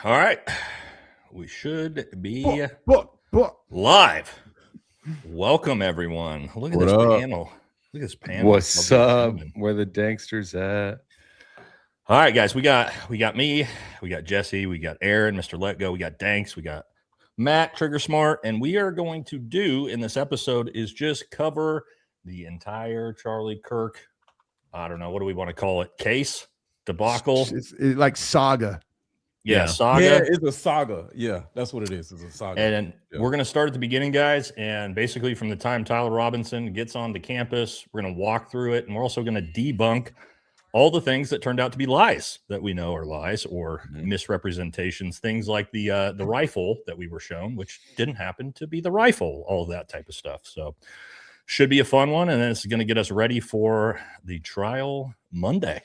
All right. We should be Book. live. Welcome, everyone. Look at What this up? panel. Look at this panel. What's up? Where the Danksters at? All right, guys. We got me, we got Jesse, we got Aaron, Mr. Let Go, we got Danks, we got Matt, Trigger Smart, and we are going to do in this episode is just cover the entire Charlie Kirk. I don't know, what do we want to call it? Case? Debacle? It's like saga. Yeah, saga. Yeah, it's a saga. Yeah, that's what it is. It's a saga. And we're going to start at the beginning, guys. And basically from the time Tyler Robinson gets onto campus, we're going to walk through it. And we're also going to debunk all the things that turned out to be lies that we know are lies or misrepresentations. Things like the rifle that we were shown, which didn't happen to be the rifle, all of that type of stuff. So should be a fun one. And then it's going to get us ready for the trial Monday.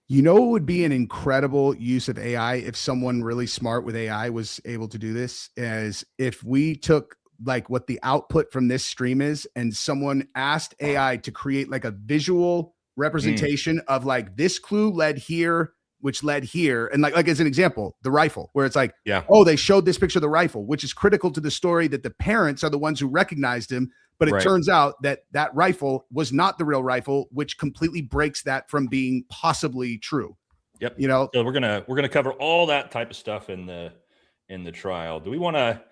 You know, it would be an incredible use of AI if someone really smart with AI was able to do this, as if we took like what the output from this stream is and someone asked AI to create like a visual representation of like this clue led here, which led here. And like as an example, the rifle, where it's like, oh, they showed this picture of the rifle, which is critical to the story that the parents are the ones who recognized him. But it turns out that that rifle was not the real rifle, which completely breaks that from being possibly true. Yep. You know, so we're gonna cover all that type of stuff in the trial. Do we want to?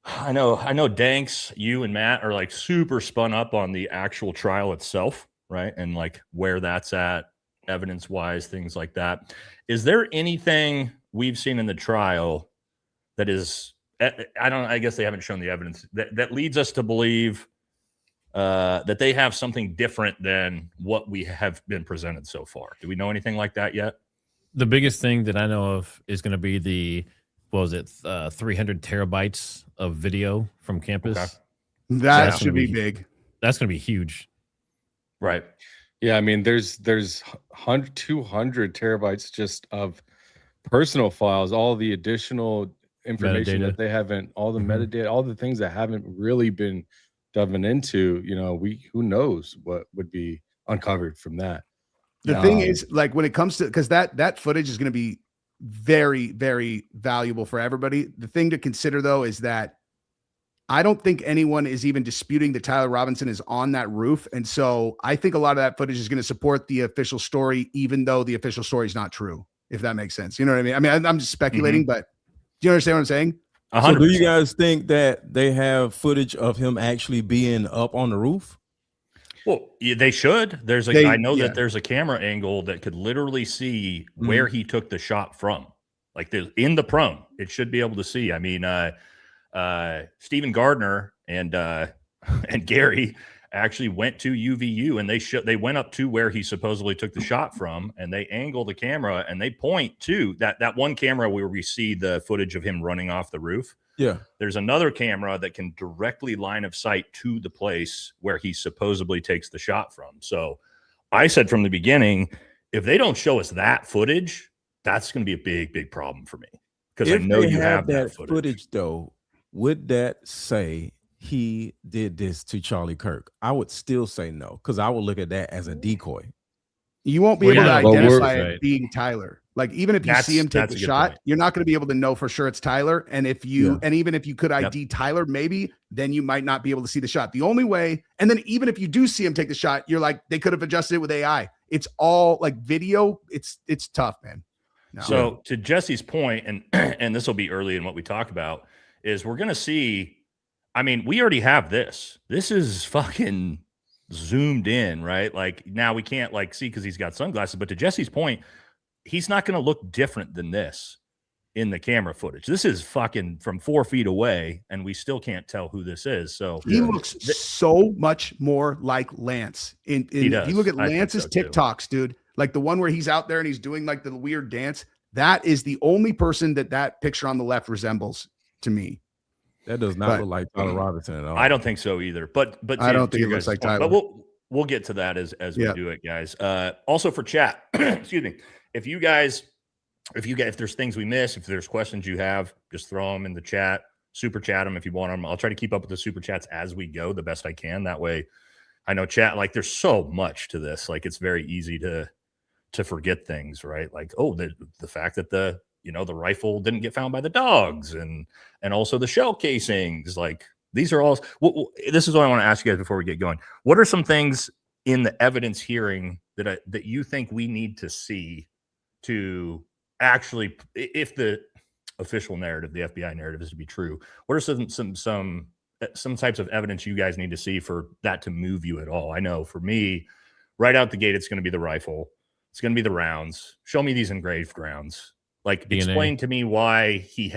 I know. Danks, you and Matt are like super spun up on the actual trial itself, right? And like where that's at, evidence wise, things like that. Is there anything we've seen in the trial that is? I guess they haven't shown the evidence that leads us to believe that they have something different than what we have been presented so far. Do we know anything like that yet? The biggest thing that I know of is going to be the, 300 terabytes of video from campus. Okay. That should be big. That's going to be huge. Right. Yeah, I mean, there's 200 terabytes just of personal files, all the additional information that they haven't, all the metadata, all the things that haven't really been diving into, you know, who knows what would be uncovered from that. The thing is, like when it comes to, because that footage is going to be very, very valuable for everybody. The thing to consider though is that I don't think anyone is even disputing that Tyler Robinson is on that roof. And so I think a lot of that footage is going to support the official story, even though the official story is not true, if that makes sense. You know what I mean? I mean, I'm just speculating, but do you understand what I'm saying? 100%. So do you guys think that they have footage of him actually being up on the roof? Well, they should. I know that there's a camera angle that could literally see where he took the shot from. Like in the prone, it should be able to see. I mean, Stephen Gardner and Gary actually went to UVU and they went up to where he supposedly took the shot from, and they angle the camera and they point to that one camera where we see the footage of him running off the roof. Yeah. There's another camera that can directly line of sight to the place where he supposedly takes the shot from. So I said from the beginning, if they don't show us that footage, that's going to be a big, big problem for me. Because I know you have that footage though. Would that say he did this to Charlie Kirk? I would still say no, because I would look at that as a decoy. You won't be able to identify it being Tyler. Like even if you see him take the shot, you're not going to be able to know for sure it's Tyler. And if you, and even if you could ID Tyler, maybe then you might not be able to see the shot. The only way, and then even if you do see him take the shot, you're like, they could have adjusted it with AI. It's all like video. It's tough, man. No. So to Jesse's point, and this will be early in what we talk about, is we're going to see, I mean, we already have this. This is fucking zoomed in, right? Like now we can't like see because he's got sunglasses, but to Jesse's point, he's not going to look different than this in the camera footage. This is fucking from 4 feet away, and we still can't tell who this is. So he looks so much more like Lance. If you look at Lance's TikToks, dude, like the one where he's out there and he's doing like the weird dance, that is the only person that picture on the left resembles to me. That does not look like Tyler Robinson at all. I don't think so either. But I don't think it looks like Tyler. But we'll get to that as we do it, guys. Also for chat, excuse me. If there's things we miss, if there's questions you have, just throw them in the chat, super chat them if you want them. I'll try to keep up with the super chats as we go the best I can. That way I know chat, like there's so much to this. Like it's very easy to forget things, right? Like, oh, the fact that the you know, the rifle didn't get found by the dogs, and also the shell casings. Like, these are all. This is what I want to ask you guys before we get going. What are some things in the evidence hearing that you think we need to see to actually, if the official narrative, the FBI narrative, is to be true? What are some types of evidence you guys need to see for that to move you at all? I know for me, right out the gate, it's going to be the rifle. It's going to be the rounds. Show me these engraved rounds. Like, DNA. Explain to me why he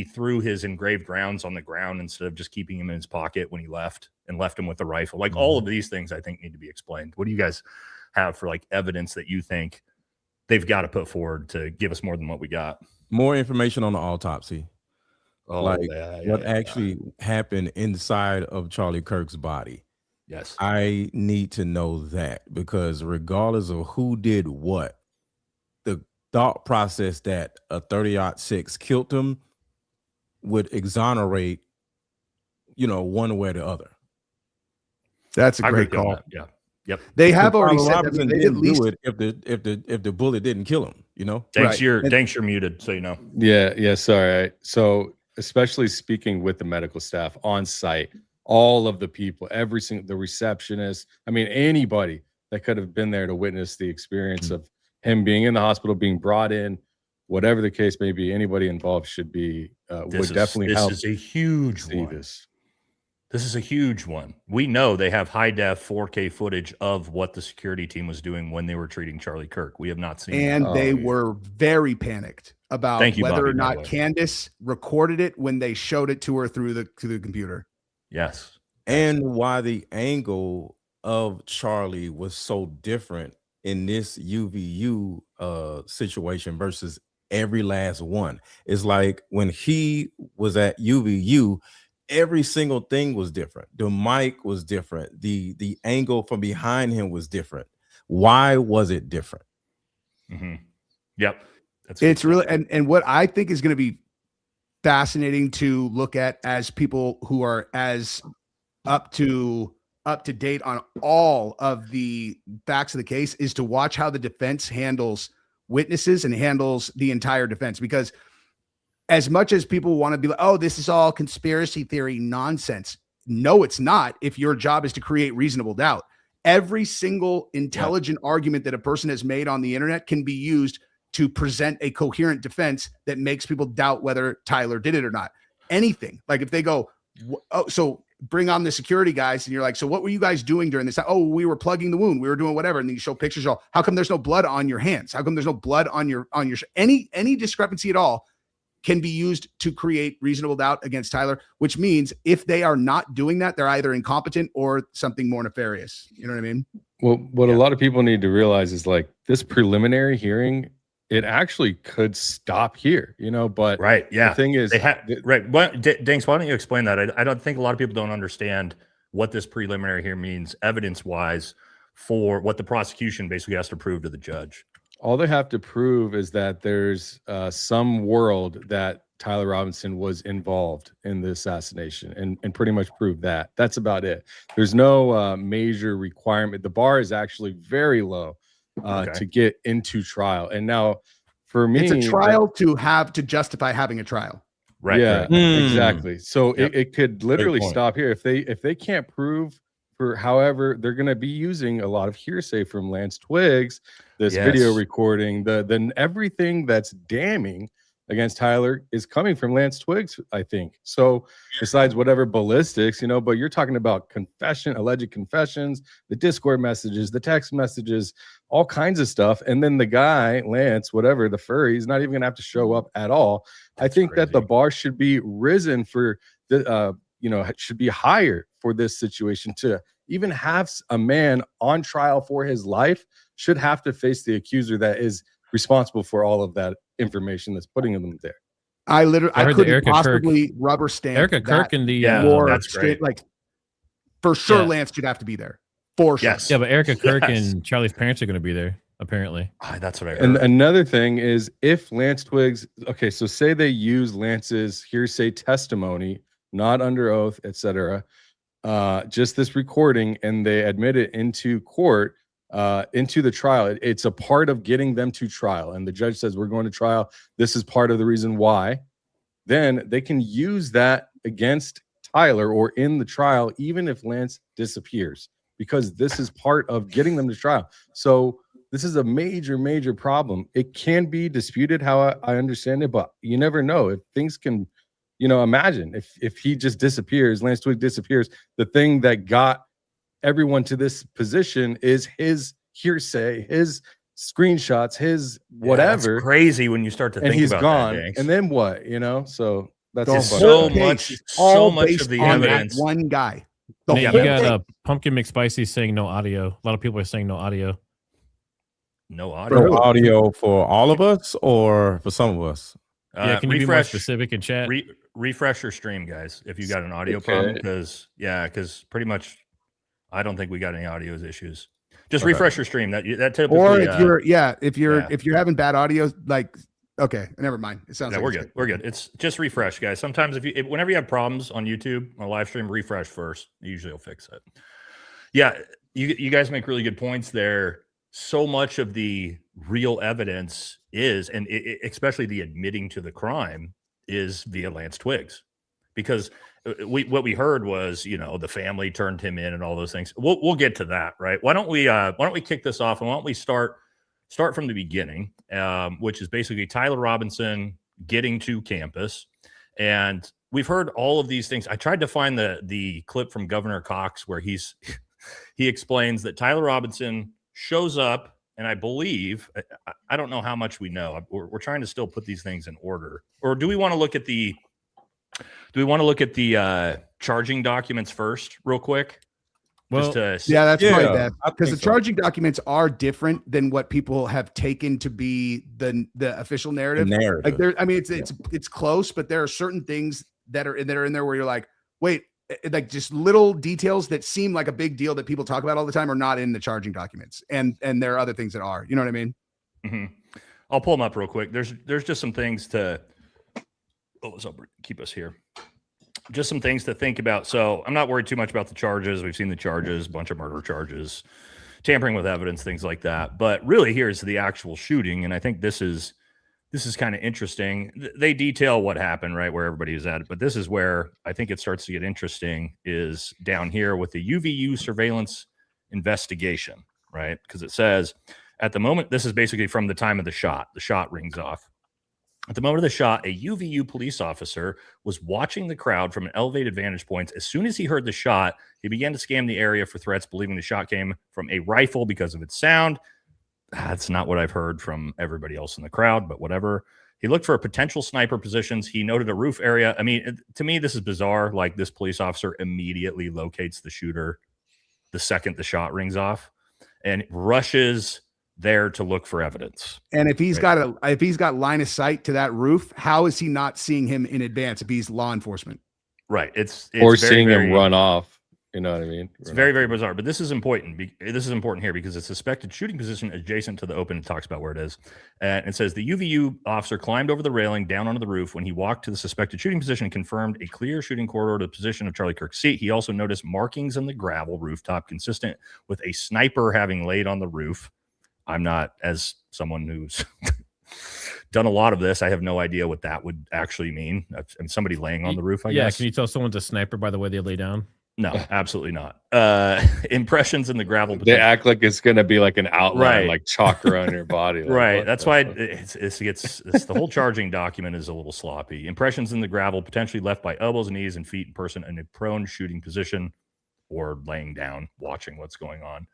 threw his engraved rounds on the ground instead of just keeping him in his pocket when he left him with the rifle. Like, all of these things I think need to be explained. What do you guys have for like evidence that you think they've got to put forward to give us more than what we got? More information on the autopsy. What actually happened inside of Charlie Kirk's body. Yes. I need to know that, because regardless of who did what, the thought process that a 30-06 killed him would exonerate, you know, one way or the other. That's a great call. Yeah. Yep. They have already said Robinson didn't do it if the bullet didn't kill him, you know? Thanks, you're muted, so you know. Yeah, sorry. So especially speaking with the medical staff on site, all of the people, every single, the receptionist, I mean, anybody that could have been there to witness the experience of him being in the hospital, being brought in, whatever the case may be, anybody involved should be, would definitely help. This is a huge one. This is a huge one. We know they have high def 4K footage of what the security team was doing when they were treating Charlie Kirk. We have not seen and they were very panicked about whether Bobby, or not Candace recorded it when they showed it to her through the computer. Yes. And why the angle of Charlie was so different in this UVU situation versus every last one. It's like when he was at UVU, every single thing was different. The mic was different. The angle from behind him was different. Why was it different? Yep. It's really, and what I think is going to be fascinating to look at as people who are as up to date on all of the facts of the case is to watch how the defense handles witnesses and handles the entire defense. Because as much as people want to be like, oh, this is all conspiracy theory nonsense. No, it's not. If your job is to create reasonable doubt, every single intelligent argument that a person has made on the internet can be used to present a coherent defense that makes people doubt whether Tyler did it or not. Anything. Like if they go, oh, so bring on the security guys, and you're like, so what were you guys doing during this time? Oh, we were plugging the wound. We were doing whatever. And then you show pictures. How come there's no blood on your hands? How come there's no blood on your any discrepancy at all can be used to create reasonable doubt against Tyler, which means if they are not doing that, they're either incompetent or something more nefarious. You know what I mean? Well, what a lot of people need to realize is like this preliminary hearing, it actually could stop here, you know, but the thing is, Danks, why don't you explain that? I don't think a lot of people don't understand what this preliminary here means evidence wise for what the prosecution basically has to prove to the judge. All they have to prove is that there's some world that Tyler Robinson was involved in the assassination and pretty much prove that. That's about it. There's no major requirement. The bar is actually very low to get into trial. And now for me, it's a trial to justify having a trial. Right. Yeah, exactly. So it could literally stop here. If they can't prove for however they're going to be using a lot of hearsay from Lance Twiggs, this video recording, then everything that's damning against Tyler is coming from Lance Twiggs, I think. So besides whatever ballistics, you know, but you're talking about alleged confessions, the Discord messages, the text messages, all kinds of stuff. And then the guy, Lance, whatever, the furry, is not even gonna have to show up at all. I think that the bar should be risen for the, should be higher for this situation. To even have a man on trial for his life should have to face the accuser that is responsible for all of that information that's putting them there. I couldn't possibly rubber stamp Erica Kirk and the that's great. Like for sure, Lance should have to be there for sure. Yeah, but Erica Kirk and Charlie's parents are going to be there apparently. That's what I heard. And another thing is, if Lance Twiggs, so say they use Lance's hearsay testimony, not under oath, etc., just this recording, and they admit it into court. into the trial. It's a part of getting them to trial. And the judge says, we're going to trial. This is part of the reason why. Then they can use that against Tyler or in the trial, even if Lance disappears, because this is part of getting them to trial. So this is a major, major problem. It can be disputed how I understand it, but you never know. If things can, imagine if he just disappears, Lance Twig disappears, the thing that got everyone to this position is his hearsay, his screenshots, his whatever. That's crazy when you start to think he's about gone. that, and then what? So that's so much of the evidence. One guy. You got Pumpkin McSpicy saying no audio. A lot of people are saying no audio. No audio. No audio for all of us or for some of us? Yeah, can you be more specific in chat? Refresh your stream, guys, if you got an audio problem, because pretty much I don't think we got any audio issues. Just refresh your stream. That typically, or if you're having bad audio, like, okay, never mind. It sounds like we're good. It's just refresh, guys. Sometimes whenever you have problems on YouTube on live stream, refresh first. Usually it'll fix it. Yeah, you guys make really good points there. So much of the real evidence is, and especially the admitting to the crime, is via Lance Twiggs, because what we heard was, the family turned him in and all those things. We'll get to that, right? Why don't we kick this off, and why don't we start from the beginning, which is basically Tyler Robinson getting to campus. And we've heard all of these things. I tried to find the clip from Governor Cox where he explains that Tyler Robinson shows up, and I believe, I don't know how much we know. We're trying to still put these things in order. Or do we want to look at the charging documents first real quick? Well, that's probably best, because the charging documents are different than what people have taken to be the official narrative. Like it's close, but there are certain things that are in there where you're like, wait, like just little details that seem like a big deal that people talk about all the time are not in the charging documents, and there are other things that are. You know what I mean? Mm-hmm. I'll pull them up real quick. There's just some things to keep us here. Just some things to think about. So I'm not worried too much about the charges. We've seen the charges, a bunch of murder charges, tampering with evidence, things like that. But really, here's the actual shooting, and I think this is kind of interesting. They detail what happened, right, where everybody was at. But this is where I think it starts to get interesting, is down here with the UVU surveillance investigation, right? Because it says at the moment, this is basically from the time of the shot. The shot rings off. At the moment of the shot, a UVU police officer was watching the crowd from an elevated vantage point. As soon as he heard the shot, he began to scan the area for threats, believing the shot came from a rifle because of its sound. That's not what I've heard from everybody else in the crowd, but whatever. He looked for potential sniper positions. He noted a roof area. I mean, to me, this is bizarre. Like, this police officer immediately locates the shooter the second the shot rings off and rushes there to look for evidence. And if he's got line of sight to that roof, how is he not seeing him in advance if he's law enforcement? Right. It's or seeing him run off. You know what I mean? It's very, very bizarre. But this is important. This is important here because it's suspected shooting position adjacent to the open. It talks about where it is. And it says the UVU officer climbed over the railing down onto the roof. When he walked to the suspected shooting position and confirmed a clear shooting corridor to the position of Charlie Kirk's seat, he also noticed markings on the gravel rooftop consistent with a sniper having laid on the roof. I'm not, as someone who's done a lot of this, I have no idea what that would actually mean. And somebody laying on the roof, I guess. Can you tell someone's a sniper by the way they lay down? No, absolutely not. Impressions in the gravel. They act like it's going to be like an outline, like chalk around your body. Like, right. That's why it's the whole charging document is a little sloppy. Impressions in the gravel, potentially left by elbows, knees, and feet in person in a prone shooting position or laying down, watching what's going on.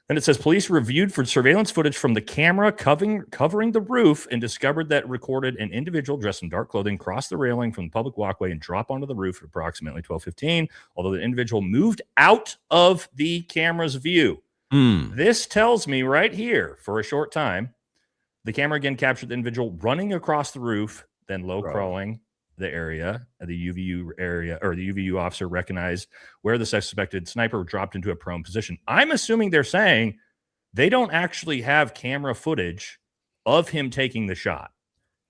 Then it says police reviewed for surveillance footage from the camera covering the roof and discovered that recorded an individual dressed in dark clothing cross the railing from the public walkway and drop onto the roof at approximately 12:15, although the individual moved out of the camera's view. This tells me right here, for a short time, the camera again captured the individual running across the roof, then low crawling the area, the UVU area, or the UVU officer recognized where the suspected sniper dropped into a prone position. I'm assuming they're saying they don't actually have camera footage of him taking the shot.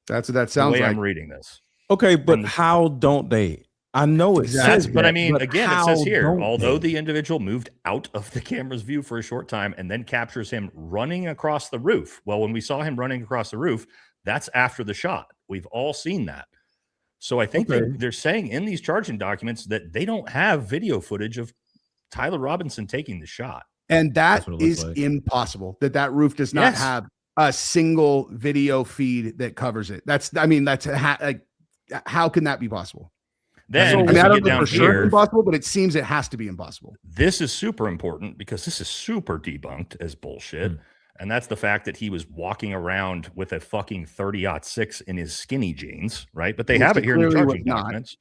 That's what that sounds like. I'm reading this. Okay, but how don't they? I know it says But I that, mean, but again, it how says here, don't although they? the individual moved out of the camera's view for a short time and then captures him running across the roof. Well, when we saw him running across the roof, that's after the shot. We've all seen that. So I think they're saying in these charging documents that they don't have video footage of Tyler Robinson taking the shot. And that what it looks is like. impossible. That roof does not Yes. have a single video feed that covers it. How can that be possible? Then I as mean, I we don't get know down for sure it's here, impossible, but it seems it has to be impossible. this is super important because this is super debunked as bullshit. And that's the fact that he was walking around with a fucking 30-06 in his skinny jeans, right? But they have it here in the charging documents.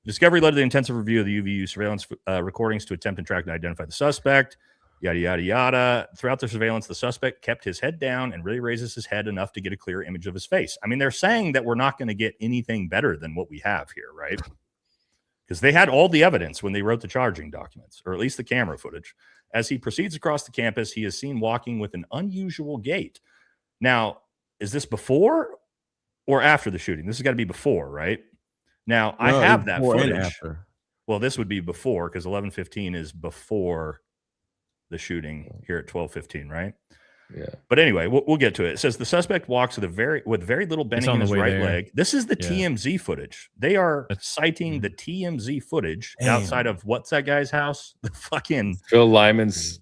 Discovery led to the intensive review of the UVU surveillance recordings to attempt and track and identify the suspect, yada, yada, yada. Throughout the surveillance, the suspect kept his head down and really raises his head enough to get a clear image of his face. I mean, they're saying that we're not going to get anything better than what we have here, right? Because they had all the evidence when they wrote the charging documents, or at least the camera footage. As he proceeds across the campus, he is seen walking with an unusual gait. Now, is this before or after the shooting? This has got to be before, right? Now, I have that footage. Well, this would be before because 11:15 is before the shooting here at 12:15, right? Yeah. But anyway, we'll get to it. It says the suspect walks with very little bending in his right leg. This is the TMZ footage. They are citing the TMZ footage outside of what's that guy's house? The fucking Joe Lyman's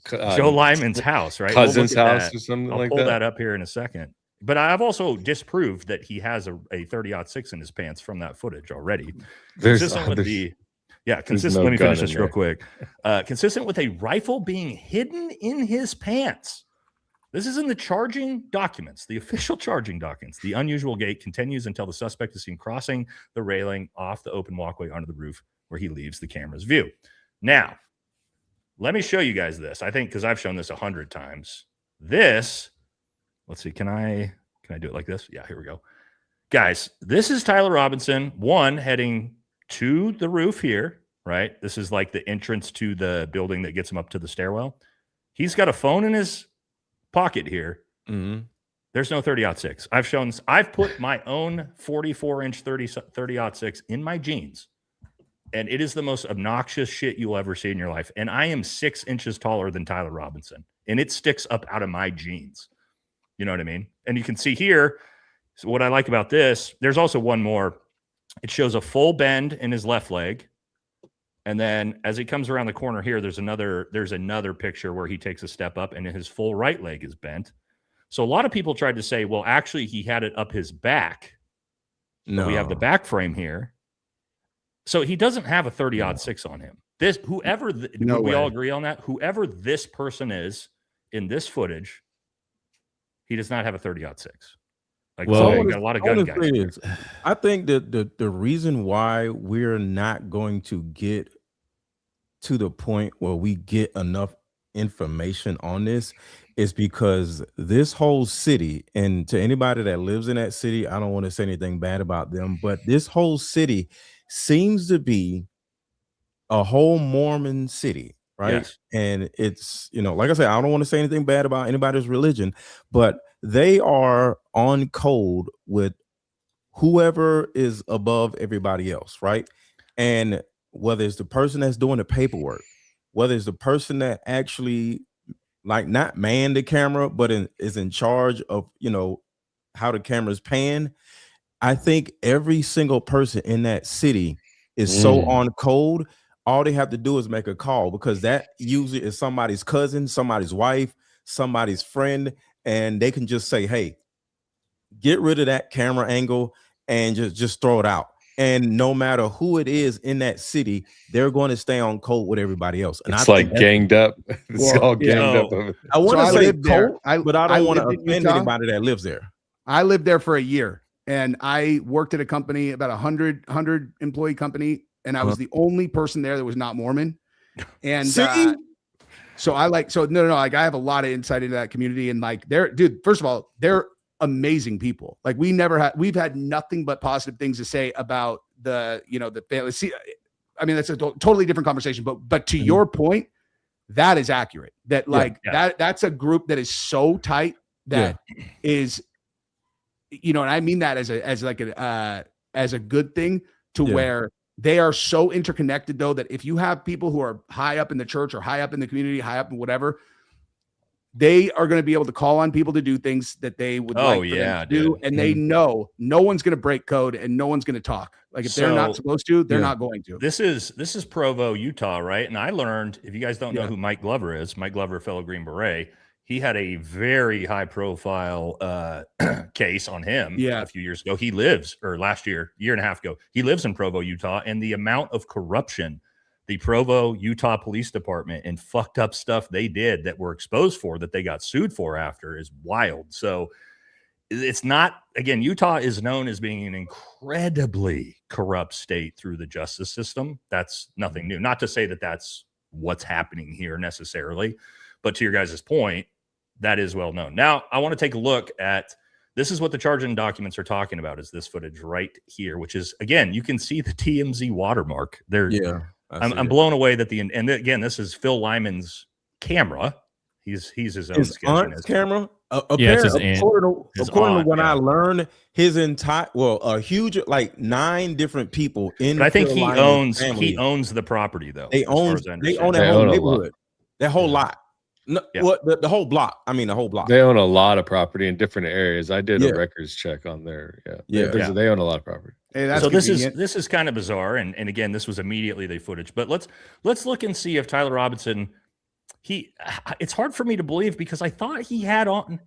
house, right? Cousin's house or something like that. I'll pull that up here in a second. But I've also disproved that he has a 30-06 in his pants from that footage already. Consistent with let me finish this real quick. Consistent with a rifle being hidden in his pants. This is in the charging documents, the official charging documents. The unusual gait continues until the suspect is seen crossing the railing off the open walkway onto the roof where he leaves the camera's view. Now, let me show you guys this. I think because I've shown this 100 times. This, let's see, can I do it like this? Yeah, here we go. Guys, this is Tyler Robinson, heading to the roof here, right? This is like the entrance to the building that gets him up to the stairwell. He's got a phone in his pocket here. There's no 30-06. I've put my own 44-inch 30-06 in my jeans, and it is the most obnoxious shit you'll ever see in your life. And I am 6 inches taller than Tyler Robinson, and it sticks up out of my jeans. You know what I mean? And you can see here, so what I like about this, there's also one more. It shows a full bend in his left leg. And then as he comes around the corner here, there's another picture where he takes a step up and his full right leg is bent. So a lot of people tried to say, well, actually he had it up his back. No, we have the back frame here. So he doesn't have a 30-06 on him. We all agree on that. Whoever this person is in this footage, he does not have a 30-06. Like, well, so got a lot of gun guys. I think that the reason why we're not going to get to the point where we get enough information on this is because this whole city, and to anybody that lives in that city, I don't want to say anything bad about them, but this whole city seems to be a whole Mormon city, right? Yes. And it's, like I said, I don't want to say anything bad about anybody's religion, but they are on code with whoever is above everybody else, right? And whether it's the person that's doing the paperwork, whether it's the person that actually not man the camera, but is in charge of, how the camera's pan. I think every single person in that city is so on code. All they have to do is make a call, because that usually is somebody's cousin, somebody's wife, somebody's friend, and they can just say, hey, get rid of that camera angle and just throw it out. And no matter who it is in that city, they're going to stay on code with everybody else. And it's like ganged up. It's all ganged up. I want to say code, but I don't want to offend anybody that lives there. I lived there for a year, and I worked at a company, about 100 employee company, and I was the only person there that was not Mormon. And so I like I have a lot of insight into that community, and first of all, they're amazing people. Like we've had nothing but positive things to say about the family. See, I mean, that's a totally different conversation, but to your point, that is accurate. That that's a group that is so tight that is, and I mean that as a good thing, to where They are so interconnected, though, that if you have people who are high up in the church or high up in the community, high up in whatever, they are going to be able to call on people to do things that they would like for them to do. dude. And they know no one's going to break code and no one's going to talk. Like if they're not supposed to, they're not going to. This is Provo, Utah, right? And I learned, if you guys don't know who Mike Glover is, Mike Glover, fellow Green Beret, he had a very high profile case on him a few years ago. He lives, or last year and a half ago, he lives in Provo, Utah. And the amount of corruption the Provo, Utah Police Department and fucked up stuff they did that were exposed for, that they got sued for after, is wild. So it's not, again, Utah is known as being an incredibly corrupt state through the justice system. That's nothing new. Not to say that that's what's happening here necessarily, but to your guys' point, that is well known. Now, I want to take a look at, this is what the charging documents are talking about, is this footage right here, which is, again, you can see the TMZ watermark there. Yeah. I'm blown away that and again, this is Phil Lyman's camera. He's his own aunt's camera. According to what I learned, his entire a huge, like 9 different people in. But I think he owns the property though. They own that whole neighborhood, that whole lot. No, the whole block. I mean, the whole block. They own a lot of property in different areas. I did a records check on there. They own a lot of property. Hey, that's so this is kind of bizarre, and again, this was immediately the footage. But let's look and see if Tyler Robinson. It's hard for me to believe, because I thought he had on,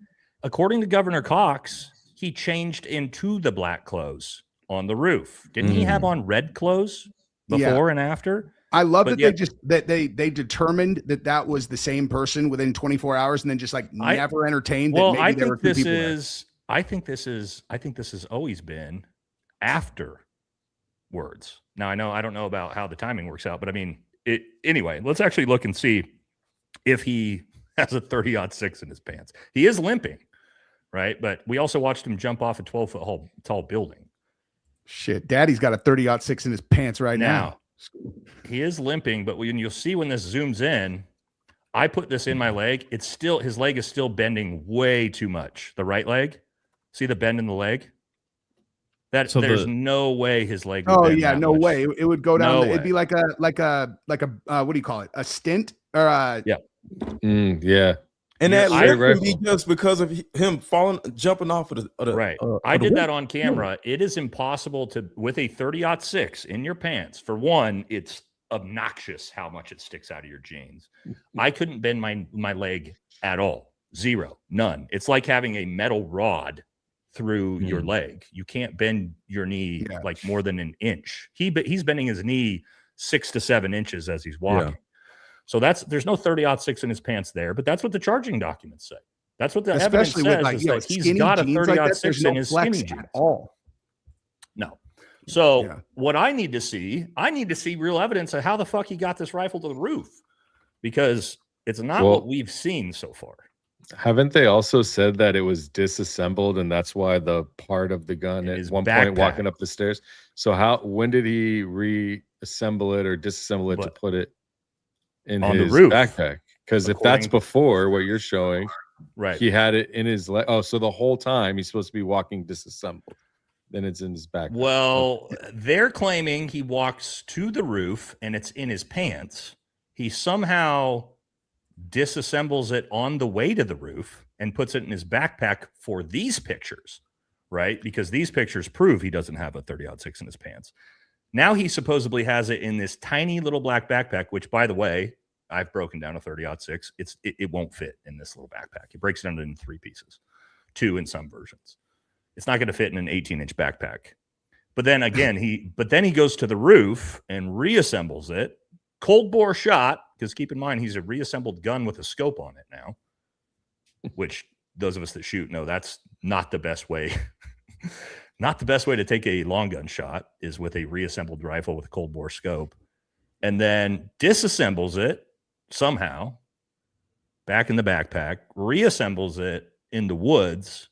according to Governor Cox, he changed into the black clothes on the roof. Didn't he have on red clothes before and after? I love that they determined that was the same person within 24 hours, and then just like never entertained. Well, I think this has always been afterwards. Now I don't know about how the timing works out, but I mean, anyway, let's actually look and see if he has a 30-06 in his pants. He is limping, right? But we also watched him jump off a 12-foot tall building. Shit, Daddy's got a 30-06 in his pants right now. He is limping, but you'll see when this zooms in, I put this in my leg. His leg is still bending way too much. The right leg, see the bend in the leg? There's no way his leg would bend that no much. way. It would go down. It'd be like a what do you call it? A stint or And that could be just because of him jumping off of the right. I did that on camera. It is impossible to, with a 30-06 in your pants. For one, it's obnoxious how much it sticks out of your jeans. I couldn't bend my leg at all. Zero, none. It's like having a metal rod through your leg. You can't bend your knee like more than an inch. He's bending his knee 6 to 7 inches as he's walking. So there's no 30-06 in his pants there, but that's what the charging documents say. That's what the evidence says, is that he's got a 30-06 in his skinny jeans. At all. No. So what I need to see real evidence of how the fuck he got this rifle to the roof, because it's not what we've seen so far. Haven't they also said that it was disassembled, and that's why the part of the gun at one point walking up the stairs? So when did he reassemble it or disassemble it to put it in his backpack? Because if that's before what you're showing, right, he had it in his leg. Oh, so the whole time he's supposed to be walking disassembled. Then it's in his backpack. Well, they're claiming he walks to the roof and it's in his pants. He somehow disassembles it on the way to the roof and puts it in his backpack for these pictures, right? Because these pictures prove he doesn't have a 30-06 in his pants. Now he supposedly has it in this tiny little black backpack, which, by the way, I've broken down a 30-06. It won't fit in this little backpack. It breaks it down in 3 pieces, 2 in some versions. It's not going to fit in an 18-inch backpack. But then again, he goes to the roof and reassembles it. Cold bore shot, because keep in mind, he's a reassembled gun with a scope on it now, which those of us that shoot know that's not the best way. Not the best way to take a long gun shot is with a reassembled rifle with a cold bore scope, and then disassembles it somehow back in the backpack, reassembles it in the woods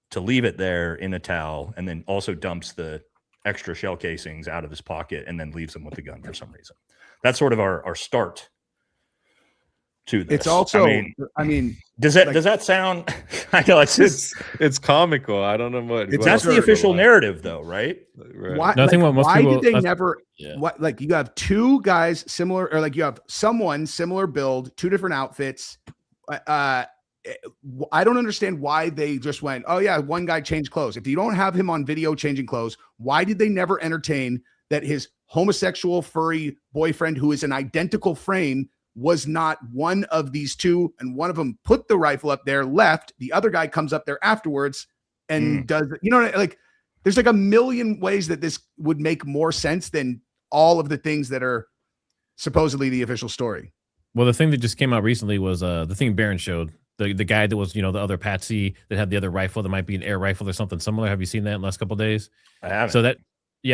to leave it there in a towel, and then also dumps the extra shell casings out of his pocket and then leaves them with the gun for some reason. That's sort of our start to this. It's also, I mean, does that sound? I know it's comical. I don't know what. That's the official narrative, though, right? Why? No, I think most why people, did they never? Yeah. What? Like you have two guys similar, or like you have someone similar build, two different outfits. I don't understand why they just went, oh yeah, one guy changed clothes. If you don't have him on video changing clothes, why did they never entertain that his homosexual furry boyfriend, who is an identical frame, was not one of these two, and one of them put the rifle up there, left, the other guy comes up there afterwards and does it. You know, like there's like a million ways that this would make more sense than all of the things that are supposedly the official story. Well, the thing that just came out recently was the thing Baron showed. The guy that was, the other patsy that had the other rifle that might be an air rifle or something similar. Have you seen that in the last couple of days? I haven't.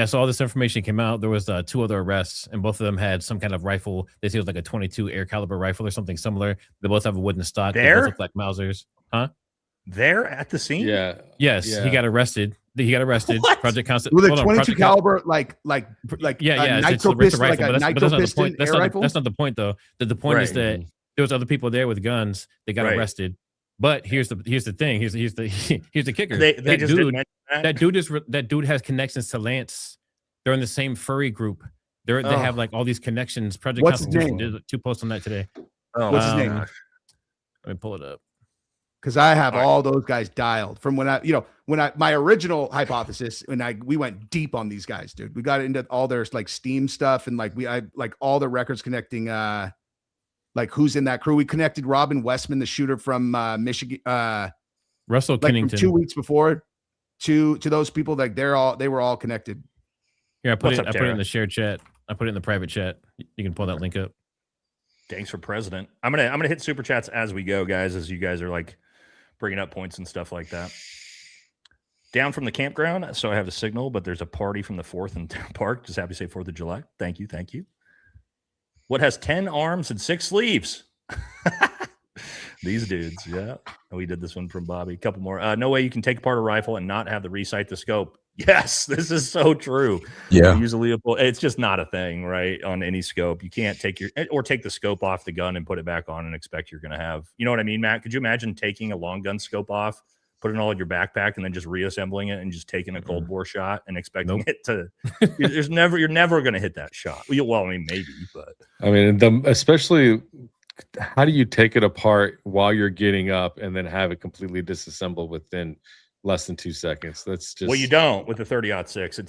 So all this information came out. There was 2 other arrests, and both of them had some kind of rifle. They say it was like a 22 air caliber rifle or something similar. They both have a wooden stock. They both look like Mausers. Huh? They're at the scene? Yeah. Yes, yeah. He got arrested. What? Project Constant. With a 22 caliber, like nitro pistol, like a nitro piston air rifle. That's not the point, though. The point is that there was other people there with guns. They got arrested. But here's the thing. Here's the kicker. That dude has connections to Lance. They're in the same furry group. They have like all these connections. Project What's his name? did 2 posts on that today. What's his name? Let me pull it up. Because I have all those guys dialed from when my original hypothesis, we went deep on these guys, dude. We got into all their like Steam stuff and I all the records connecting like who's in that crew. We connected Robin Westman, the shooter from Michigan, Russell Kennington, from 2 weeks before to those people. Like they were all connected. Here, I put it in the shared chat. I put it in the private chat. You can pull that link up. Thanks for president. I'm gonna hit super chats as we go, guys, as you guys are like bringing up points and stuff like that. Down from the campground, so I have the signal, but there's a party from the 4th in Park. Just happy to say 4th of July. Thank you. What has 10 arms and 6 sleeves? These dudes, yeah. We did this one from Bobby. A couple more. No way you can take apart a rifle and not have the resight the scope. Yes, this is so true. Yeah. Usually it's just not a thing, right? On any scope. You can't take the scope off the gun and put it back on and expect you're going to have, you know what I mean, Matt? Could you imagine taking a long gun scope off, putting it all in your backpack and then just reassembling it and just taking a cold bore shot and expecting it to, you're never going to hit that shot. Well, I mean, maybe, but I mean, especially how do you take it apart while you're getting up and then have it completely disassembled within less than 2 seconds? That's just, well, you don't with the 30-06. It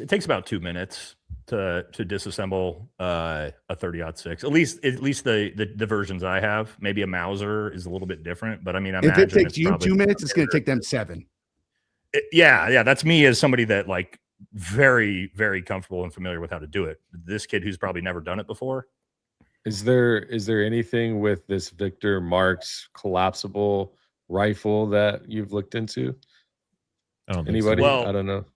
takes about 2 minutes to disassemble a 30-06. At least the versions I have. Maybe a Mauser is a little bit different, but I mean, if it takes you 2 minutes, it's going to take them 7. Yeah, that's me as somebody that like very, very comfortable and familiar with how to do it. This kid who's probably never done it before. Is there anything with this Victor Marks collapsible rifle that you've looked into? I don't think Anybody? so. Well, I don't know.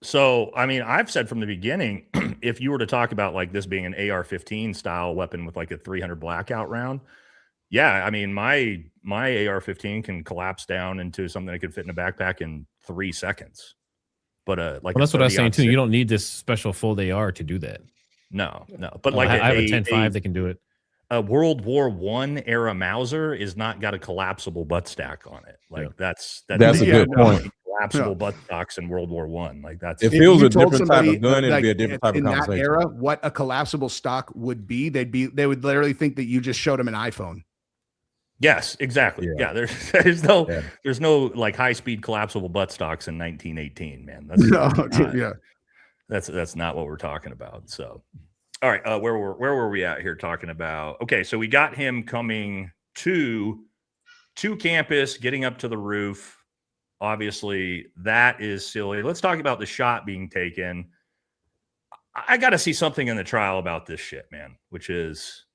So, I mean, I've said from the beginning, if you were to talk about like this being an AR-15 style weapon with like a 300 blackout round, yeah, I mean, my AR-15 can collapse down into something that could fit in a backpack in 3 seconds. But that's what I was saying too. You don't need this special fold AR to do that. No. But like I have a 10.5 that can do it. A World War I era Mauser is not got a collapsible butt stack on it. Like that's a good point. Collapsible butt stocks in World War I. Like that's if it was a different type of gun, it'd be a different type of conversation. In that era, what a collapsible stock would be, they would literally think that you just showed them an iPhone. Yes, exactly. Yeah, there's no like high speed collapsible butt stocks in 1918, man. That's not what we're talking about. So, all right, where were we at here talking about? Okay, so we got him coming to campus, getting up to the roof. Obviously, that is silly. Let's talk about the shot being taken. I got to see something in the trial about this shit, man, which is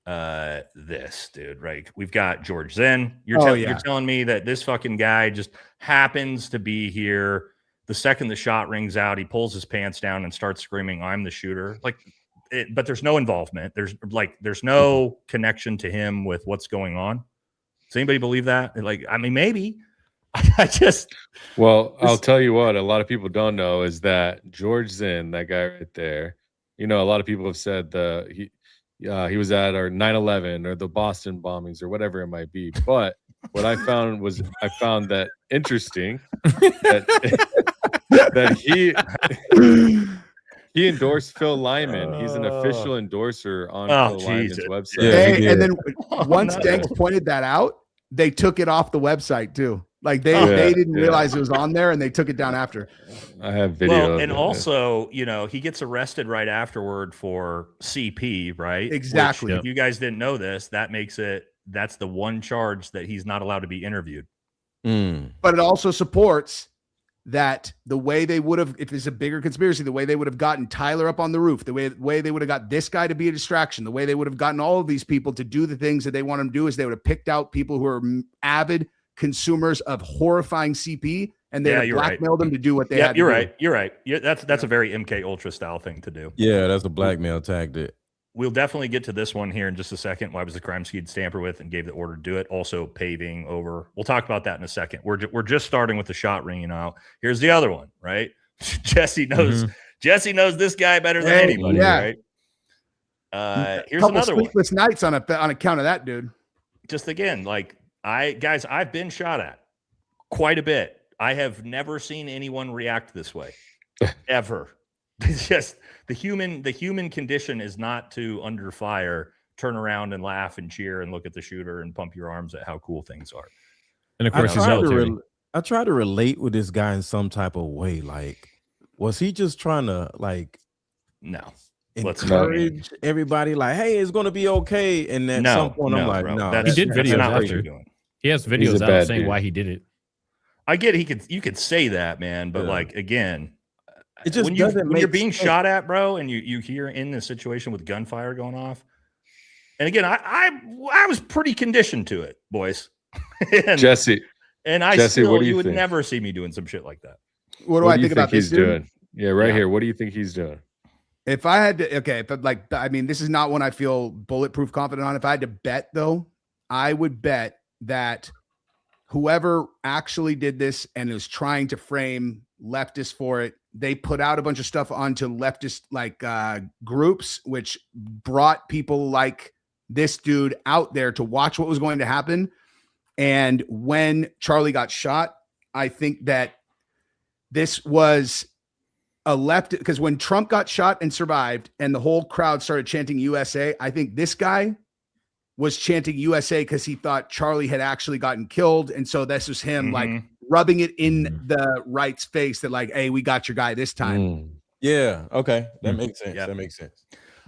this, dude. Right? We've got George Zinn. You're telling me that this fucking guy just happens to be here. The second the shot rings out, he pulls his pants down and starts screaming, "I'm the shooter." But there's no involvement. There's no connection to him with what's going on. Does anybody believe that? Like, I mean, maybe. I'll tell you what, a lot of people don't know is that George Zinn, that guy right there, a lot of people have said he was at our 9/11 or the Boston bombings or whatever it might be. But what I found that interesting that he endorsed Phil Lyman. He's an official endorser on Phil Lyman's website. Yeah, and then once Danks pointed that out, they took it off the website too. Like they didn't realize it was on there, and they took it down after. I have video. Well, and also, he gets arrested right afterward for CP, right? Exactly. Which, if you guys didn't know this, that's the one charge that he's not allowed to be interviewed. But it also supports that the way they would have, if it's a bigger conspiracy, the way they would have gotten Tyler up on the roof, the way they would have got this guy to be a distraction, the way they would have gotten all of these people to do the things that they want them to do is they would have picked out people who are avid consumers of horrifying CP, and they would blackmailed them to do what they had to do. You're right. That's a very MK Ultra style thing to do. Yeah, that's a blackmail tactic. We'll definitely get to this one here in just a second. Why was the crime scene tampered with and gave the order to do it? Also paving over. We'll talk about that in a second. We're just starting with the shot ringing out. Here's the other one, right? Jesse knows this guy better than anybody, right? Here's another one. Sleepless nights on account of that dude. Just again, like I've been shot at quite a bit. I have never seen anyone react this way ever. It's just the human condition is not to, under fire, turn around and laugh and cheer and look at the shooter and pump your arms at how cool things are. And of course, I try to relate with this guy in some type of way. Like, was he just trying to encourage everybody? Like, hey, it's going to be okay. And at some point, I'm like, no. He did videos after. He has videos out saying why he did it. I get you could say that, man, but like again. It just when you're being shot at, bro, and you hear in this situation with gunfire going off, and again, I was pretty conditioned to it, boys. Jesse, still, you would never see me doing some shit like that. What do I think about he's this dude? Doing? Yeah, right here. What do you think he's doing? If I had to, this is not one I feel bulletproof confident on. If I had to bet, though, I would bet that whoever actually did this and is trying to frame leftists for it, they put out a bunch of stuff onto leftist groups, which brought people like this dude out there to watch what was going to happen. And when Charlie got shot, I think that this was a left, because when Trump got shot and survived and the whole crowd started chanting USA, I think this guy was chanting USA because he thought Charlie had actually gotten killed. And so this was him like rubbing it in the right's face that like, hey, we got your guy this time. Yeah. Okay. That makes sense. That makes sense.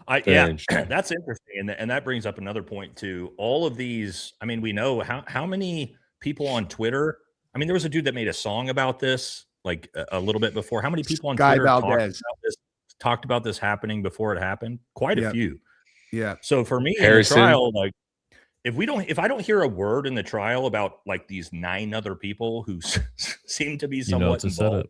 That's interesting. And that brings up another point too. All of these, I mean, we know how many people on Twitter, I mean, there was a dude that made a song about this like a little bit before. How many people on Twitter talked about this happening before it happened? Quite a few. Yeah. So for me, in the trial, like if I don't hear a word in the trial about like these 9 other people who seem to be somewhat involved,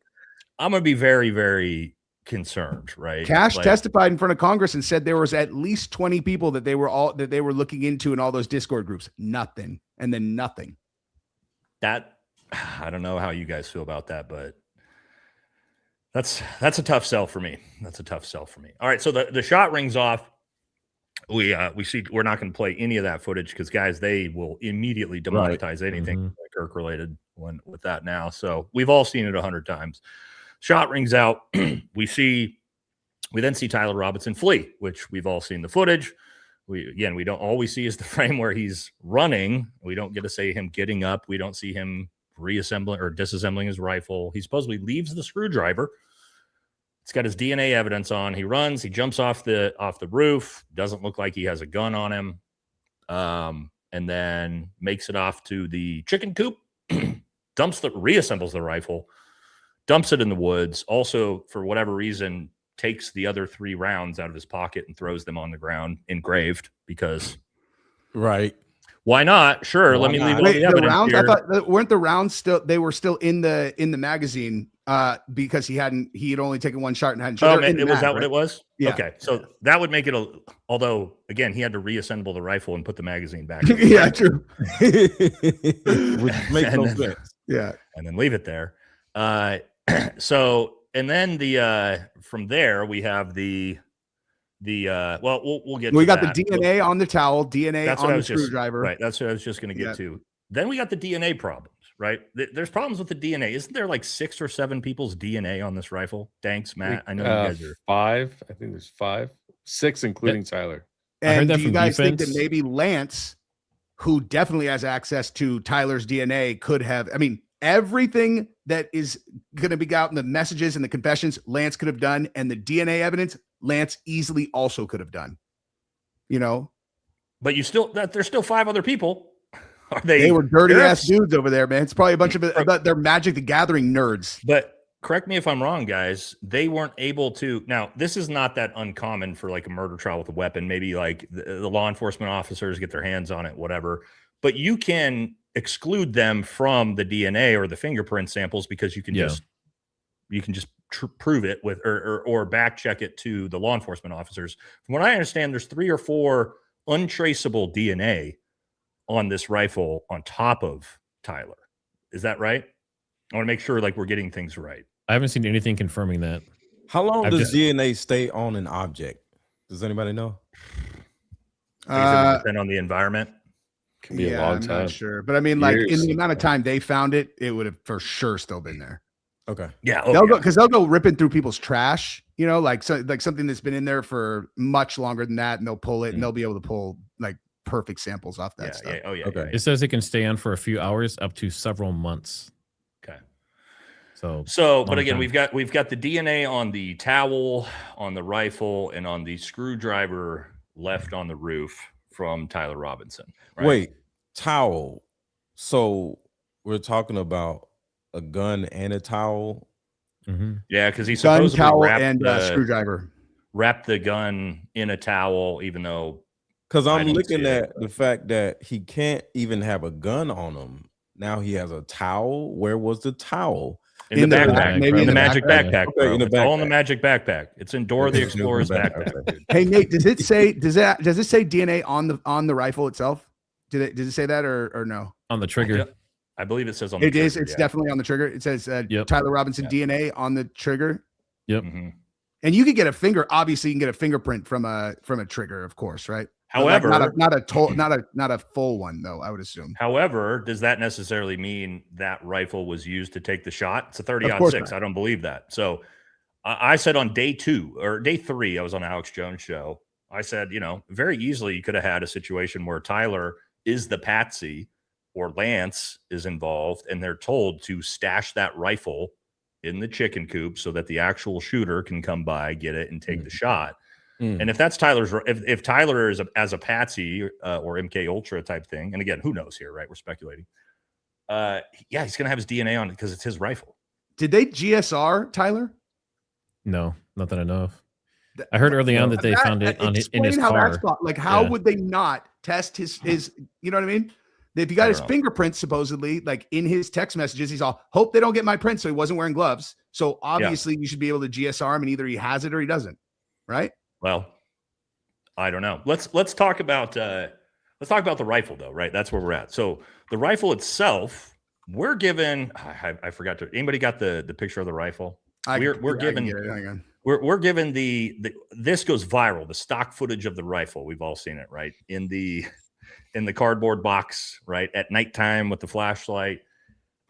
I'm going to be very, very concerned, right? Cash testified in front of Congress and said there was at least 20 people that they were looking into in all those Discord groups. Nothing. And then nothing. That, I don't know how you guys feel about that, but that's a tough sell for me. All right. So the shot rings off. We see we're not going to play any of that footage because guys, they will immediately demonetize anything Kirk related with that now. So we've all seen it 100 times. Shot rings out. We then see Tyler Robinson flee, which we've all seen the footage. We don't always see is the frame where he's running. We don't get to say him getting up. We don't see him reassembling or disassembling his rifle. He supposedly leaves the screwdriver. It's got his DNA evidence on. He runs. He jumps off the roof. Doesn't look like he has a gun on him. And then makes it off to the chicken coop. Reassembles the rifle. Dumps it in the woods. Also, for whatever reason, takes the other 3 rounds out of his pocket and throws them on the ground, engraved, because why not? Sure, let me leave all the evidence rounds, here. I thought weren't the rounds still? They were still in the magazine because he had only taken 1 shot and hadn't shot. Was that what it was? Yeah. Okay, so that would make it although again he had to reassemble the rifle and put the magazine back. Yeah, true. Which makes no sense. Yeah, and then leave it there. So and then from there we have the well, we'll get. We to got that. the DNA on the towel, DNA That's on what I the was just screwdriver. right. That's what I was just going to get to. Then we got the DNA problems, right? There's problems with the DNA. Isn't there like 6 or 7 people's DNA on this rifle? Thanks, Matt. I know you guys are 5. I think there's 5, 6, including Tyler. And do you guys think that maybe Lance, who definitely has access to Tyler's DNA, could have? I mean, everything that is going to be out in the messages and the confessions, Lance could have done, and the DNA evidence, Lance easily also could have done. You know, but there's still 5 other people. Are they? They were dirty ass dudes over there, man. It's probably a bunch of they're Magic the Gathering nerds. But correct me if I'm wrong, guys. They weren't able to. Now, this is not that uncommon for like a murder trial with a weapon. Maybe like the law enforcement officers get their hands on it, whatever. But you can exclude them from the DNA or the fingerprint samples because you can just prove it with or back check it to the law enforcement officers. From what I understand, there's 3 or 4 untraceable DNA on this rifle on top of Tyler. Is that right? I want to make sure like we're getting things right. I haven't seen anything confirming that. How long does DNA stay on an object? Does anybody know? Depend on the environment. Can be a long time. I'm not sure, but I mean, like in the amount of time they found it, it would have for sure still been there. Okay. Yeah. They'll go ripping through people's trash, you know, like something that's been in there for much longer than that, and they'll pull it and they'll be able to pull like perfect samples off that stuff. Yeah. Oh yeah. Okay. It says it can stay on for a few hours up to several months. Okay. So but again, we've got the DNA on the towel, on the rifle, and on the screwdriver left on the roof from Tyler Robinson. Right? Wait, towel. So we're talking about a gun and a towel. Mm-hmm. Yeah, because he gun, supposedly towel, and screwdriver. Wrapped the gun in a towel, even though. Because I'm looking at the fact that he can't even have a gun on him. Now he has a towel. Where was the towel? In the backpack, maybe in the magic backpack. Okay, It's all in the magic backpack. It's in Dora the Explorer's backpack. Hey Nate, does it say DNA on the rifle itself? Does it say that or no? On the trigger. I believe it says on the trigger. It is. It's definitely on the trigger. It says Tyler Robinson DNA on the trigger. Yep. Mm-hmm. And you can get a finger. Obviously, you can get a fingerprint from a trigger, of course, right? However, not a full one though. I would assume. However, does that necessarily mean that rifle was used to take the shot? It's a 30-06. I don't believe that. So I said on day 2 or day 3, I was on Alex Jones' show. I said, very easily you could have had a situation where Tyler is the patsy or Lance is involved, and they're told to stash that rifle in the chicken coop so that the actual shooter can come by, get it, and take the shot. And if that's if Tyler is as a patsy or MK Ultra type thing, and again, who knows here, right? We're speculating. He's gonna have his DNA on it because it's his rifle. Did they GSR Tyler? No, not that I know of. I heard early on that they found it in his car. Like, how would they not test his? You know what I mean? If you got his fingerprints supposedly like in his text messages, he's all hope they don't get my print, so he wasn't wearing gloves. So obviously, you should be able to GSR him, and either he has it or he doesn't, right? Well, I don't know. Let's talk about the rifle though, right? That's where we're at. So the rifle itself, we're given. I forgot to. Anybody got the picture of the rifle? We're given. Hang on. We're given the this goes viral. The stock footage of the rifle. We've all seen it, right? In the cardboard box, right? At nighttime with the flashlight.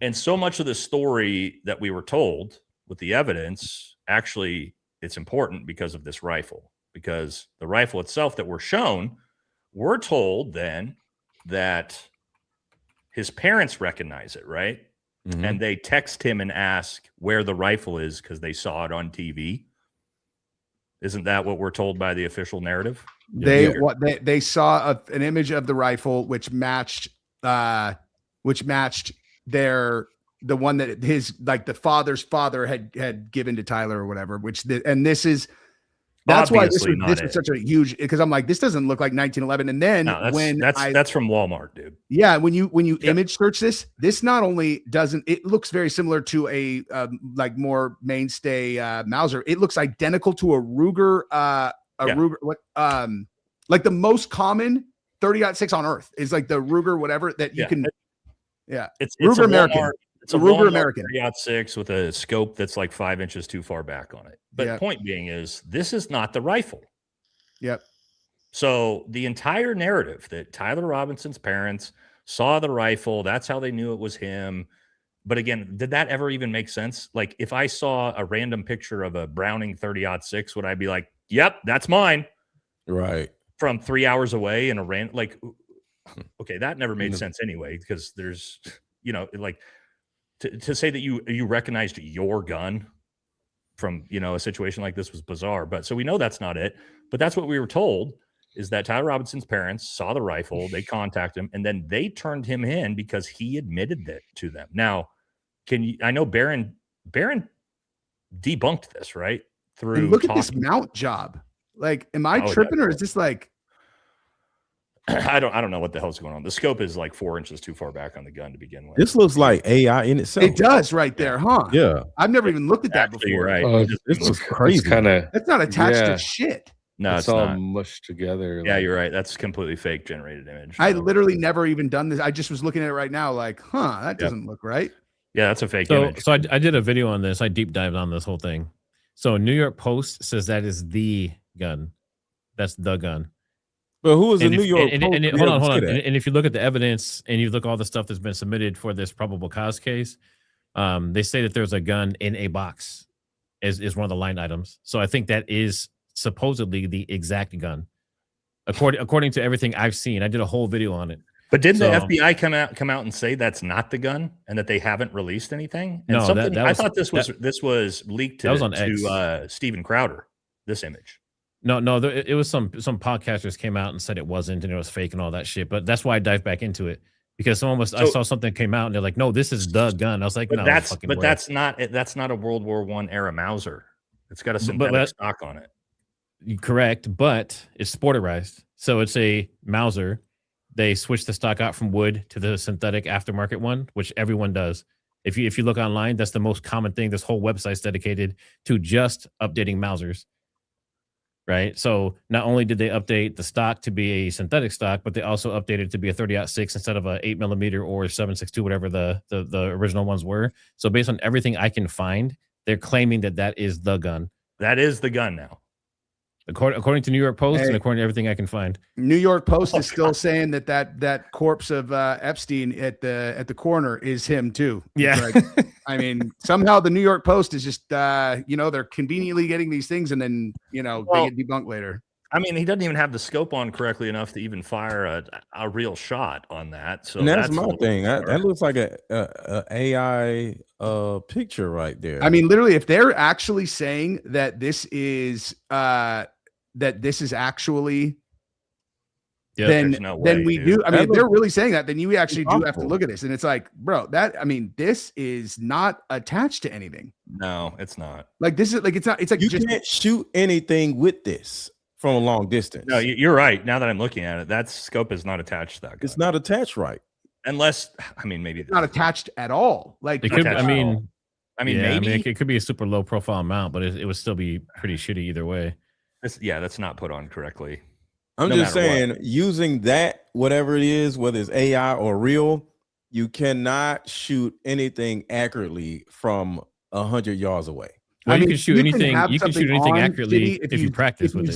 And so much of the story that we were told with the evidence, actually, it's important because of this rifle. Because the rifle itself that we're shown, we're told then that his parents recognize it, right? Mm-hmm. And they text him and ask where the rifle is because they saw it on TV. Isn't that what we're told by the official narrative? They saw an image of the rifle which matched the one that his the father's father had given to Tyler or whatever. That's obviously why this was such a huge, because I'm like, this doesn't look like 1911. And then that's from Walmart, dude. Yeah, when you image search this not only doesn't, it looks very similar to a more mainstay Mauser. It looks identical to a Ruger, Ruger. Like the most common 30-06 on Earth is like the Ruger whatever that you can. Yeah, it's Ruger American. It's a Ruger American 30-06 with a scope that's like 5 inches too far back on it. But point being is, this is not the rifle. Yep. So the entire narrative that Tyler Robinson's parents saw the rifle, that's how they knew it was him. But again, did that ever even make sense? Like, if I saw a random picture of a Browning 30-06, would I be like, yep, that's mine? Right. From 3 hours away in a random, like, okay, that never made sense anyway, because there's, like, to say that you recognized your gun from, a situation like this was bizarre. But so we know that's not it. But that's what we were told, is that Tyler Robinson's parents saw the rifle, they contacted him, and then they turned him in because he admitted that to them. Now, I know Barron debunked this, right? Through and look at this mount job. Like, am I tripping, or is this like I don't know what the hell's going on. The scope is like 4 inches too far back on the gun to begin with. This looks like AI in itself. It does right there, huh? Yeah. I've never even looked at that Actually, before. you're right. This looks crazy. That's not attached to shit. No, it's all mushed together. Yeah, you're right. That's completely fake generated image. I literally never even done this. I just was looking at it right now, like, that doesn't look right. Yeah, that's a fake image. So I did a video on this. I deep dived on this whole thing. So New York Post says that is the gun. That's the gun. But who is the New York Post? Hold on. And if you look at the evidence and you look at all the stuff that's been submitted for this probable cause case, they say that there's a gun in a box is one of the line items. So I think that is supposedly the exact gun, according to everything I've seen. I did a whole video on it. But didn't the FBI come out and say that's not the gun and that they haven't released anything? And no, I thought this was leaked to Steven Crowder. This image. No, it was some podcasters came out and said it wasn't and it was fake and all that shit. But that's why I dived back into it, because I saw something came out and they're like, no, this is the gun. I was like, but no, that's not a World War I era Mauser. It's got a synthetic stock on it. Correct, but it's sporterized, so it's a Mauser. They switched the stock out from wood to the synthetic aftermarket one, which everyone does. If you look online, that's the most common thing. This whole website's dedicated to just updating Mausers. Right. So not only did they update the stock to be a synthetic stock, but they also updated it to be a 30-06 instead of a 8mm or 7.62, whatever the original ones were. So based on everything I can find, they're claiming that is the gun. That is the gun now. According to New York Post and according to everything I can find. New York Post is still saying that corpse of Epstein at the corner is him too. Yeah. Like, I mean, somehow the New York Post is just they're conveniently getting these things and then they get debunked later. I mean, he doesn't even have the scope on correctly enough to even fire a real shot on that. So and that's my thing. That looks like a AI picture right there. I mean, literally, if they're actually saying that this is actually, then we do. I mean, if they're really saying that, then you actually do have to look at this. And it's like, bro, this is not attached to anything. No, it's not. Like, this is like, it's not, it's like you can't shoot anything with this from a long distance. No, you're right. Now that I'm looking at it, that scope is not attached to that gun. It's not attached right. Unless, I mean, maybe it's not attached at all. Like, it could, maybe it could be a super low profile mount, but it would still be pretty shitty either way. That's not put on correctly. I'm just saying, using that, whatever it is, whether it's AI or real, you cannot shoot anything accurately from 100 yards away. Well, you can shoot anything. You can shoot anything accurately if you practice with it.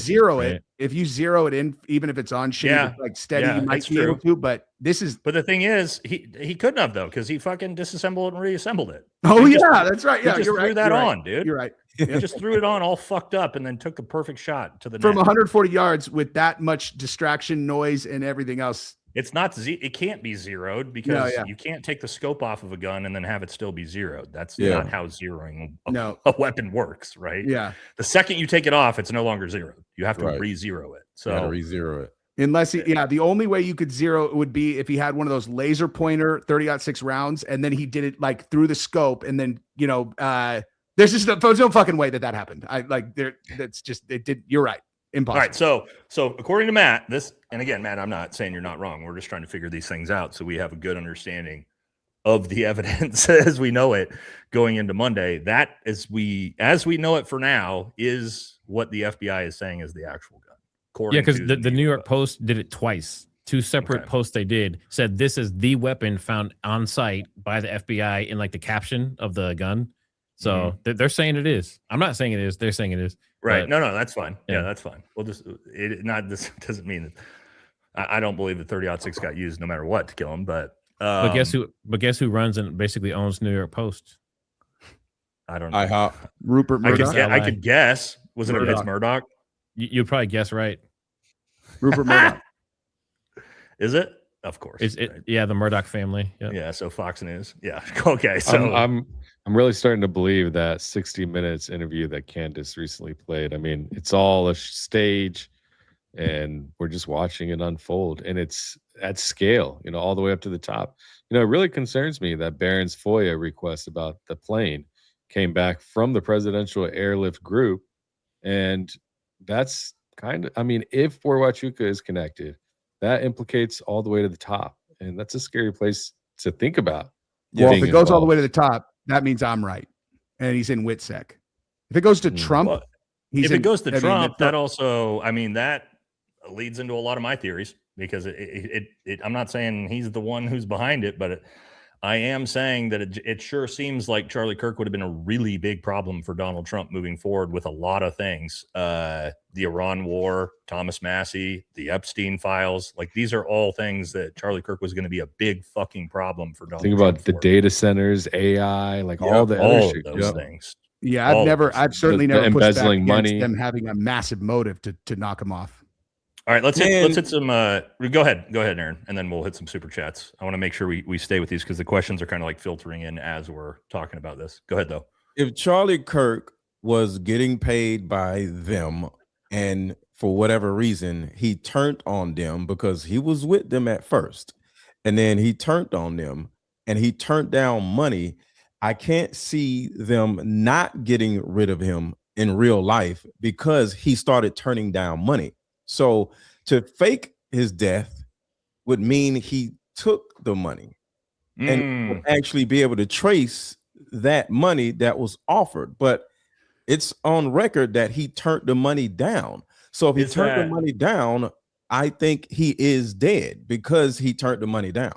If you zero it in, even if it's on shitty, like steady, you might be able to. But this is. But the thing is, he couldn't have though, because he fucking disassembled and reassembled it. Oh that's right. Yeah, you're right. Threw that on, dude. You're right. He just threw it on all fucked up and then took the perfect shot to the from net. 140 yards with that much distraction, noise, and everything else. It's not. It can't be zeroed because you can't take the scope off of a gun and then have it still be zeroed. That's not how zeroing a weapon works, right? Yeah. The second you take it off, it's no longer zeroed. You have to re-zero it. So re-zero it. Unless the only way you could zero it would be if he had one of those laser pointer 30-06 rounds, and then he did it like through the scope, and then there's no fucking way that happened. You're right. Impossible. All right, so according to Matt, and again, Matt, I'm not saying you're not wrong. We're just trying to figure these things out so we have a good understanding of the evidence as we know it going into Monday. That as we know it for now is what the FBI is saying is the actual gun. Yeah, because the New York Post did it twice. Two separate posts they did said this is the weapon found on site by the FBI in like the caption of the gun. So they're saying it is. I'm not saying it is. They're saying it is. Right. But, No, that's fine. Yeah, yeah. that's fine. We'll just this doesn't mean that I don't believe that 30-06 got used no matter what to kill him, but guess who? But guess who runs and basically owns New York Post? I don't know. Rupert Murdoch. I could guess. Was it Murdoch. it's Murdoch? You'd probably guess right. Rupert Murdoch. Is it? Of course. Right. Yeah, the Murdoch family. Yep. Yeah, so Fox News. Yeah. Okay. So I'm really starting to believe that 60 Minutes interview that Candace recently played. I mean, it's all a stage, and we're just watching it unfold, and it's at scale, all the way up to the top. It really concerns me that Barron's FOIA request about the plane came back from the Presidential Airlift Group, and that's if Huachuca is connected, that implicates all the way to the top, and that's a scary place to think about. Well, if it goes all the way to the top, that means I'm right, and he's in WITSEC. If it goes to Trump, well, if it goes to Trump, that also, that leads into a lot of my theories, because I'm not saying he's the one who's behind it, but I am saying that it sure seems like Charlie Kirk would have been a really big problem for Donald Trump moving forward with a lot of things. The Iran war, Thomas Massey, the Epstein files, like these are all things that Charlie Kirk was going to be a big fucking problem for Donald Trump. Think about the data centers, AI, all the all other of those things. Yeah, I've certainly never pushed back against money, them having a massive motive to knock him off. All right, let's hit some. Go ahead, Aaron, and then we'll hit some super chats. I want to make sure we stay with these because the questions are kind of like filtering in as we're talking about this. Go ahead, though. If Charlie Kirk was getting paid by them, and for whatever reason he turned on them because he was with them at first, and then he turned on them and he turned down money, I can't see them not getting rid of him in real life because he started turning down money. So to fake his death would mean he took the money and actually be able to trace that money that was offered. But it's on record that he turned the money down. So if he turned the money down, I think he is dead because he turned the money down.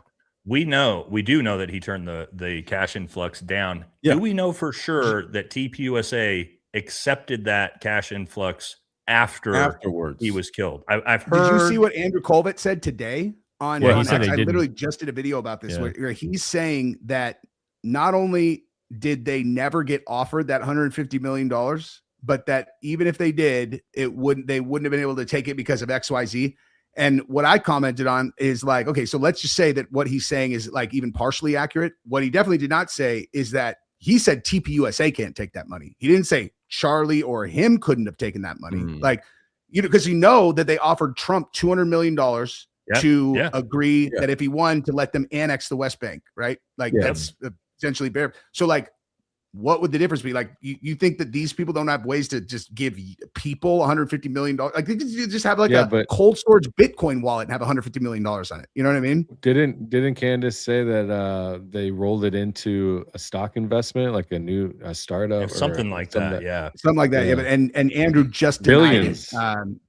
We do know that he turned the cash influx down. Yeah. Do we know for sure that TPUSA accepted that cash influx afterwards he was killed? I've heard. Did you see what Andrew Colvett said today on X? I literally just did a video about this where he's saying that not only did they never get offered that $150 million, but that even if they did, they wouldn't have been able to take it because of XYZ. And what I commented on is like, okay, so let's just say that what he's saying is like even partially accurate. What he definitely did not say is that he said TPUSA can't take that money. He didn't say Charlie or him couldn't have taken that money. Like, because that they offered Trump $200 million to agree that if he won to let them annex the West Bank, right? Like that's essentially bare. So like, what would the difference be? Like, you think that these people don't have ways to just give people $150 million? Like, they just have like a cold storage Bitcoin wallet and have $150 million on it. You know what I mean? Didn't Candace say that they rolled it into a stock investment, like a startup, something like that? Yeah, something like that. Yeah, but and Andrew just denied it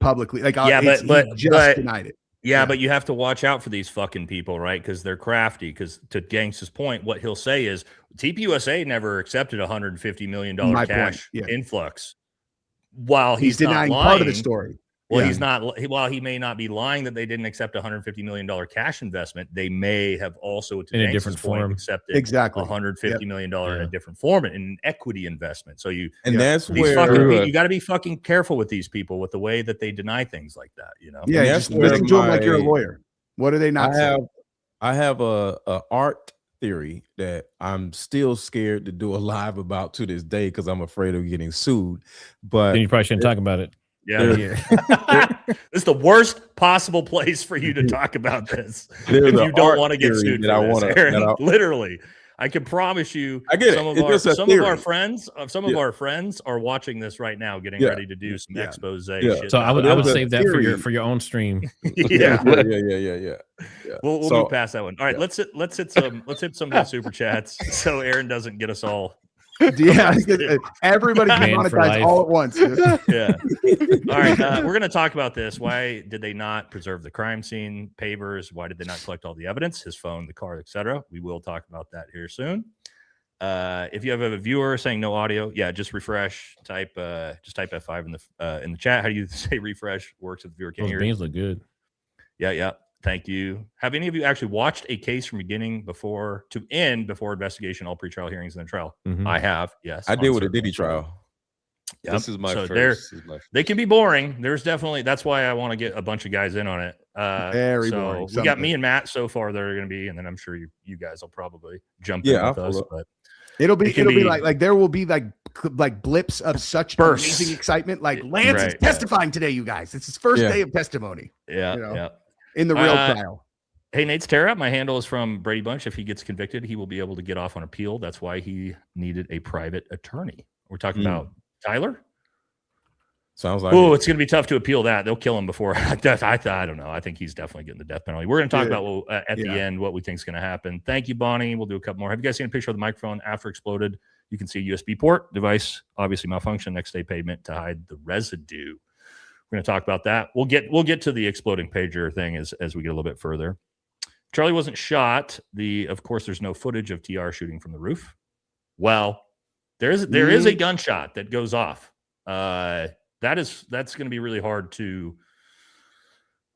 publicly. Like, but just denied it. Yeah, but you have to watch out for these fucking people, right? Because they're crafty. Because to Ganks's point, what he'll say is TPUSA never accepted $150 million cash influx. While he's denying not lying, part of the story. Well, he's not. While he may not be lying that they didn't accept a $150 million cash investment, they may have also, to in a different form, accepted $150 million in a different form, in an equity investment. So that's where you got to be fucking careful with these people with the way that they deny things like that. You know? Yeah, just listen to them like you're a lawyer. What do they not say? I have a art theory that I'm still scared to do a live about to this day because I'm afraid of getting sued. But then you probably shouldn't talk about it. Yeah, this is the worst possible place for you to talk about this. If you don't want to get sued for this, Aaron, literally, I can promise you. I get some of our friends are watching this right now, getting ready to do some expose. Shit. So I would save that for your own stream. Yeah. We'll move past that one. All right, let's hit some of the super chats so Aaron doesn't get us all. Yeah, everybody can monetize all at once. Yeah. All right, we're going to talk about this. Why did they not preserve the crime scene pavers? Why did they not collect all the evidence? His phone, the car, etc. We will talk about that here soon. If you have a viewer saying no audio, yeah, just refresh. Type F5 in the chat. How do you say refresh? Works if the viewer can't Those hear beans you. look good. Yeah. Thank you. Have any of you actually watched a case from beginning before to end before investigation, all pretrial hearings and the trial? Mhm. I have. Yes, I did with a Diddy trial. Yep. This is my So first. they can be boring. There's definitely, that's why I want to get a bunch of guys in on it. Very boring. We got me and Matt so far that are going to be, and then I'm sure you guys will probably jump in with us. But it'll be like there will be like blips of such bursts. amazing excitement. Like Lance is testifying today, you guys. It's his first day of testimony. Yeah. In the real trial. Hey, Nate's Terra, my handle is from Brady Bunch. If he gets convicted, he will be able to get off on appeal. That's why he needed a private attorney. We're talking about Tyler. Sounds like it's going to be tough to appeal that. They'll kill him before. I don't know. I think he's definitely getting the death penalty. We're going to talk about at the end what we think is going to happen. Thank you, Bonnie. We'll do a couple more. Have you guys seen a picture of the microphone after exploded? You can see a USB port device obviously malfunction. Next day pavement to hide the residue. We're going to talk about that. We'll get to the exploding pager thing as we get a little bit further. Charlie wasn't shot. Of course, there's no footage of TR shooting from the roof. Well, there is a gunshot that goes off. That's going to be really hard to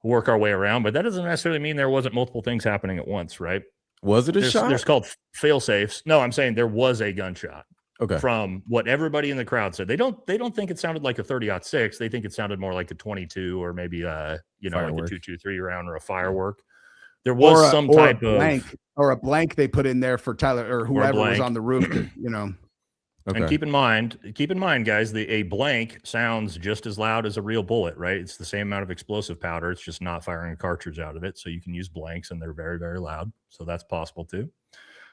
work our way around, but that doesn't necessarily mean there wasn't multiple things happening at once, right? Was it a shot? There's called fail safes. No, I'm saying there was a gunshot. Okay. From what everybody in the crowd said, they don't think it sounded like a 30-06. They think it sounded more like a 22 or maybe like a 223 round or a firework. There was some type of blank they put in there for Tyler or whoever was on the roof. Okay. And keep in mind, guys, a blank sounds just as loud as a real bullet, right? It's the same amount of explosive powder. It's just not firing a cartridge out of it. So you can use blanks and they're very, very loud. So that's possible too.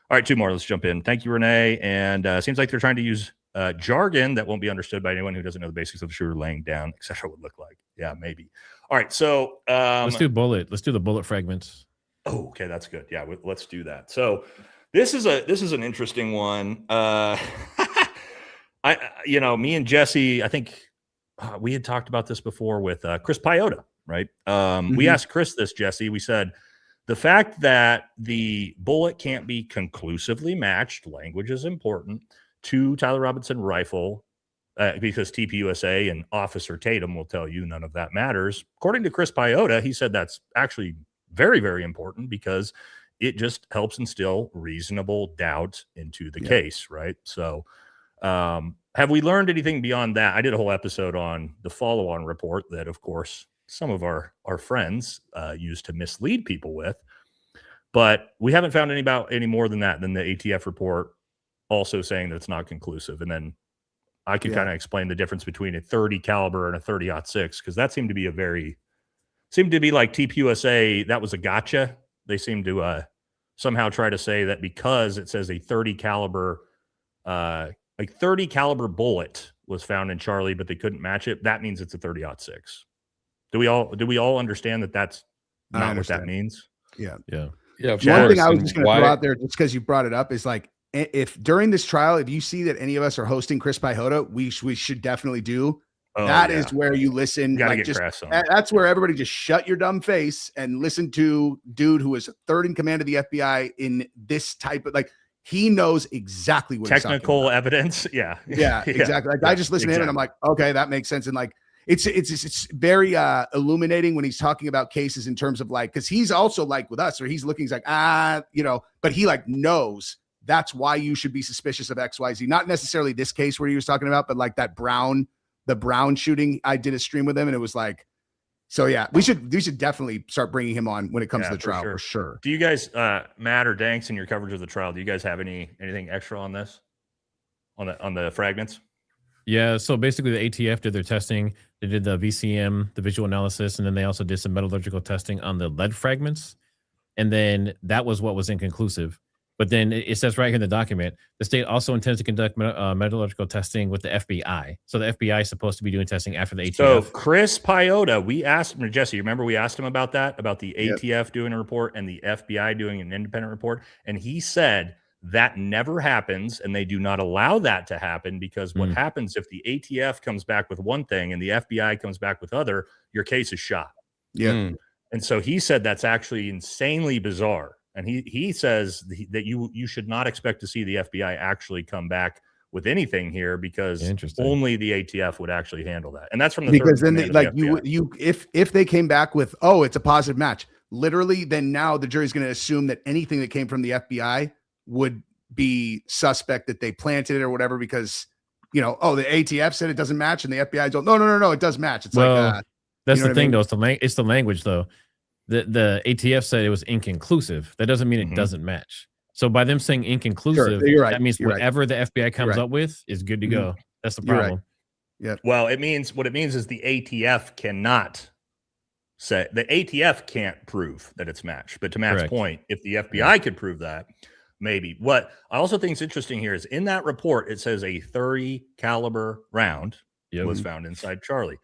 All right, two more. Let's jump in. Thank you, Renee. And seems like they're trying to use jargon that won't be understood by anyone who doesn't know the basics of the shooter laying down, etc. would look like. Yeah, maybe. All right, so let's do bullet. Let's do the bullet fragments. Oh, okay, that's good. Yeah, let's do that. So this is an interesting one. Me and Jesse, I think we had talked about this before with Chris Piota, right? We asked Chris this, Jesse. We said the fact that the bullet can't be conclusively matched, language is important, to Tyler Robinson rifle, because TPUSA and Officer Tatum will tell you none of that matters. According to Chris Piota, he said that's actually very, very important because it just helps instill reasonable doubt into the case, right? So have we learned anything beyond that? I did a whole episode on the follow-on report that, of course, some of our friends used to mislead people with, but we haven't found any more than that, than the ATF report also saying that it's not conclusive. And then I could kind of explain the difference between a 30 caliber and a 30-06, because that seemed to be like TPUSA. That was a gotcha. They seemed to somehow try to say that because it says a 30 caliber, 30 caliber bullet was found in Charlie, but they couldn't match it. That means it's a 30-06. Do we all understand that that's not what that means? Yeah. One thing I was just going to throw out there, just because you brought it up, is like, if during this trial, if you see that any of us are hosting Chris Piota, we should definitely do. That is where you listen. That's where everybody just shut your dumb face and listen to dude who is third in command of the FBI in this type of, like, he knows exactly what technical evidence. Yeah, exactly. Like I just listen to him and I'm like, okay, that makes sense. And like, it's very illuminating when he's talking about cases in terms of like, because he's also like with us, or he's looking, he's like, but he like knows that's why you should be suspicious of XYZ. Not necessarily this case where he was talking about, but like the Brown shooting. I did a stream with him and it was like, so yeah, we should definitely start bringing him on when it comes to the trial for sure. Do you guys, Matt or Danks, in your coverage of the trial, do you guys have anything extra on this, on the fragments? Yeah, so basically the ATF did their testing. They did the VCM, the visual analysis, and then they also did some metallurgical testing on the lead fragments. And then that was what was inconclusive. But then it says right here in the document, the state also intends to conduct metallurgical testing with the FBI. So the FBI is supposed to be doing testing after the ATF. So Chris Piota, we asked him, Jesse, remember we asked him about that, about the ATF doing a report and the FBI doing an independent report. And he said that never happens and they do not allow that to happen, because what happens if the ATF comes back with one thing and the FBI comes back with other, your case is shot. Yeah. And so he said that's actually insanely bizarre and he says that you should not expect to see the FBI actually come back with anything here because only the ATF would actually handle that, and that's from the because third then if they came back with it's a positive match, literally, then now the jury's going to assume that anything that came from the FBI would be suspect, that they planted it or whatever, because the ATF said it doesn't match and the FBI don't. No, it does match. It's that's the thing, though. It's the language, though. The ATF said it was inconclusive. That doesn't mean it doesn't match. So by them saying inconclusive, that means whatever the FBI comes up with is good to go. That's the problem. Yeah. Well, what it means is the ATF cannot say, the ATF can't prove that it's matched. But to Matt's point, if the FBI could prove that, maybe. What I also think is interesting here is in that report, it says a 30 caliber round was found inside Charlie.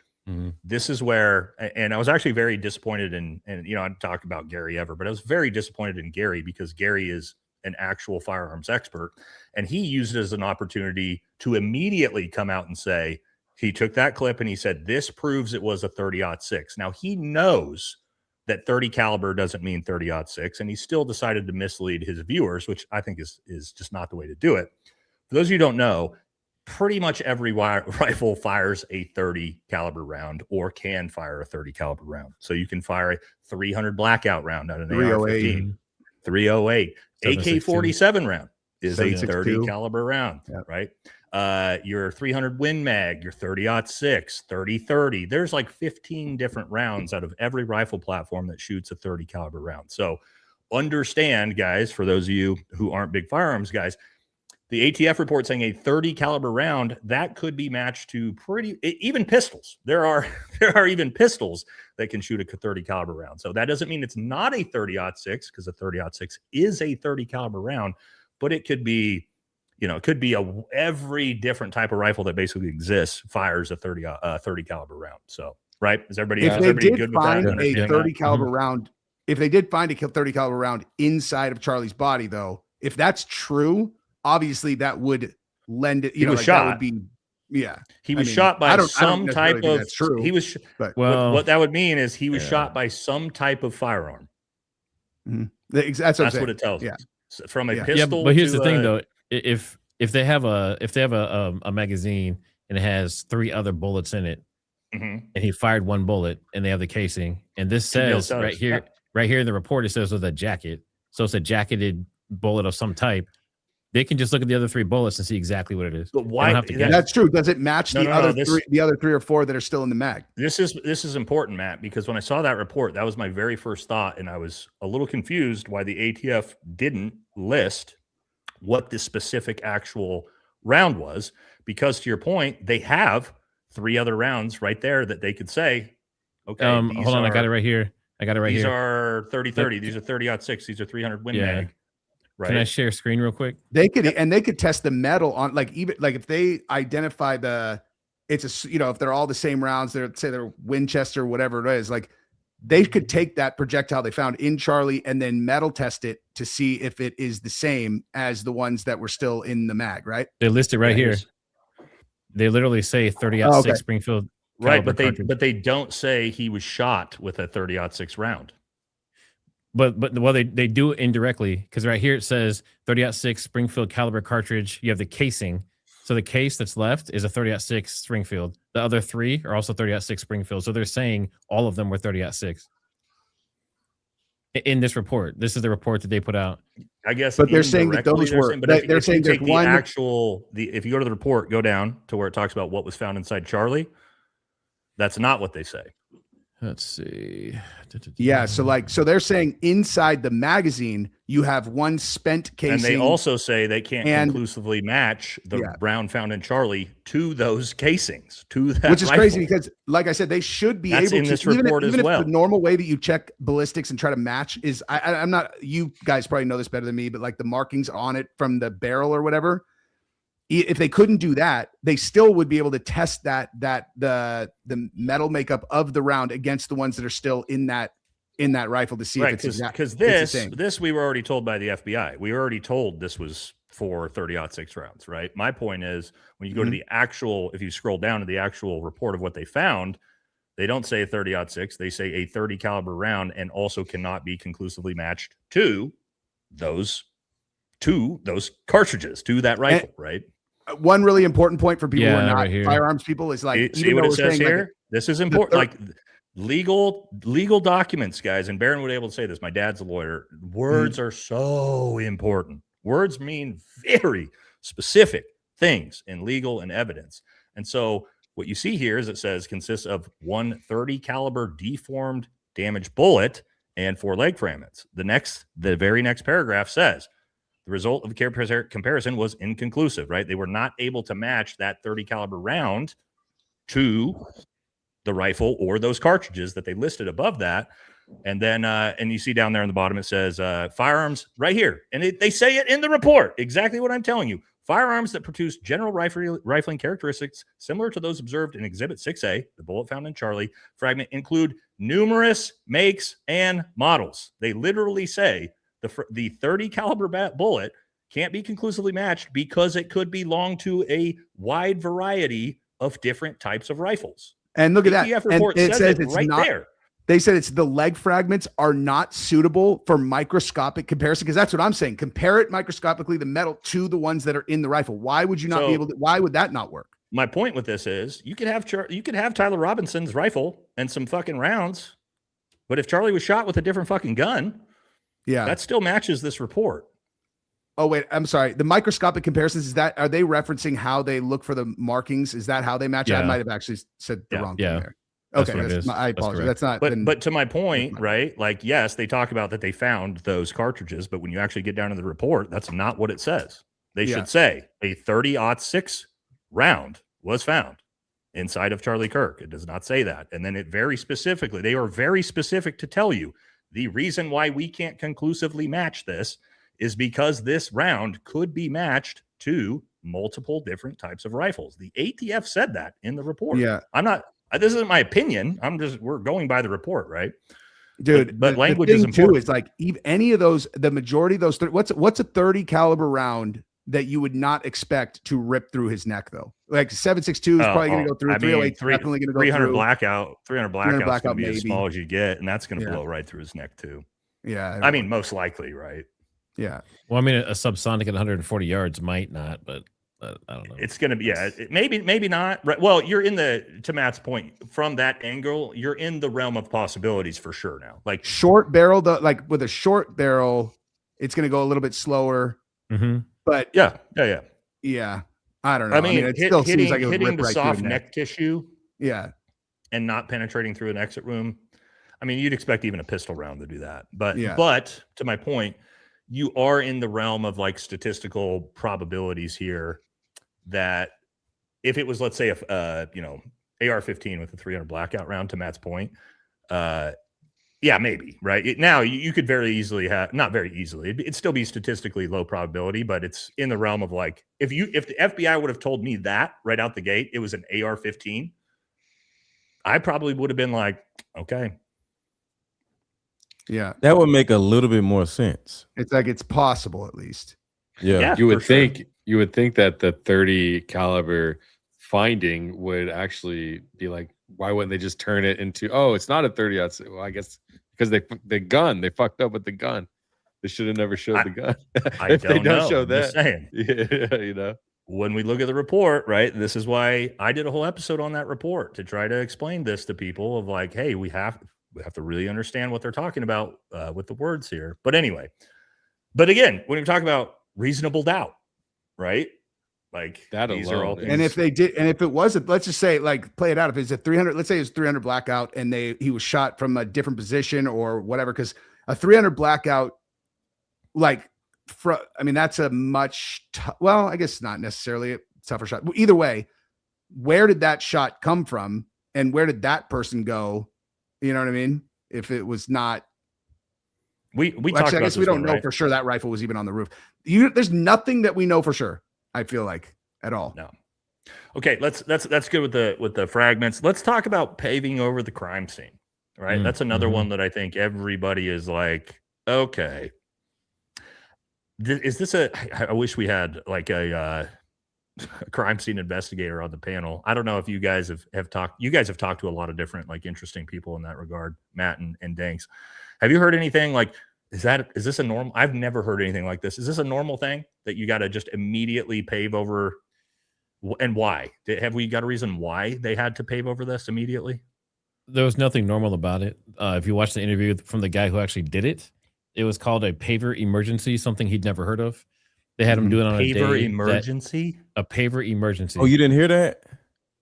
This is where, and I was actually very disappointed in, and I'd talk about Gary ever, but I was very disappointed in Gary because Gary is an actual firearms expert, and he used it as an opportunity to immediately come out and say he took that clip and he said this proves it was a 30-06. Now he knows that 30 caliber doesn't mean 30-06, and he still decided to mislead his viewers, which I think is just not the way to do it. For those of you who don't know, pretty much every rifle fires a 30 caliber round or can fire a 30 caliber round. So you can fire a 300 blackout round out of an AR-15, 308, AK-47 round is a 30 caliber round, right? Your 300 Win Mag, your 30-06, 30-30. There's like 15 different rounds out of every rifle platform that shoots a 30 caliber round. So understand, guys, for those of you who aren't big firearms guys, the ATF report saying a 30 caliber round that could be matched to even pistols. There are even pistols that can shoot a 30 caliber round. So that doesn't mean it's not a 30-06 because a 30-06 is a 30 caliber round, but it could be, it could be every different type of rifle that basically exists fires a 30 caliber round. So, right? Is everybody good with that? A 30 caliber round, if they did find a 30 caliber round inside of Charlie's body, though, if that's true, obviously that would lend it. He was shot. That would be, he was shot by some type of. That's true. He was. What that would mean is he was shot by some type of firearm. That's what it tells us. From a pistol. Yeah, but here's the thing, though. If they have a magazine and it has 3 other bullets in it, and he fired 1 bullet, and they have the casing, and this says right here in the report, it says with a jacket, so it's a jacketed bullet of some type. They can just look at the other 3 bullets and see exactly what it is. But why? That's true. Does it match the other 3 or 4 that are still in the mag? This is important, Matt, because when I saw that report, that was my very first thought, and I was a little confused why the ATF didn't list what the specific actual round was, because to your point, they have 3 other rounds right there that they could say, okay, hold on, I got it right here. These are 30-30. These are 30-06. These are 300 Win Mag. Right. Can I share screen real quick? They could test the metal on even if they identify if they're all the same rounds, they're Winchester, whatever it is, like they could take that projectile they found in Charlie and then metal test it to see if it is the same as the ones that were still in the mag, right? They list it right here. They literally say 30-06 Springfield. Right, but they don't say he was shot with a 30-06 round. But they do it indirectly, because right here it says 30-06 Springfield caliber cartridge. You have the casing. So the case that's left is a 30-06 Springfield. The other 3 are also 30-06 Springfield. So they're saying all of them were 30-06. In this report, this is the report that they put out. I guess, but they're saying that those were. They're saying take the actual. If you go to the report, go down to where it talks about what was found inside Charlie. That's not what they say. Let's see. Yeah, so they're saying inside the magazine you have 1 spent casing, and they also say they can't conclusively match the round found in Charlie to those casings, to that, which is crazy because, like I said, they should be able to. This report even as well. If the normal way that you check ballistics and try to match is, I'm not. You guys probably know this better than me, but like the markings on it from the barrel or whatever. If they couldn't do that, they still would be able to test the metal makeup of the round against the ones that are still in that rifle to see if it's exact. Because this we were already told by the FBI. We were already told this was for 30-06 rounds, right? My point is, when you go to the actual, if you scroll down to the actual report of what they found, they don't say a 30-06. They say a 30 caliber round, and also cannot be conclusively matched to those cartridges to that rifle, right? One really important point for people who are not right here. firearms people is like, See what it says here? This is important. Like legal documents, guys, and Baron would be able to say this. My dad's a lawyer. Words are so important. Words mean very specific things in legal and evidence. And so what you see here is it says consists of 130 caliber deformed damaged bullet and 4 leg fragments. The very next paragraph says the result of the comparison was inconclusive, right? They were not able to match that 30 caliber round to the rifle or those cartridges that they listed above that. And then, and you see down there on the bottom, it says firearms right here. And they say it in the report, exactly what I'm telling you. Firearms that produce general rifling characteristics similar to those observed in Exhibit 6A, the bullet found in Charlie fragment, include numerous makes and models. They literally say the 30 caliber bullet can't be conclusively matched because it could belong to a wide variety of different types of rifles. And look at that. Report and it says it it's right not there. They said it's the leg fragments are not suitable for microscopic comparison, because that's what I'm saying. Compare it microscopically, the metal, to the ones that are in the rifle. Why would you not be able to? Why would that not work? My point with this is you could have Tyler Robinson's rifle and some fucking rounds, but if Charlie was shot with a different fucking gun, that still matches this report. Oh wait, I'm sorry. The microscopic comparisons, are they referencing how they look for the markings? Is that how they match? Yeah. I might have actually said the wrong thing there. That's Okay, I apologize. That's not. But to my point, right? Like, yes, they talk about that they found those cartridges, but when you actually get down to the report, that's not what it says. They should say a 30-06 round was found inside of Charlie Kirk. It does not say that. And then they are very specific to tell you the reason why we can't conclusively match this is because this round could be matched to multiple different types of rifles. The ATF said that in the report. Yeah. This isn't my opinion. We're going by the report, right? Dude, but language is important. Too is like any of those, the majority of those, what's a 30 caliber round that you would not expect to rip through his neck though? Like 7.62 is probably going to go through. 308 definitely going to go 300 through. 300 blackout is going to be maybe as small as you get, and that's going to blow right through his neck too. Yeah, I mean, most likely, right? Yeah. Well, I mean, a subsonic at 140 yards might not, but I don't know. It's going to be, maybe not. Right. Well, you're to Matt's point, from that angle, you're in the realm of possibilities for sure now. Like short barrel, like with a short barrel, it's going to go a little bit slower. Mm-hmm. But yeah. I don't know. I mean, it still seems like it would hitting rip the right soft through neck tissue. Yeah. And not penetrating through an exit wound. I mean, you'd expect even a pistol round to do that. But to my point, you are in the realm of like statistical probabilities here that if it was, let's say, AR-15 with a 300 blackout round, to Matt's point, maybe, right? Now, you could very easily not very easily, it'd still be statistically low probability, but it's in the realm of like, if the FBI would have told me that right out the gate, it was an AR-15, I probably would have been like, okay. Yeah. That would make a little bit more sense. It's like it's possible at least. Yeah. You would think that the 30 caliber finding would actually be like, why wouldn't they just turn it into, it's not a 30? Well, I guess because they fucked up with the gun. They should have never showed the gun. If they don't show that. Just saying. Yeah, when we look at the report, right? This is why I did a whole episode on that report to try to explain this to people of like, hey, we have to really understand what they're talking about with the words here. But anyway, again, when we talk about reasonable doubt, right? Like that these alone, are all things. And if they did, and if it wasn't, let's just say, like, play it out. If it's a 300, let's say it's 300 blackout, and he was shot from a different position or whatever, because a 300 blackout, that's a much, I guess not necessarily a tougher shot. Either way, where did that shot come from, and where did that person go? You know what I mean? If it was not, we actually, talked about I guess we don't know right? for sure that rifle was even on the roof. There's nothing that we know for sure. I feel like at all. No. Okay, that's good with the fragments. Let's talk about paving over the crime scene. Right? That's another one that I think everybody is like, okay. Is this I wish we had like a crime scene investigator on the panel. I don't know if you guys have talked. You guys have talked to a lot of different like interesting people in that regard, Matt and Danks. Have you heard anything like Is this a normal? I've never heard anything like this. Is this a normal thing that you got to just immediately pave over? And why? Have we got a reason why they had to pave over this immediately? There was nothing normal about it. If you watch the interview from the guy who actually did it, it was called a paver emergency, something he'd never heard of. They had him do it on a paver day. emergency? A paver emergency. Oh, you didn't hear that?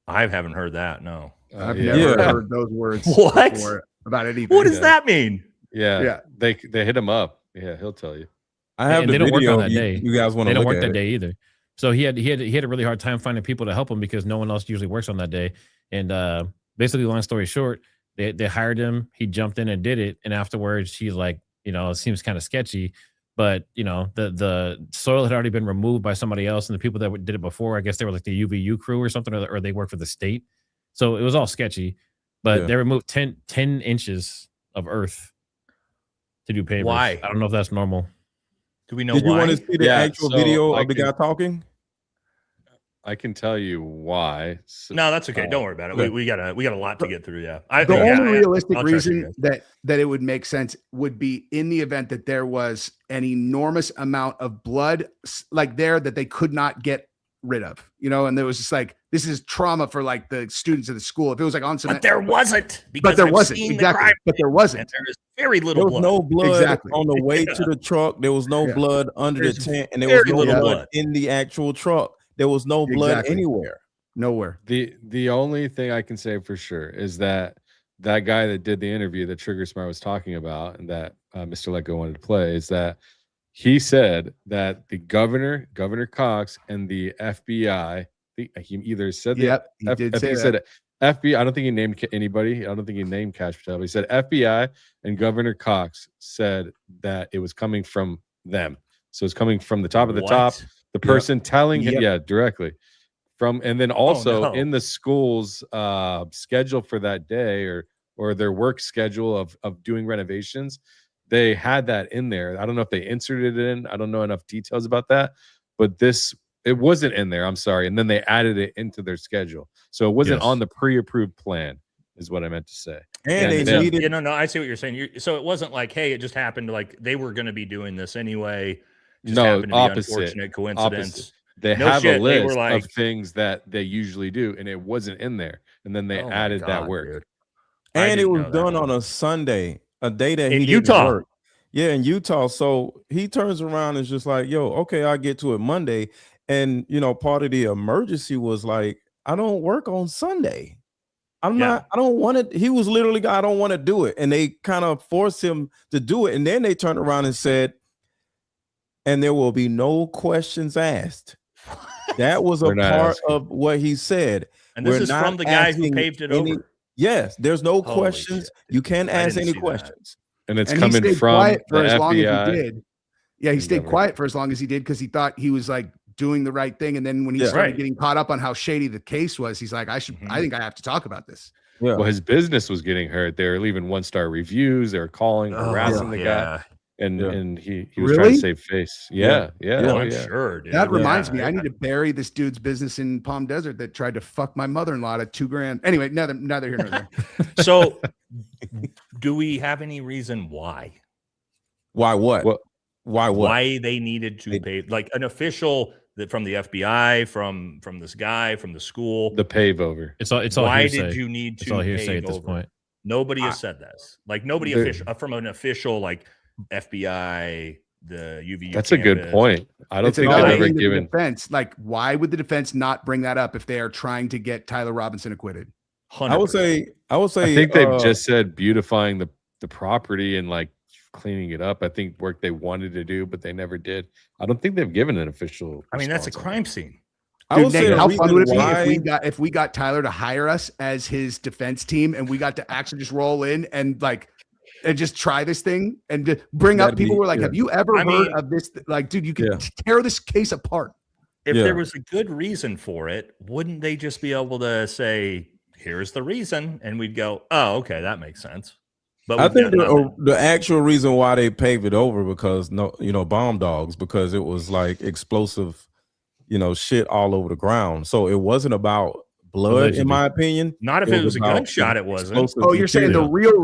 I haven't heard that. No. I've never heard those words What? before about anything. What does that mean? Yeah. They hit him up. Yeah, he'll tell you. I have And the they don't work video. on that day. You guys want They to don't look work at that it? day either. So he had a really hard time finding people to help him because no one else usually works on that day. And basically, long story short, they hired him. He jumped in and did it. And afterwards, he's like, it seems kind of sketchy. But the soil had already been removed by somebody else, and the people that did it before, I guess they were like the UVU crew or something, or they work for the state. So it was all sketchy. But they removed 10 inches of earth to do pavers. Why? I don't know if that's normal. Do we know Did you why? want to see the actual video of the can- guy talking? I can tell you why. No, that's okay. Don't worry about it. okay. We got a lot to get through. Yeah. The only realistic I'll trust you reason guys. that it would make sense would be in the event that there was an enormous amount of blood like there that they could not get rid of, and there was just like, this is trauma for like the students of the school. If it was like on some, But there wasn't. but there I've wasn't seen the exactly. crime But there scene, wasn't. and there is very There little was blood. no blood Exactly. on the way to the truck. There was no Yeah. blood under There's the tent, and there was very no little blood blood. in the actual truck. There was no blood Exactly. anywhere. Nowhere. The only thing I can say for sure is that guy that did the interview that Trigger Smart was talking about, and that Mr. Lecco wanted to play, is that he said that the governor Cox, and the FBI, he either said Yep, he did say that. FBI. I don't think he named anybody. I don't think he named Cash Patel. But he said FBI and Governor Cox said that it was coming from them. So it's coming from the top of the top. What? The person telling him, Yep. directly. And then also no. in the school's schedule for that day, or their work schedule of doing renovations, they had that in there. I don't know if they inserted it in. I don't know enough details about that, but it wasn't in there. I'm sorry. And then they added it into their schedule, so it wasn't on the pre-approved plan, is what I meant to say. And they then- needed. No, I see what you're saying. So it wasn't like, hey, it just happened. Like they were going to be doing this anyway. Just No, happened to be opposite. unfortunate coincidence. Opposite. They No have shit, a they were list like- of things that they usually do, and it wasn't in there. And then they Oh my added that God, work. dude. I And it didn't was know that. done on a Sunday, a day that In he didn't Utah. work. Yeah, in Utah. So he turns around and is just like, yo, okay, I'll get to it Monday. And part of the emergency was like, I don't work on Sunday. I don't want to. He was literally, I don't want to do it. And they kind of forced him to do it. And then they turned around and said, and there will be no questions asked. That was a We're not part asking. of what he said. And this We're is not from the guy who asking paved it any- over. Yes, there's no Holy questions. shit. You can't I ask didn't any see that. questions. And it's And he coming stayed from quiet for the as long as FBI. he did. Yeah, he and stayed government. quiet for as long as he did because he thought he was like doing the right thing. And then when he Yeah. started Right. getting caught up on how shady the case was, he's like, I think I have to talk about this. Yeah. Well, his business was getting hurt. They were leaving 1-star reviews. They were calling, harassing the guy, and he was trying Really? to save face. Yeah. Oh, Oh, I'm yeah. sure, dude. That Yeah. reminds me, I need to bury this dude's business in Palm Desert that tried to fuck my mother-in-law at $2,000. Anyway, neither here nor there. So, do we have any reason why? Why what? Well, Why what? Why they needed to pay, like an official that from the FBI, from this guy, from the school? The pave over. It's all Why hearsay. did you need It's to all hearsay pave at this over? point. Nobody has said this. Like nobody There- official from an official like FBI, the UVU. That's a good campus. point. I don't It's think another they've ever thing to the given. defense. Like, why would the defense not bring that up if they are trying to get Tyler Robinson acquitted? 100%. I would say I think they've just said beautifying the property and like cleaning it up. I think work they wanted to do, but they never did. I don't think they've given an official. I mean, that's a response on crime scene. I Dude, would Nate, say the how fun would it reason be why- if we got Tyler to hire us as his defense team and we got to actually just roll in and just try this thing and to bring up That'd people be- who are like, yeah. have you ever I heard mean- of this? Like, dude, you can Yeah. tear this case apart. If Yeah. there was a good reason for it, wouldn't they just be able to say, "Here's the reason," and we'd go, "Oh, okay, that makes sense." But I we've think got nothing. the actual reason why they paved it over because bomb dogs, because it was like explosive, shit all over the ground. So it wasn't about blood, Allegedly. in my opinion. Not if it was a about gunshot, it wasn't. explosive Oh, you're saying the material. real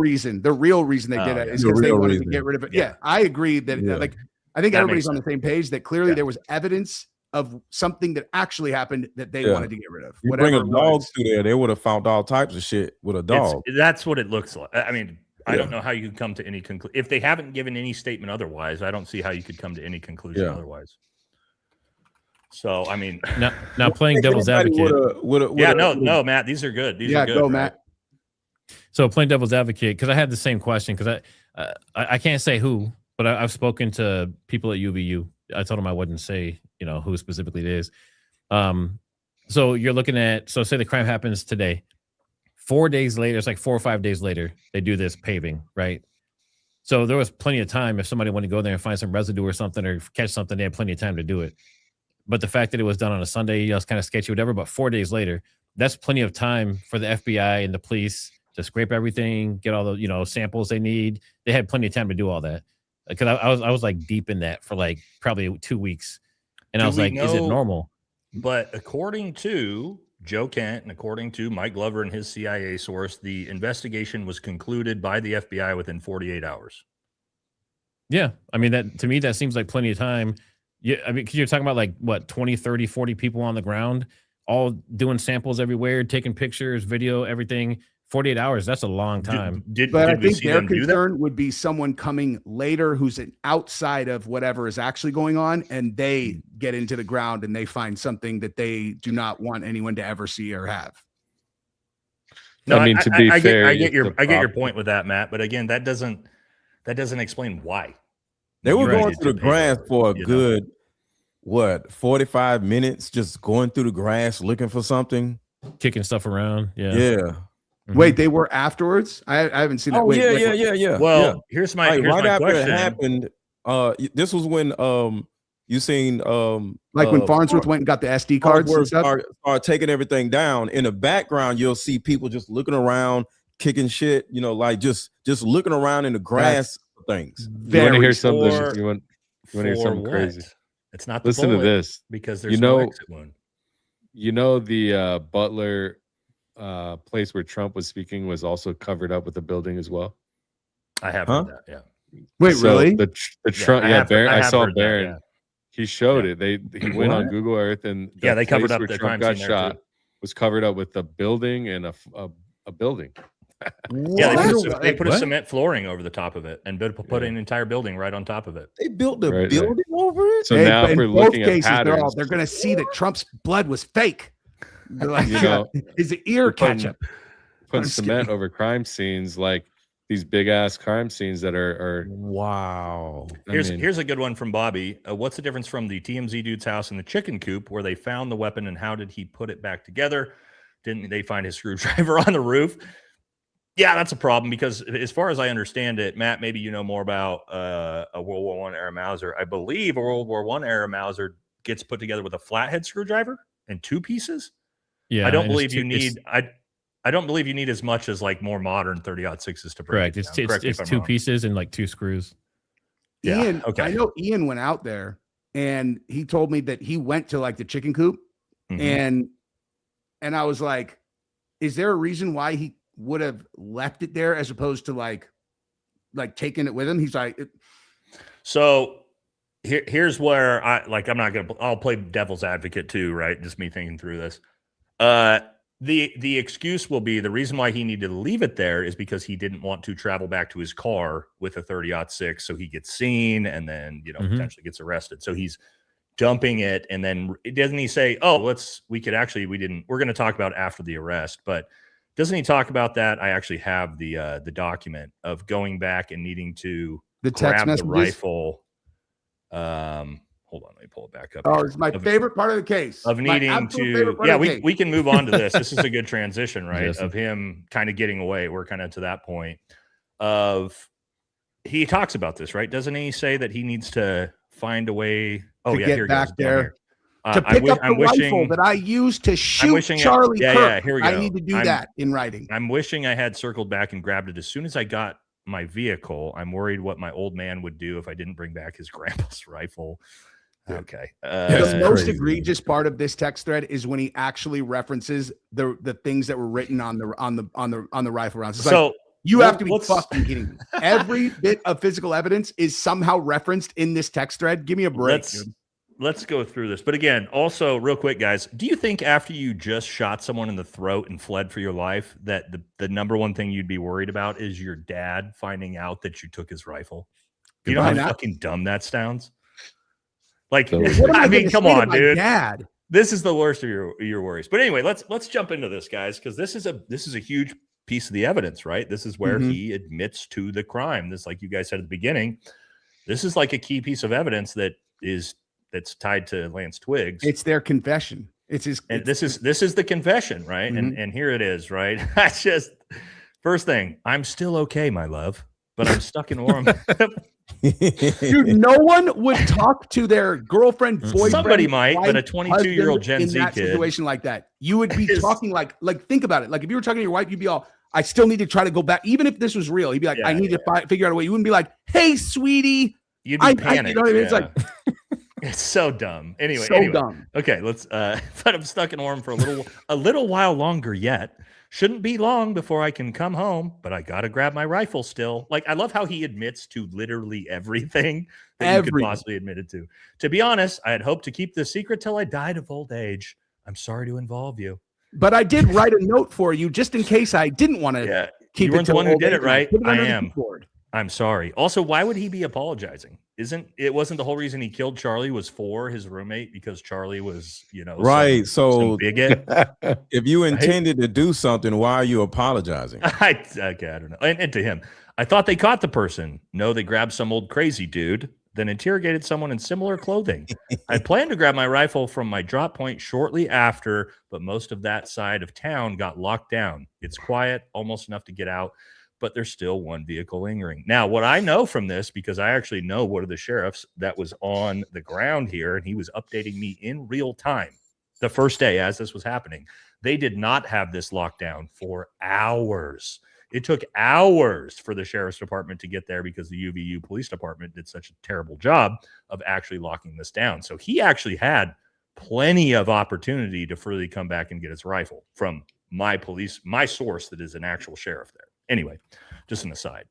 reason they did it is The because they real wanted to reason. get rid of it. Yeah. Yeah, I agree that Yeah. like I think That everybody's makes on the same page that clearly Yeah. there was evidence of something that actually happened that they Yeah. wanted to get rid of. You Whatever bring a it dog was. through there, they would have found all types of shit with a dog. That's what it looks like. I mean, I don't Yeah. know how you could come to any conclusion. If they haven't given any statement otherwise, I don't see how you could come to any conclusion Yeah. otherwise. So, I mean, Now playing devil's advocate. no, Matt, these are good. These are good. Go, right? Matt. So playing devil's advocate, because I had the same question, because I can't say who, but I've spoken to people at UVU. I told them I wouldn't say, who specifically it is. So you're looking at, so say the crime happens today. 4 days later, it's like 4 or 5 days later, they do this paving, right? So there was plenty of time if somebody wanted to go there and find some residue or something or catch something, they had plenty of time to do it. But the fact that it was done on a Sunday, it's kind of sketchy, whatever. But 4 days later, that's plenty of time for the FBI and the police to scrape everything, get all the samples they need. They had plenty of time to do all that. Because I was like deep in that for like probably 2 weeks, and Do I was we like, is it know- normal? But according to Joe Kent and according to Mike Glover and his CIA source, the investigation was concluded by the FBI within 48 hours. Yeah, I mean that to me that seems like plenty of time. Yeah, I mean, because you're talking about like what 20, 30, 40 people on the ground, all doing samples everywhere, taking pictures, video, everything. 48 hours, that's a long time. Did But I we think see their them do that? concern would be someone coming later who's outside of whatever is actually going on, and they get into the ground and they find something that they do not want anyone to ever see or have. No, I mean, to be fair, I get it's your the point problem. with that, Matt. But again, that doesn't explain why. They were You going needed through to the pay grass for a you know? good 45 minutes, just going through the grass looking for something. Kicking stuff around. Yeah. Yeah. Mhm. Wait, they were afterwards? I haven't seen that. Oh, Wait, yeah. Well, yeah. here's my Like, right after question. it happened, this was when you seen like when Farnsworth went and got the SD cards and stuff. Start taking everything down. In the background, you'll see people just looking around, kicking shit, like just looking around in the grass for things. You want to hear for- something? You want to hear For something what? crazy? It's not the Listen to bullet, this. because there's You no know- exit wound. The Butler place where Trump was speaking was also covered up with the building as well. I have Huh? heard that. Yeah. Wait, So really? The Trump, I I have saw heard that, Barron. yeah. He showed Yeah. it. He went on Google Earth, and Yeah, they covered place up where the Trump crime got scene there, shot too. was covered up with a building and a building. Yeah, What? they put a What? cement flooring over the top of it and put an entire building right on top of it. They built the Right, right. building over it. So Hey, now, but if we're in both looking at cases, patterns, they're going to see that Trump's blood was fake. They're like, You know, his ear we're putting- ketchup. putting I'm just cement kidding. over crime scenes, like these big ass crime scenes that are Wow. Here's a good one from Bobby. What's the difference from the TMZ dude's house and the chicken coop where they found the weapon, and how did he put it back together? Didn't they find his screwdriver on the roof? Yeah, that's a problem, because as far as I understand it, Matt, maybe you know more about a World War I era Mauser. I believe a World War I era Mauser gets put together with a flathead screwdriver in 2 pieces. Yeah. I don't and it's believe you too- need I don't believe you need as much as like more modern 30-06s to break Correct. it It's down. Correct me if I'm 2 wrong. pieces and like 2 screws. Yeah, Ian, okay. I know Ian went out there and he told me that he went to like the chicken coop Mhm. and I was like, is there a reason why he would have left it there as opposed to like taking it with him? He's like, So here's where I'll play devil's advocate too, right? Just me thinking through this. The excuse will be the reason why he needed to leave it there is because he didn't want to travel back to his car with a 30-06, so he gets seen and then Mhm. potentially gets arrested. So he's dumping it, and then doesn't he say, "Oh, we're going to talk about after the arrest," but doesn't he talk about that? I actually have the document of going back and needing to the text grab the messages. rifle. Hold on, let me pull it back up. Oh, here. it's my Of- favorite part of the case. of My needing absolute to favorite part yeah of the we, case. we can move on to this. This is a good transition, right? Yes. Of him kind of getting away. We're kind of to that point of he talks about this, right? Doesn't he say that he needs to find a way To get here he back goes, down there. here. to pick up the rifle that I used to shoot wishing it- Charlie yeah, Kirk. yeah, here we I go. need to do I'm- that in writing. I'm wishing I had circled back and grabbed it as soon as I got my vehicle. I'm worried what my old man would do if I didn't bring back his grandpa's rifle. Okay. The most crazy. egregious part of this text thread is when he actually references the things that were written on the rifle rounds. It's so like, you have to be let's- fucking kidding me. Every bit of physical evidence is somehow referenced in this text thread. Give me a break, dude. Let's go through this. But again, also real quick, guys, do you think after you just shot someone in the throat and fled for your life that the number one thing you'd be worried about is your dad finding out that you took his rifle? Do you know how fucking dumb that sounds? Like, I mean, come on, dude. Dad. This is the worst of your worries. But anyway, let's jump into this, guys, because this is a huge piece of the evidence, right? This is where he admits to the crime. This, like you guys said at the beginning, this is like a key piece of evidence that's tied to Lance Twiggs. It's their confession. This is the confession, right? And here it is, right? That's just first thing. I'm still okay, my love, but I'm stuck in warm. Dude, no one would talk to their girlfriend, boyfriend. Somebody might, but a 22-year-old Gen Z kid situation like that, you would be talking like think about it. Like if you were talking to your wife, you'd be all, I still need to try to go back. Even if this was real, you'd be like, I need to figure out a way. You wouldn't be like, hey, sweetie. You'd be panicked. You know what I mean? It's like, it's so dumb. Anyway, dumb. Okay, let's. But I'm stuck in warm for a little while longer yet. Shouldn't be long before I can come home, but I gotta grab my rifle still. Like, I love how he admits to literally everything that you could possibly admit it to. To be honest, I had hoped to keep this secret till I died of old age. I'm sorry to involve you, but I did write a note for you just in case I didn't want to keep you weren't it. The one who did it, right? I am. Keyboard. I'm sorry. Also, why would he be apologizing? Wasn't the whole reason he killed Charlie was for his roommate because Charlie was, right. some bigot. If you intended to do something, why are you apologizing? I don't know. And to him, I thought they caught the person. No, they grabbed some old crazy dude, then interrogated someone in similar clothing. I planned to grab my rifle from my drop point shortly after, but most of that side of town got locked down. It's quiet, almost enough to get out, but there's still one vehicle lingering. Now, what I know from this, because I actually know one of the sheriffs that was on the ground here, and he was updating me in real time the first day as this was happening, they did not have this lockdown for hours. It took hours for the sheriff's department to get there because the UVU police department did such a terrible job of actually locking this down. So he actually had plenty of opportunity to freely come back and get his rifle from my source that is an actual sheriff there. Anyway, just an aside.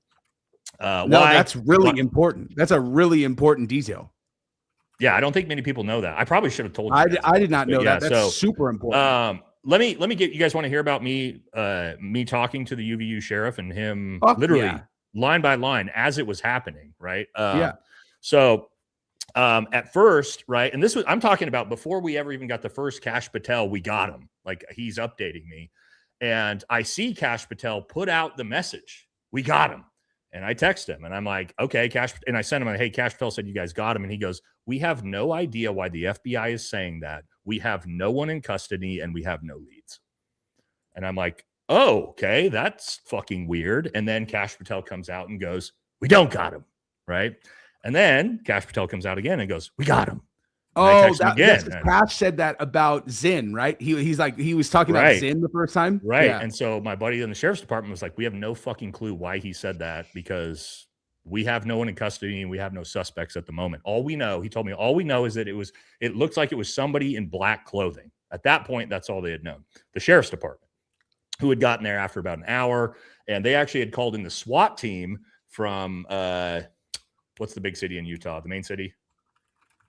That's really important. That's a really important detail. Yeah, I don't think many people know that. I probably should have told you. I did not know that. That's super important. Let me get you guys want to hear about me talking to the UVU sheriff and him line by line as it was happening, right? So at first, right, and I'm talking about before we ever even got the first Kash Patel, we got him. Like, he's updating me. And I see Kash Patel put out the message. We got him. And I text him and I'm like, okay, Kash. And I sent him, hey, Kash Patel said you guys got him. And he goes, we have no idea why the FBI is saying that. We have no one in custody and we have no leads. And I'm like, oh, okay, that's fucking weird. And then Kash Patel comes out and goes, we don't got him. Right. And then Kash Patel comes out again and goes, we got him. Oh, Kash said that about Zinn, right? He was talking about Zinn the first time. Right. Yeah. And so my buddy in the sheriff's department was like, we have no fucking clue why he said that because we have no one in custody and we have no suspects at the moment. All we know, he told me, all we know is that it looks like it was somebody in black clothing. At that point, that's all they had known. The sheriff's department, who had gotten there after about an hour, and they actually had called in the SWAT team from, what's the big city in Utah? The main city?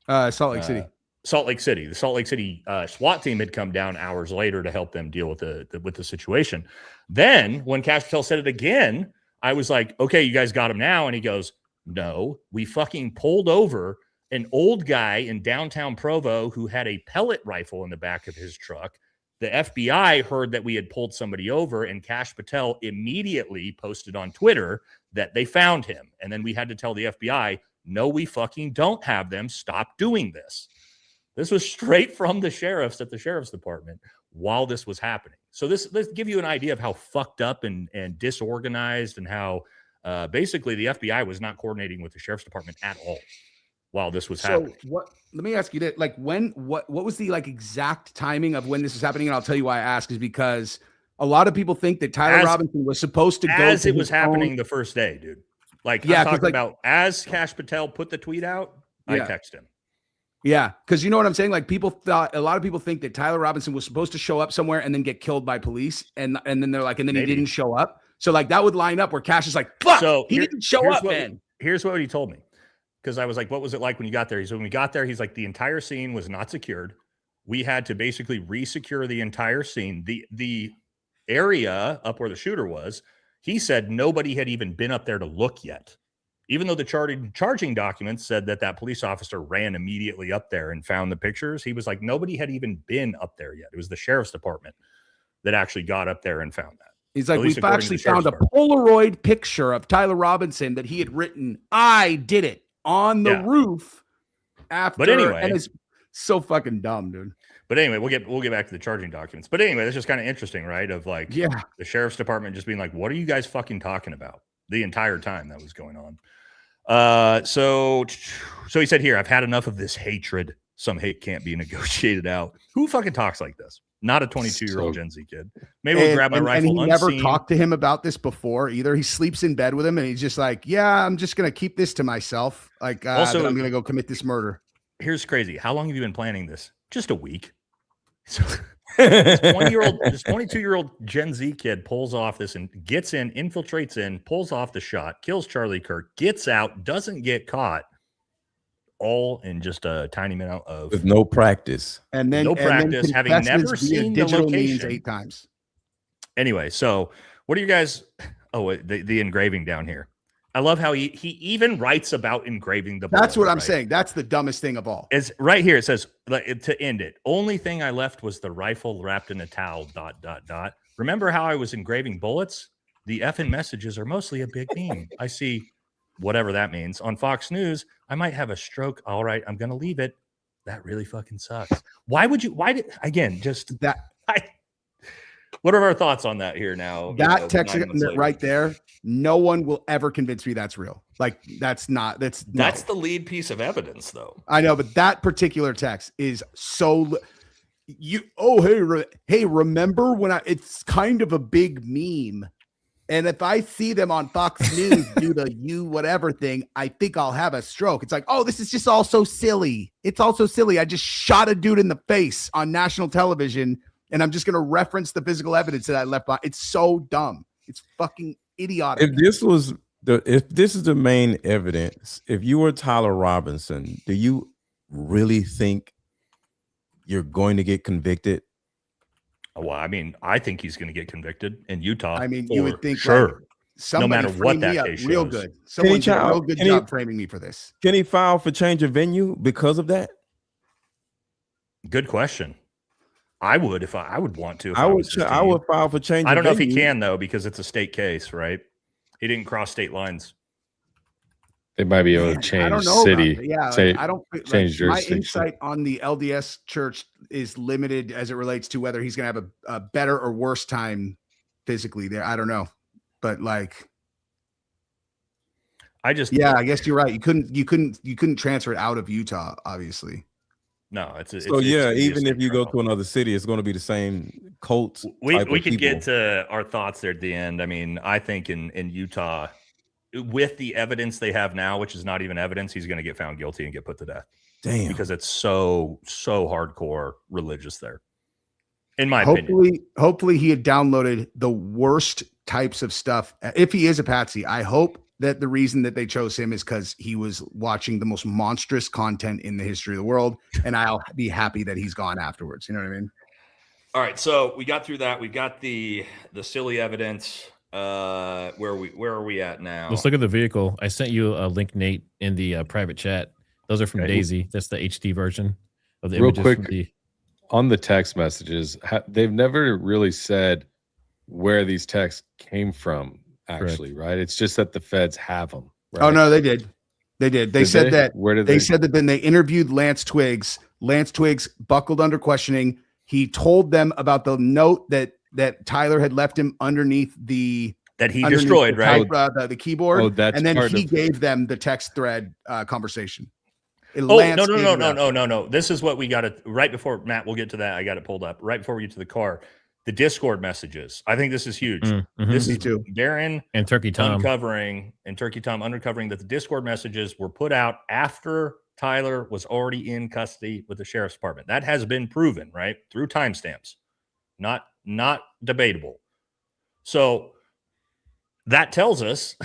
Salt Lake City. Salt Lake City. The Salt Lake City SWAT team had come down hours later to help them deal with the situation. Then when Kash Patel said it again, I was like, okay, you guys got him now. And he goes, no, we fucking pulled over an old guy in downtown Provo who had a pellet rifle in the back of his truck. The FBI heard that we had pulled somebody over, and Kash Patel immediately posted on Twitter that they found him. And then we had to tell the FBI, no, we fucking don't have them. Stop doing this. This was straight from the sheriffs at the sheriff's department while this was happening. So let's give you an idea of how fucked up and disorganized and how basically the FBI was not coordinating with the sheriff's department at all while this was happening. Let me ask you that, like, what was the exact timing of when this was happening? And I'll tell you why I ask is because a lot of people think that Tyler Robinson was supposed to go as it was happening the first day, dude. Like, I'm talking about as Kash Patel put the tweet out, I text him. Yeah, because you know what I'm saying? Like a lot of people think that Tyler Robinson was supposed to show up somewhere and then get killed by police. And then they're like, and then Maybe. he didn't show up. So like that would line up where Cash is like, fuck, So he didn't show up, man. Here's what he told me. Because I was like, what was it like when you got there? He said, when we got there, he's like, the entire scene was not secured. We had to basically re-secure the entire scene. The area up where the shooter was, he said nobody had even been up there to look yet. Even though the charging documents said that police officer ran immediately up there and found the pictures, he was like, nobody had even been up there yet. It was the sheriff's department that actually got up there and found that. He's like, we've actually found a Polaroid picture of Tyler Robinson that he had written, I did it, on the roof after. But anyway, and it's so fucking dumb, dude. But anyway, we'll get back to the charging documents. But anyway, that's just kind of interesting, right? Of like, the sheriff's department just being like, what are you guys fucking talking about the entire time that was going on? So he said here, I've had enough of this hatred. Some hate can't be negotiated out. Who fucking talks like this? Not a 22-year-old Gen Z kid. Maybe we'll grab my rifle. And he never talked to him about this before either. He sleeps in bed with him and he's just like, yeah, I'm just going to keep this to myself. Like, also, I'm going to go commit this murder. Here's crazy. How long have you been planning this? Just a week. So this 22-year-old Gen Z kid pulls off this and gets in, infiltrates in, pulls off the shot, kills Charlie Kirk, gets out, doesn't get caught, all in just a tiny amount of with no practice. And then having never seen the location 8 times. Anyway, so what are you guys? Oh, the engraving down here. I love how he even writes about engraving the ball. That's what I'm saying. That's the dumbest thing of all. It's right here. It says, to end it, only thing I left was the rifle wrapped in a towel, ... Remember how I was engraving bullets? The effing messages are mostly a big meme. I see whatever that means. On Fox News, I might have a stroke. All right, I'm going to leave it. That really fucking sucks. What are our thoughts on that here now? That text right there, no one will ever convince me that's real. Like that's the lead piece of evidence though. I know, but that particular text is so hey, remember when it's kind of a big meme. And if I see them on Fox News do the whatever thing, I think I'll have a stroke. It's like, oh, this is just all so silly. It's all so silly. I just shot a dude in the face on national television. And I'm just going to reference the physical evidence that I left behind. It's so dumb. It's fucking idiotic. If this is the main evidence, if you were Tyler Robinson, do you really think you're going to get convicted? Well, I mean, I think he's going to get convicted in Utah. I mean, you would think, sure. No matter what that case real shows. Good. Someone did a real good job framing me for this. Can he file for change of venue because of that? Good question. I would if I would want to. I would file for change. I don't know if he can though because it's a state case, right? He didn't cross state lines. They might be able to change city. Yeah, I don't change my insight on the LDS church is limited as it relates to whether he's going to have a better or worse time physically there. I don't know, but like, I guess you're right. You couldn't transfer it out of Utah, obviously. No, it's even if you go to another city, it's going to be the same cult. We could get to our thoughts there at the end. I mean, I think in Utah, with the evidence they have now, which is not even evidence, he's going to get found guilty and get put to death. Damn, because it's so hardcore religious there. In my opinion, hopefully he had downloaded the worst types of stuff. If he is a patsy, I hope that the reason that they chose him is because he was watching the most monstrous content in the history of the world, and I'll be happy that he's gone afterwards. You know what I mean? All right, so we got through that. We got the silly evidence. Where are we at now? Let's look at the vehicle. I sent you a link, Nate, in the private chat. Those are from Daisy. That's the HD version of the images. Real quick, on the text messages, they've never really said where these texts came from. Actually, right? It's just that the feds have them. Right? Oh no, they did. They said that. Where did they said that? Then they interviewed Lance Twiggs. Lance Twiggs buckled under questioning. He told them about the note that Tyler had left him underneath that he destroyed, right? The keyboard. Oh, that's and then he gave them the text thread conversation. No. This is what we got it right before Matt. We'll get to that. I got it pulled up right before we get to the car. The Discord messages. I think this is huge. This is Darren and Turkey Tom uncovering that the Discord messages were put out after Tyler was already in custody with the sheriff's department. That has been proven, right? Through timestamps. Not debatable. So that tells us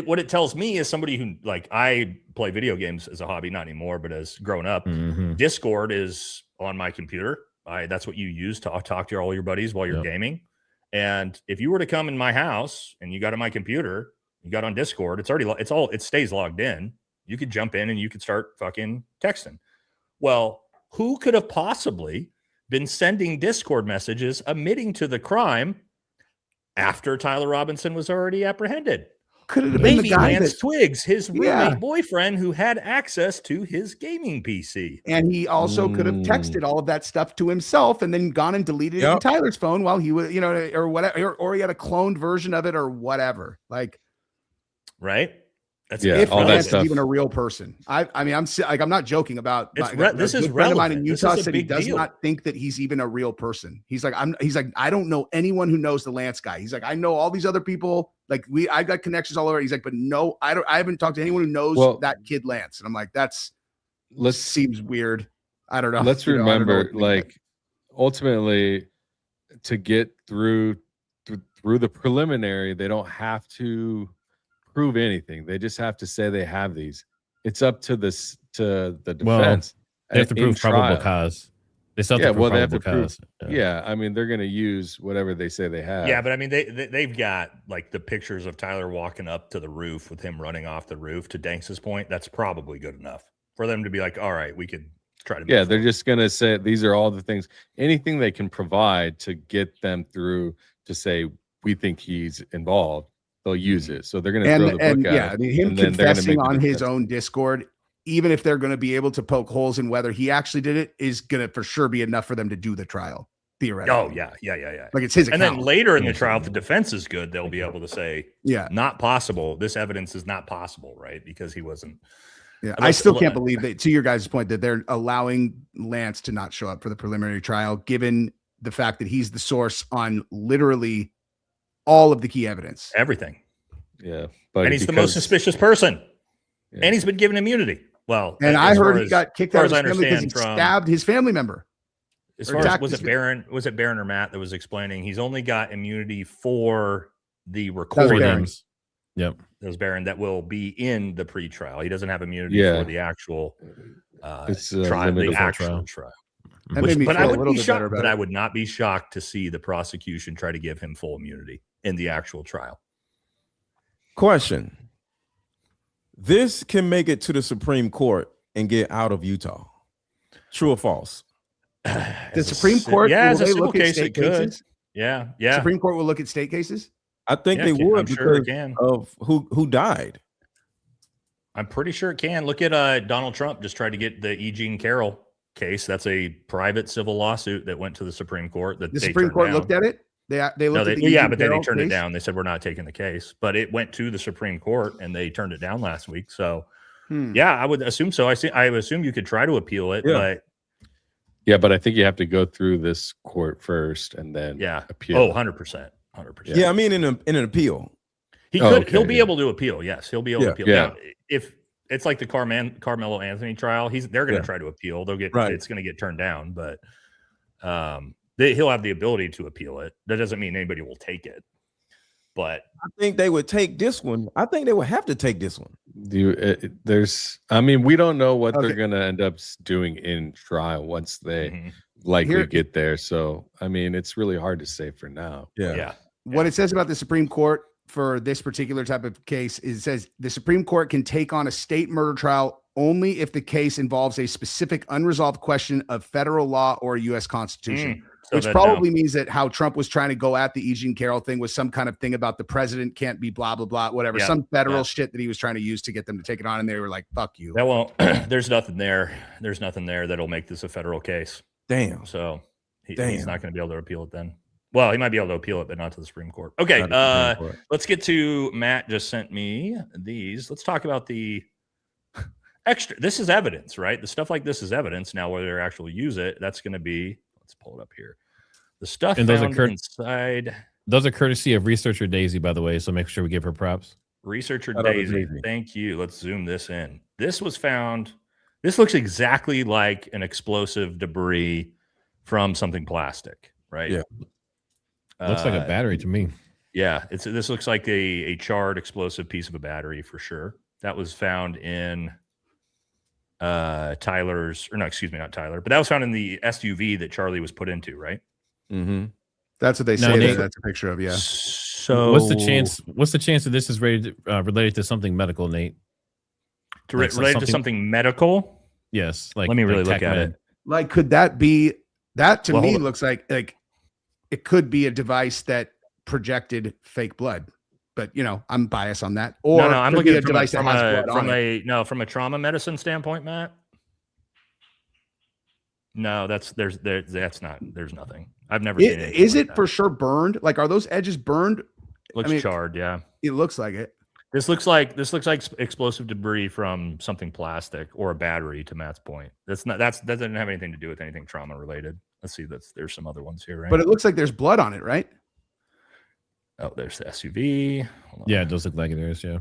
what it tells me is somebody who, like, I play video games as a hobby, not anymore, but as grown up, Discord is on my computer. That's what you use to talk to all your buddies while you're gaming. And if you were to come in my house and you got on my computer, you got on Discord, it stays logged in. You could jump in and you could start fucking texting. Well, who could have possibly been sending Discord messages admitting to the crime after Tyler Robinson was already apprehended? Could it have been the guy Lance Twiggs, his roommate boyfriend, who had access to his gaming PC. And he also could have texted all of that stuff to himself and then gone and deleted it in Tyler's phone while he was, or whatever, or he had a cloned version of it or whatever. Like, right? That's if all that stuff. Even a real person. I'm not joking about. This is relevant. Friend of mine in This Utah is a said he big does deal. not think that he's even a real person. He's like, I don't know anyone who knows the Lance guy. He's like, I know all these other people. Like I got connections all over. He's like, but no, I haven't talked to anyone who knows that kid Lance. And I'm like, seems weird. I don't know. Let's remember, like, ultimately, to get through the preliminary, they don't have to prove anything. They just have to say they have these. It's up to the defense. They have to prove probable cause. They still have to prove probable cause. I mean, they're going to use whatever they say they have. Yeah, but I mean, they've got like the pictures of Tyler walking up to the roof with him running off the roof. To Danks's point, that's probably good enough for them to be like, all right, we could try to. They're just going to say these are all the things, anything they can provide to get them through to say we think he's involved. They'll use it. So they're going to throw the book at I mean, him confessing on his own Discord, even if they're going to be able to poke holes in whether he actually did it, is going to for sure be enough for them to do the trial, theoretically. Oh, yeah. Like it's his account. And then later in the trial, if the defense is good, they'll be able to say, not possible. This evidence is not possible, right? Because he wasn't. Yeah, I still can't believe that, to your guys' point, that they're allowing Lance to not show up for the preliminary trial, given the fact that he's the source on literally all of the key evidence. Everything. Yeah. And he's the most suspicious person. Yeah. And he's been given immunity. Well, and I heard he got kicked out of his family because he stabbed his family member. As far as was it Barron or Matt that was explaining he's only got immunity for the recordings. Yep. Those Barron that will be in the pre-trial. He doesn't have immunity for the actual trial, the actual trial. But I would be shocked. But I would not be shocked to see the prosecution try to give him full immunity in the actual trial. Question: this can make it to the Supreme Court and get out of Utah. True or false? The Supreme Court, as a civil case, it could. Yeah. Supreme Court will look at state cases. I think they would because of who died. I'm pretty sure it can. Look at Donald Trump just tried to get the E. Jean Carroll case. That's a private civil lawsuit that went to the Supreme Court. That the Supreme Court looked at it. They looked at the but then they turned it down. They said we're not taking the case, but it went to the Supreme Court and they turned it down last week. So, I would assume so. I would assume you could try to appeal it, but I think you have to go through this court first and then appeal. Oh, 100%. Yeah, I mean in an appeal. He'll be able to appeal. Yes, he'll be able to appeal. Yeah. Now, if it's like the Carmelo Anthony trial, they're going to try to appeal. They'll get it's going to get turned down, but he'll have the ability to appeal it. That doesn't mean anybody will take it. But I think they would take this one. I think they would have to take this one. We don't know what they're going to end up doing in trial once they likely get there. So, I mean, it's really hard to say for now. Yeah. What it says about the Supreme Court for this particular type of case is it says the Supreme Court can take on a state murder trial only if the case involves a specific unresolved question of federal law or U.S. Constitution. Which probably means that how Trump was trying to go at the E. Jean Carroll thing was some kind of thing about the president can't be blah, blah, blah, whatever. Yeah, some federal shit that he was trying to use to get them to take it on. And they were like, fuck you. That won't, there's nothing there. There's nothing there that'll make this a federal case. Damn. So he's not going to be able to appeal it then. Well, he might be able to appeal it, but not to the Supreme Court. Okay. Let's get to Matt just sent me these. Let's talk about the extra. This is evidence, right? The stuff like this is evidence. Now, whether they actually use it, that's going to be, let's pull it up here. The stuff and found inside. Those are courtesy of Researcher Daisy, by the way. So make sure we give her props. Researcher Daisy. Thank you. Let's zoom this in. This was found This looks exactly like an explosive debris from something plastic, right? Yeah. Looks like a battery to me. Yeah, this looks like a charred explosive piece of a battery for sure. That was found in Tyler's, or no, excuse me, not Tyler, but that was found in the SUV that Charlie was put into, right? Mm-hmm. That's what they No, say Nate- that's a picture of. Yeah. So What's the chance that this is related to something medical, Nate? Like related to something medical? Yes. Like, Let me really like look at TechMed. it. Like, could that be that? To Well, me, hold on. looks like it could be a device that projected fake blood. But I'm biased on that. Or No, I'm could looking be at a device that has blood on it. from a trauma medicine standpoint, Matt. No, that's not. There's nothing. I've never seen it. Is it for sure burned? Like, are those edges burned? Looks charred, yeah. It looks like it. This looks like explosive debris from something plastic or a battery. To Matt's point, that doesn't have anything to do with anything trauma related. Let's see. There's some other ones here, right? But it looks like there's blood on it, right? Oh, there's the SUV. Yeah, it does look like it is. Yeah.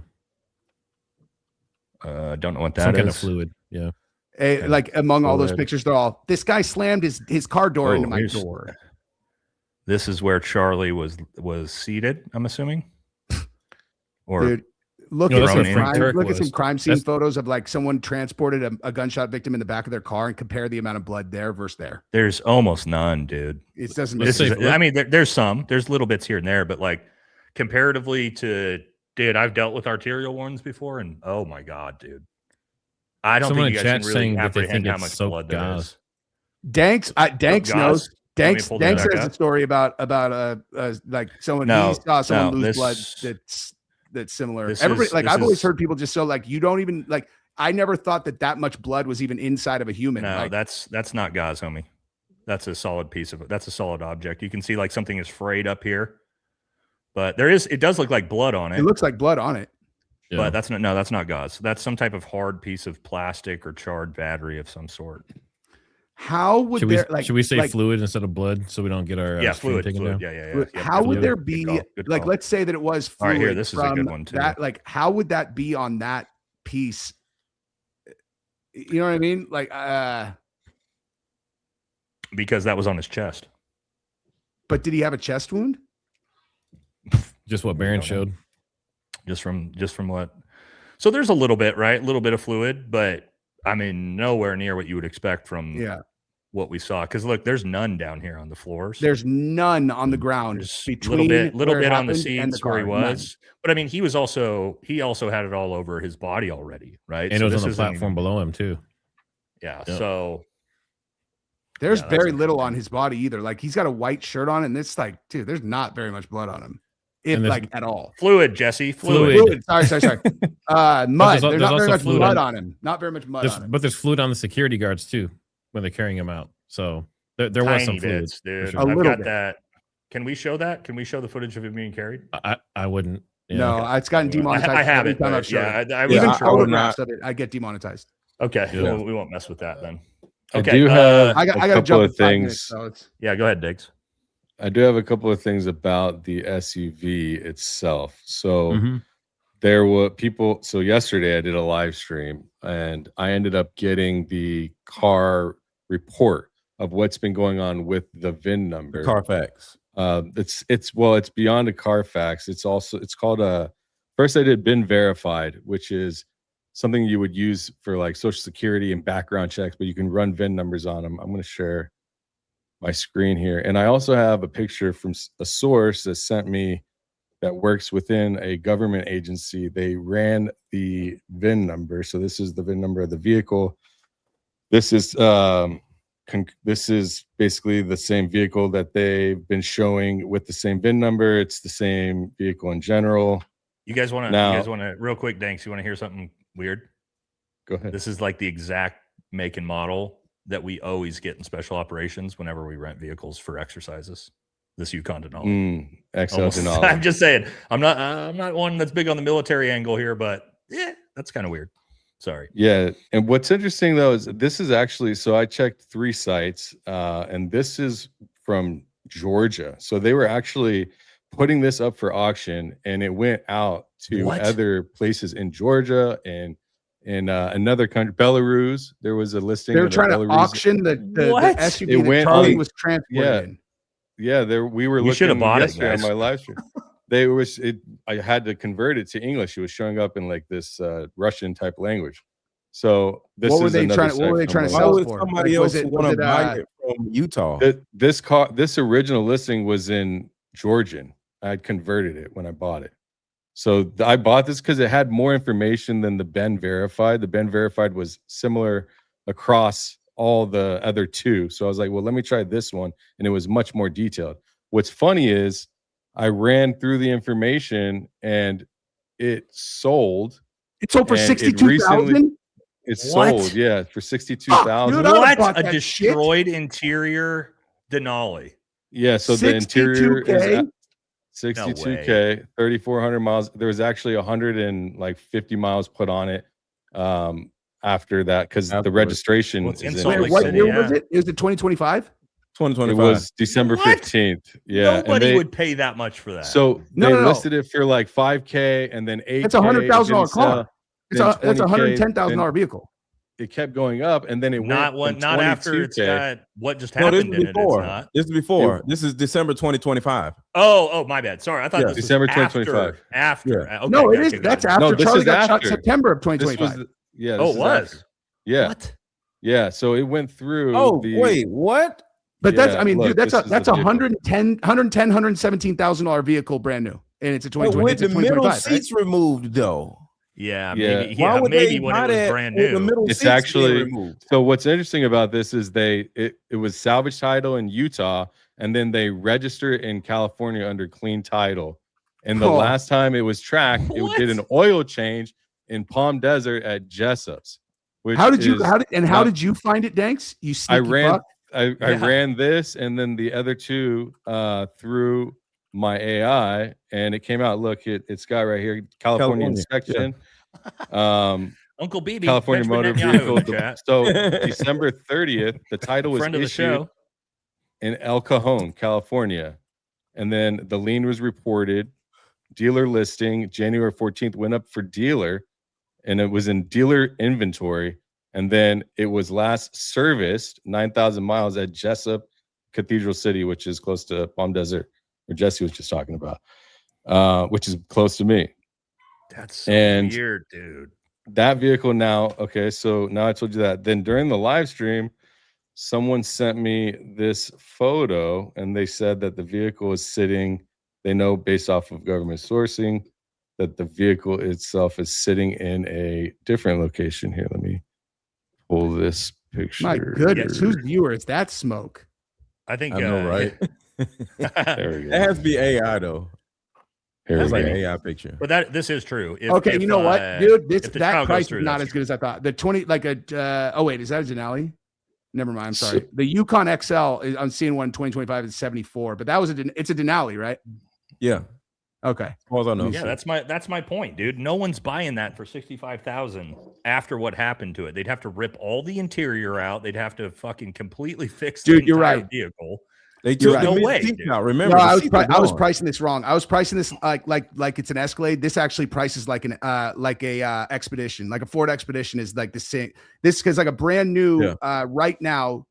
Don't know what that Some is. kind of fluid. Yeah. Like among all those fluid. pictures, they're all, this guy slammed his car door Oh, into my here's- door. This is where Charlie was seated, I'm assuming. Or Dude, look No, at that's some where Frank Kirk look at some was. crime scene That's- photos of like someone transported a gunshot victim in the back of their car and compare the amount of blood there versus there. there's almost none, dude. It doesn't make Let's sense. say- I mean, there's little bits here and there, but like comparatively to, dude, I've dealt with arterial wounds before, and oh my god, dude, I don't Someone think you in guys chat can really saying that they apprehend think how it's much soaked blood there gauze. is. Danks Gauze? knows. Danks pull that back has up. a story about like someone No, he saw someone no, lose blood this- that's similar. this Everybody is- like this I've always is- heard people just so like you don't even like I never thought that much blood was even inside of a human. No, Like, that's not gauze, homie. That's a solid that's a solid object. You can see like something is frayed up here, but it does look like blood on it. it looks like blood on it. Yeah. But that's not gauze. That's some type of hard piece of plastic or charred battery of some sort. How would should we say like, fluid instead of blood so we don't get our stream fluid. taken down? Yeah. how would fluid. there Good be call, good like call. let's say that it was All fluid right, here, this is a good from one, too. that, like how would that be on that piece? You know what I mean? Like Because that was on his chest. but did he have a chest wound? Just what Baron don't know. showed. Just from what. So there's a little bit, right? A little bit of fluid, but I mean, nowhere near what you would expect from Yeah. what we saw. Because look, there's none down here on the floors. There's none on the ground There's between little where it bit on the happened and scenes where he car. None. was. But I mean, he also had it all over his body already, right? And So it was this on the isn't platform even- below him too. Yeah. Yeah. So There's Yeah, that's very little interesting. on his body either. Like he's got a white shirt on, and it's like, dude, there's not very much blood on him, if And there's- like at all. fluid, Jesse. Fluid. Fluid. Sorry. Mud. there's There's not very also much fluid mud on- on him. Not very much mud on him. But there's fluid on the security guards too when they're carrying him out. So there was some Tiny fluid. bits, for dude. sure. A I've little got bit. that. Can we show that? Can we show the footage of him being carried? I wouldn't. Yeah. No, it's gotten demonetized. I have every it. time But I've shown yeah, it. I Even was I would photographs of it, I get demonetized. okay. Yeah. We won't mess with that then. I Okay. do have I got a to couple jump of in 5 minutes, things. so it's Yeah, go ahead, Diggs. I do have a couple of things about the SUV itself. So Mhm. there were people. So yesterday I did a live stream and I ended up getting the car report of what's been going on with the VIN number. Carfax. It's beyond a Carfax. It's called first I did VIN verified, which is something you would use for like Social Security and background checks, but you can run VIN numbers on them. I'm going to share my screen here. And I also have a picture from a source that sent me that works within a government agency. They ran the VIN number. So this is the VIN number of the vehicle. This is basically the same vehicle that they've been showing with the same VIN number. It's the same vehicle in general. You guys want to real quick, Danks, you want to hear something weird? Go ahead. This is like the exact make and model that we always get in special operations whenever we rent vehicles for exercises. This Yukon Denali. XL Almost- Denali. I'm just saying. I'm not one that's big on the military angle here, but yeah, that's kind of weird. Sorry. Yeah, and what's interesting though is this is actually, so I checked 3 sites, and this is from Georgia. So they were actually putting this up for auction, and it went out to What? other places in Georgia and in another country, Belarus. There was a listing. They were of trying to Belarus. auction the What? SUV It that went Charlie on- was transported Yeah. in. Yeah, there we were You should have looking bought it, yesterday on guys. my live stream. They was it. I had to convert it to English. It was showing up in like this Russian type language. So this What were is they another trying? What site were they from trying to my Why sell live would it for? somebody Like, was else it- want was to it, buy it from Utah? This original listing was in Georgian. I had converted it when I bought it. So I bought this because it had more information than the Ben Verified. The Ben Verified was similar across all the other two. So I was like, well, let me try this one. And it was much more detailed. What's funny is I ran through the information and it sold. It sold for And it 62,000. It What? sold, yeah, for 62,000. Dude, I would've What? bought A that destroyed interior Denali. Yeah, so the interior is 62K? at 62K, 3,400 miles. There was actually 150 miles put on it after that because the Afterwards. registration Well, it's is in in Salt Wait, Lake what City, year yeah. was it? It was it 2025? It 2025. was December What? 15th. Yeah. and Nobody they- would pay that much for that. So No, they no, no. listed it for like 5K and then 8K. That's a $100,000 car. sell. It's Then a that's a 20K, $110,000 vehicle. It kept going up and then it not went one, from not after it's 22K. got what just No, this happened is in it. It's before. not. This is before. This is December 2025. Oh, my bad. Sorry, I thought Yeah. this December was 2025. After. Okay, No, it gotcha, is. gotcha. That's after No, this Charlie is got shot after. September of This was 2025. yeah. Oh, this it is was. after. Yeah. What? Yeah. So it went through. Oh, the, wait, what? But that's, Yeah, I mean, look, dude, that's this a is that's the a vehicle. $117,000 vehicle, brand new, and it's a But 2020. with It's a the middle 2025, right? seats removed, though. Yeah, Yeah. maybe. Why Yeah, would maybe they when buy it was that brand with the new. middle It's seats being actually- removed? So what's interesting about this is it was salvage title in Utah, and then they register it in California under clean title. And the Oh. last time it was tracked, it did an oil change in Palm Desert at Jessup's. Which How did you? is How not- did you find it, Danks? You I sneaky ran fuck. I Yeah. ran this and then the other two through my AI, and it came out. Look, it's got right here California California, inspection. Uncle BB, California Benjamin Motor Netanyahu in Vehicle. the chat. So December 30th, the title was Friend of the issued show. in El Cajon, California. And then the lien was reported, dealer listing, January 14th went up for dealer, and it was in dealer inventory. And then it was last serviced 9,000 miles at Jessup Cathedral City, which is close to Palm Desert, where Jesse was just talking about, which is close to me. That's so And- weird, dude. That vehicle now, okay, so now I told you that. Then during the live stream, someone sent me this photo and they said that the vehicle is sitting, they know based off of government sourcing that the vehicle itself is sitting in a different location. Here, let me pull this picture. My goodness, whose viewer is that smoke? I think I know, right? There we That go. has to be AI, though. Here That's we like go. an AI picture. But this is true. If- Okay, if, you know what, dude? This if the trial that goes price through, is not that's as good as I thought. The 20, like a oh wait, is that a Denali? Never mind. I'm sorry. So- The Yukon XL is I'm seeing one 2025 is 74, but that was it's a Denali, right? Yeah, Okay. as far as I know. Yeah, that's my point, dude. No one's buying that for 65,000 after what happened to it. They'd have to rip all the interior out. They'd have to fucking completely fix the Dude, you're entire right. vehicle. They took right. the No mid way, seats dude. out. Remember, No, the I was seats are I was gone. pricing this wrong. I was pricing this like it's an Escalade. This actually prices like an Expedition, like a Ford Expedition is like the same. This because like a brand new right now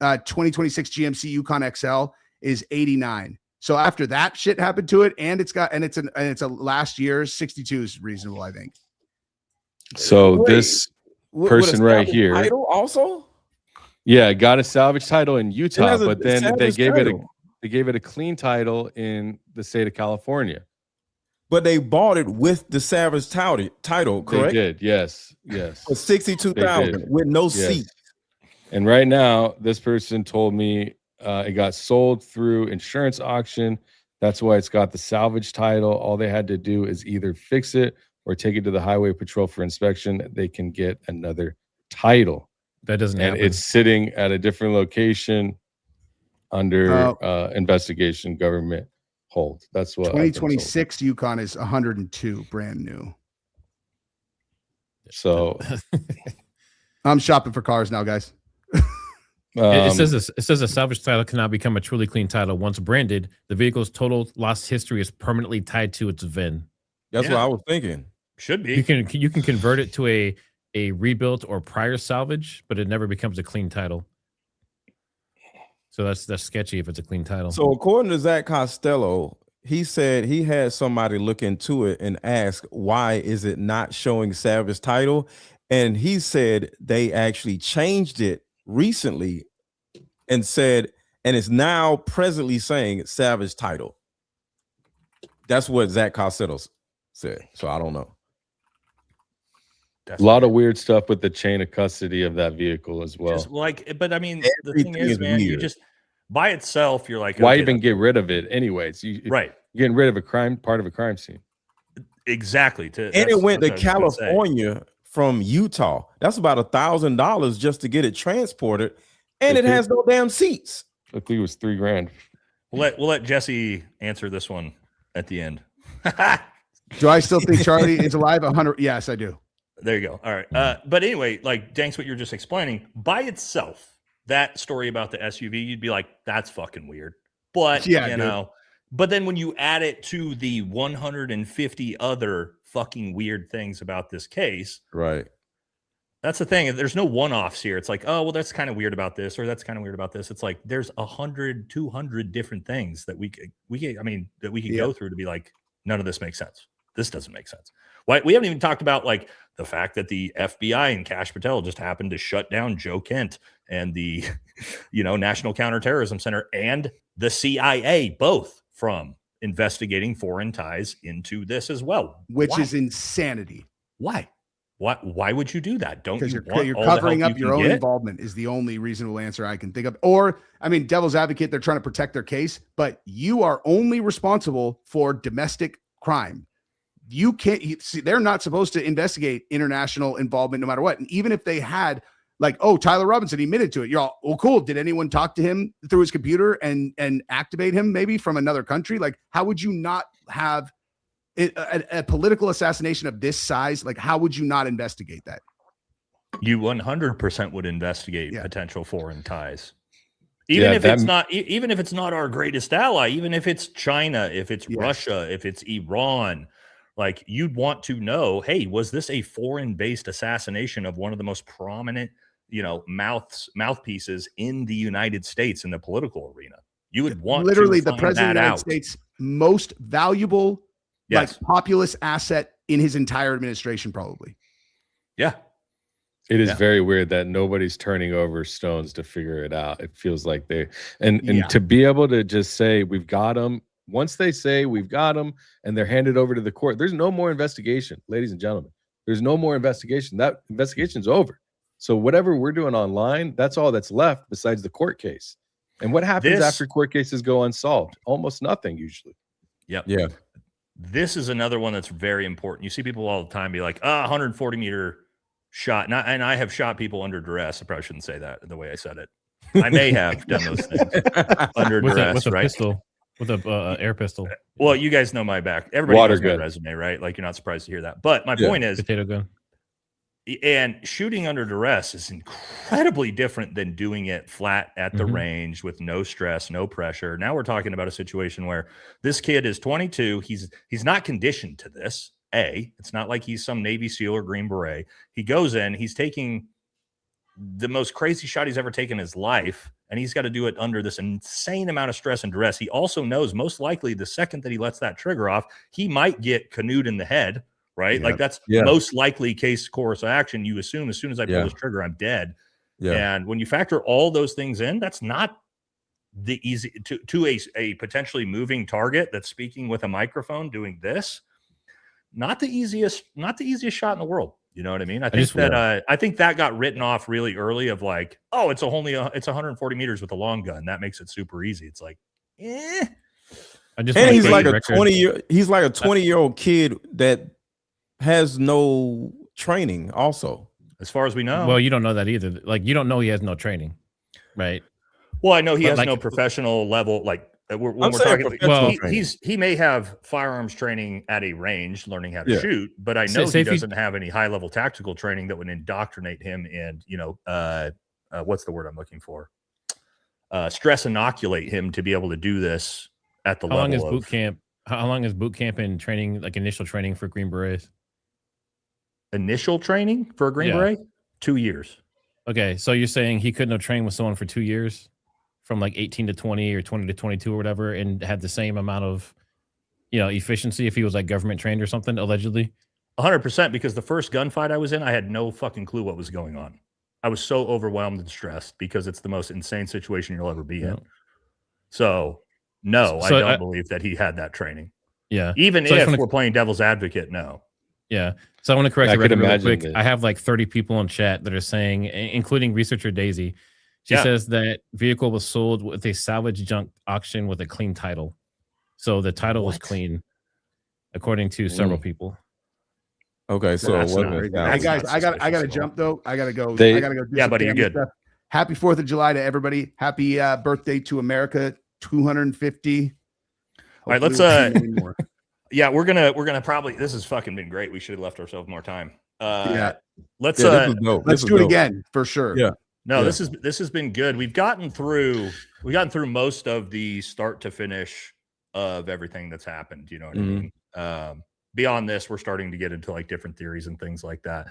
2026 GMC Yukon XL is 89. So after that shit happened to it, and it's a last year's 62 is reasonable, I think. So Wait, this With person a right salvage here- title also. Yeah, got a salvage title in Utah, has a but then they salvage gave title. they gave it a clean title in the state of California. But they bought it with the salvage title, correct? They did, yes. For 62,000 did. with no Yes. seat. And right now, this person told me it got sold through insurance auction. That's why it's got the salvage title. All they had to do is either fix it or take it to the highway patrol for inspection. They can get another title. That doesn't And happen. it's sitting at a different location under investigation, government hold. That's what I've been told. 2026 Yukon is 102, brand new. So I'm shopping for cars now, guys. It says a salvage title cannot become a truly clean title once branded. The vehicle's total loss history is permanently tied to its VIN. That's Yeah. what I was thinking. Should be. You can convert it to a a rebuilt or prior salvage, but it never becomes a clean title. So that's sketchy if it's a clean title. So according to Zach Costello, he said he had somebody look into it and ask, why is it not showing salvage title? And he said they actually changed it recently and said, and it's now presently saying salvage title. That's what Zach Costello said. So I don't know. A lot of weird stuff with the chain of custody of that vehicle as well. Just like, but I mean, Everything the thing is, man, you weird. just by itself, you're like, Why okay, even get rid of it anyways? right? You're getting rid of a part of a crime scene. Exactly. And it went to California from Utah. That's about $1,000 just to get it transported, and it has no damn seats. I think it was $3,000. We'll let Jesse answer this one at the end. Do I still think Charlie is alive? 100? Yes, I do. There you go. All right. But anyway, like Danks, what you're just explaining by itself, that story about the SUV, you'd be like, that's fucking weird. But Yeah, you know, but then when you add it to the 150 other fucking weird things about this case, right? That's the thing. There's no one-offs here. It's like, oh, well, that's kind of weird about this, or that's kind of weird about this. It's like there's 100, 200 different things that we could go through to be like, none of this makes sense. This doesn't make sense. Why we haven't even talked about like the fact that the FBI and Kash Patel just happened to shut down Joe Kent and the, National Counterterrorism Center and the CIA, both from investigating foreign ties into this as well, which is insanity. Why? Why would you do that? Don't you want you're all covering the help up you your can own get? involvement is the only reasonable answer I can think of. Or, I mean, devil's advocate, they're trying to protect their case, but you are only responsible for domestic crime. You can't see, they're not supposed to investigate international involvement no matter what. And even if they had like, oh, Tyler Robinson admitted to it, you're all, oh, cool. Did anyone talk to him through his computer and activate him maybe from another country? Like, how would you not have a political assassination of this size? Like, how would you not investigate that? You 100% would investigate potential foreign ties. Even if it's not our greatest ally, even if it's China, if it's Russia, if it's Iran, like you'd want to know, hey, was this a foreign-based assassination of one of the most prominent, mouthpieces in the United States in the political arena? You would want literally to the president of the United States' most valuable, like populous asset in his entire administration, probably. Yeah. It is very weird that nobody's turning over stones to figure it out. It feels like they and to be able to just say we've got them. Once they say we've got them and they're handed over to the court, there's no more investigation, ladies and gentlemen. There's no more investigation. That investigation's over. So whatever we're doing online, that's all that's left besides the court case. And what happens after court cases go unsolved? Almost nothing usually. Yep. Yeah. This is another one that's very important. You see people all the time be like, 140-meter shot. And I have shot people under duress. I probably shouldn't say that the way I said it. I may have done those things under duress, with a right? Pistol, with a air pistol. Well, you guys know my back. Everybody knows my resume, right? Like you're not surprised to hear that. But my point is, potato gun. And shooting under duress is incredibly different than doing it flat at the range with no stress, no pressure. Now we're talking about a situation where this kid is 22. He's not conditioned to this. It's not like he's some Navy SEAL or Green Beret. He goes in, he's taking the most crazy shot he's ever taken in his life, and he's got to do it under this insane amount of stress and duress. He also knows most likely the second that he lets that trigger off, he might get canoed in the head, right? Like that's most likely case course of action. You assume as soon as I pull this trigger, I'm dead. And when you factor all those things in, that's not the easy to a potentially moving target that's speaking with a microphone doing this. Not the easiest shot in the world. You know what I mean? I think that got written off really early of like, oh, it's 140 meters with a long gun. That makes it super easy. It's like, and he's like a 20-year-old kid that has no training also. As far as we know. Well, you don't know that either. Like you don't know he has no training, right? Well, I know he has no professional level. Like when we're talking, he may have firearms training at a range, learning how to shoot, but I know he doesn't have any high level tactical training that would indoctrinate him and what's the word I'm looking for? Stress inoculate him to be able to do this at the level. How long is boot camp and training, like initial training for Green Berets? initial training for a Green Beret, 2 years. Okay, so you're saying he couldn't have trained with someone for 2 years, from like 18 to 20 or 20 to 22 or whatever, and had the same amount of, efficiency if he was like government trained or something, allegedly? 100%, because the first gunfight I was in, I had no fucking clue what was going on. I was so overwhelmed and stressed because it's the most insane situation you'll ever be in. So, no, I don't believe that he had that training. Yeah. Even if we're playing devil's advocate, no. Yeah. So I want to correct the record real quick. I have like 30 people in chat that are saying, including researcher Daisy, she says that vehicle was sold with a salvage junk auction with a clean title. So the title was clean, according to several people. Okay, so hey guys, I gotta jump though. I gotta go. I gotta go. Yeah, buddy, you're good. Stuff. Happy 4th of July to everybody. Happy birthday to America. 250. All right, let's yeah, we're gonna probably, this has fucking been great. We should have left ourselves more time. Let's do it again for sure. Yeah. No, this has been good. We've gotten through most of the start to finish of everything that's happened. You know what I mean? Beyond this, we're starting to get into like different theories and things like that.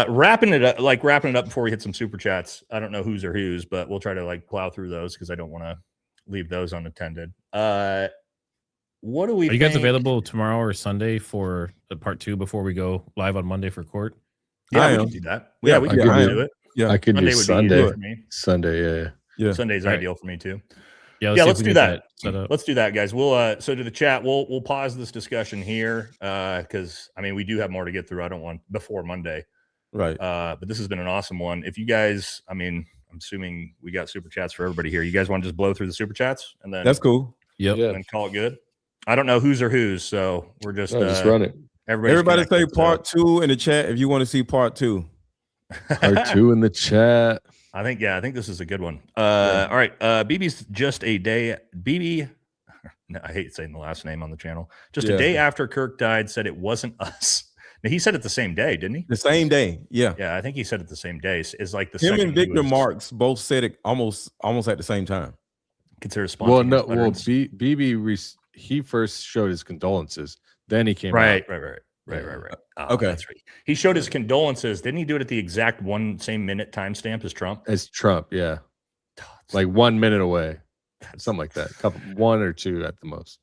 Wrapping it up before we hit some super chats. I don't know whose or whose, but we'll try to like plow through those because I don't want to leave those unattended. What do we? Are you guys available tomorrow or Sunday for the part 2 before we go live on Monday for court? Yeah, we can do that. Yeah, we can do it. Yeah, I could do Sunday. For me. Sunday, yeah. Sunday's ideal for me too. Yeah, let's do that. Let's do that, guys. We'll so to the chat, we'll pause this discussion here because I mean we do have more to get through. I don't want before Monday, right? But this has been an awesome one. If you guys, I mean, I'm assuming we got super chats for everybody here. You guys want to just blow through the super chats and then that's cool. Yep, and then call it good. I don't know whose or whose, so we're just run it. Everybody say part 2 in the chat if you want to see part 2. Part 2 in the chat. I think this is a good one. All right. BB's just a day. BB, no, I hate saying the last name on the channel. Just a day after Kirk died, said it wasn't us. Now, he said it the same day, didn't he? The same day, yeah. Yeah, I think he said it the same day. Is like the him and Victor Marks both said it almost at the same time. Consider spontaneous. BB he first showed his condolences, then he came right. Okay, that's right. He showed his condolences. Didn't he do it at the exact same minute timestamp as Trump? As Trump, yeah, like 1 minute away, something like that. One or two at the most.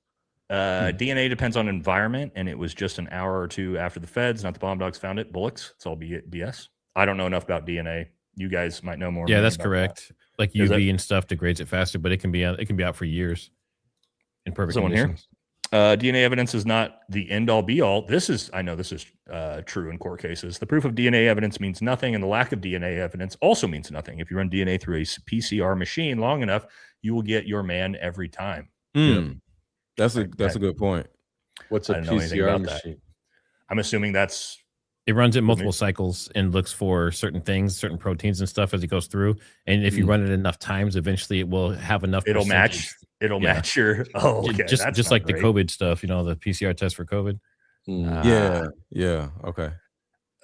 DNA depends on environment, and it was just an hour or two after the feds, not the bomb dogs found it. Bullocks. It's all BS. I don't know enough about DNA. You guys might know more. Yeah, that's correct. Like UV and stuff degrades it faster, but it can be out for years in perfect conditions. DNA evidence is not the end all be all. I know this is true in court cases. The proof of DNA evidence means nothing, and the lack of DNA evidence also means nothing. If you run DNA through a PCR machine long enough, you will get your man every time. That's a good point. What's a PCR machine? I'm assuming it runs in multiple cycles and looks for certain things, certain proteins and stuff as it goes through. And if you run it enough times, eventually it will have enough. It'll match your. Oh, okay. Just like the COVID stuff, the PCR test for COVID. Yeah. Okay.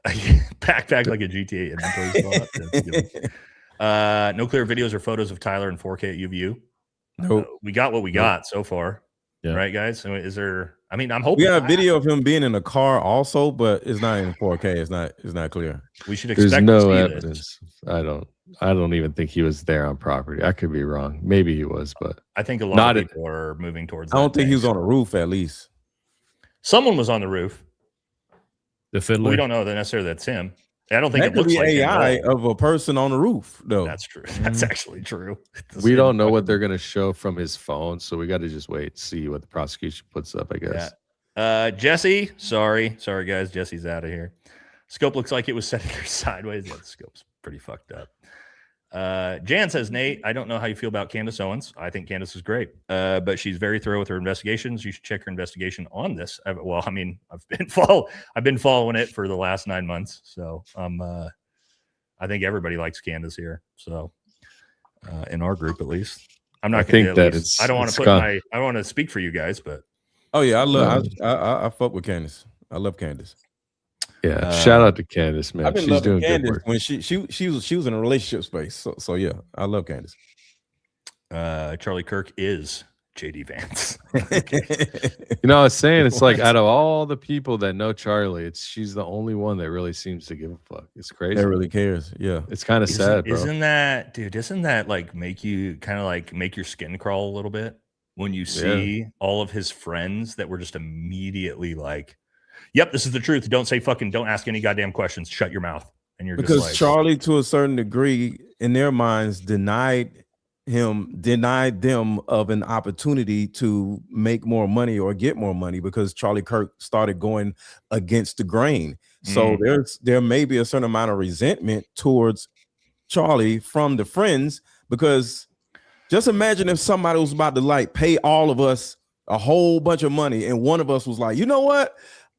Backpack like a GTA inventory spot. No clear videos or photos of Tyler in 4K at UVU. Nope. We got what we got so far. Yeah. Right, guys? So is there? I mean, I'm hoping we got a video of him being in a car also, but it's not in 4K. It's not clear. We should expect. There's no evidence. I don't even think he was there on property. I could be wrong. Maybe he was, but I think a lot of people are moving towards. I don't think he was on a roof. At least someone was on the roof. The fiddler. We don't know that necessarily that's him. I don't think it looks like AI of a person on the roof, though. That's true. That's actually true. We don't know what they're going to show from his phone, so we got to just wait and see what the prosecution puts up, I guess. Yeah. Jesse, sorry, guys. Jesse's out of here. Scope looks like it was set here sideways. Yeah, the scope's pretty fucked up. Jan says, Nate, I don't know how you feel about Candace Owens. I think Candace is great, but she's very thorough with her investigations. You should check her investigation on this. I've been following it for the last 9 months, so I think everybody likes Candace here. So in our group, at least, I'm not going to. I don't want to I don't want to speak for you guys, but I fuck with Candace. I love Candace. Yeah, shout out to Candace, man. She's doing Candace good work. When she was in a relationship space. So yeah, I love Candace. Charlie Kirk is JD Vance. You know, I was saying it's like out of all the people that know Charlie, she's the only one that really seems to give a fuck. It's crazy. That really cares. Yeah. It's kind of sad, bro. Isn't that like make you kind of like make your skin crawl a little bit when you see all of his friends that were just immediately like, yep, this is the truth. Don't ask any goddamn questions. Shut your mouth. And you're Because just like, Charlie, to a certain degree, in their minds, denied them of an opportunity to make more money or get more money because Charlie Kirk started going against the grain. So there may be a certain amount of resentment towards Charlie from the friends, because just imagine if somebody was about to like pay all of us a whole bunch of money and one of us was like, you know what?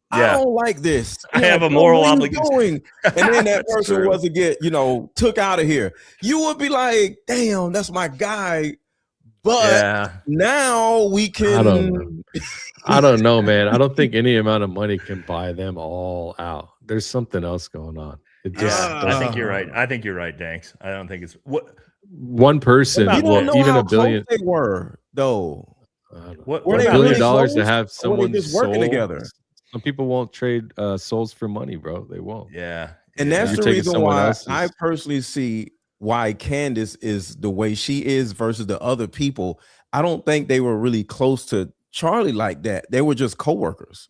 I don't like this. I have a moral obligation. And then that person was to get, took out of here. You would be like, damn, that's my guy. But now we can. I don't know, man. I don't think any amount of money can buy them all out. There's something else going on. I think you're right. I think you're right, Danks. I don't think it's one person. You don't know even how a billion. Close they were though. What $1 billion to have someone just working together? Some people won't trade souls for money, bro. They won't. Yeah. And that's the reason why I personally see why Candace is the way she is versus the other people. I don't think they were really close to Charlie like that. They were just coworkers.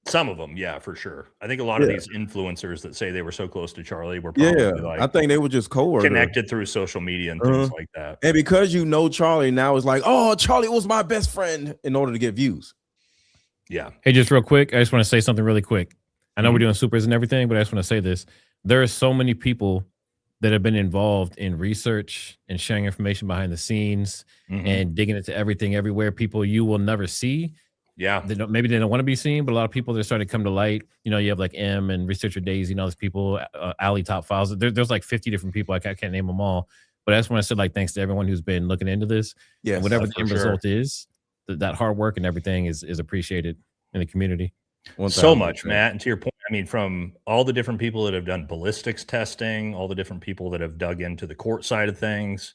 Some of them, yeah, for sure. I think a lot of these influencers that say they were so close to Charlie were probably like, I think they were just coworkers, connected through social media and things like that. And because Charlie now, it's like, oh, Charlie was my best friend in order to get views. Yeah. Hey, just real quick, I just want to say something really quick. I know we're doing supers and everything, but I just want to say this. There are so many people that have been involved in research and sharing information behind the scenes and digging into everything everywhere. People you will never see. Yeah. Maybe they don't want to be seen, but a lot of people that are starting to come to light. You have like M and Researcher Daisy and all these people, Ali Top Files. There's like 50 different people. I can't name them all. But I just want to say like thanks to everyone who's been looking into this. Yeah. Whatever the end result is, that hard work and everything is appreciated in the community. So much, Matt. And to your point, I mean, from all the different people that have done ballistics testing, all the different people that have dug into the court side of things,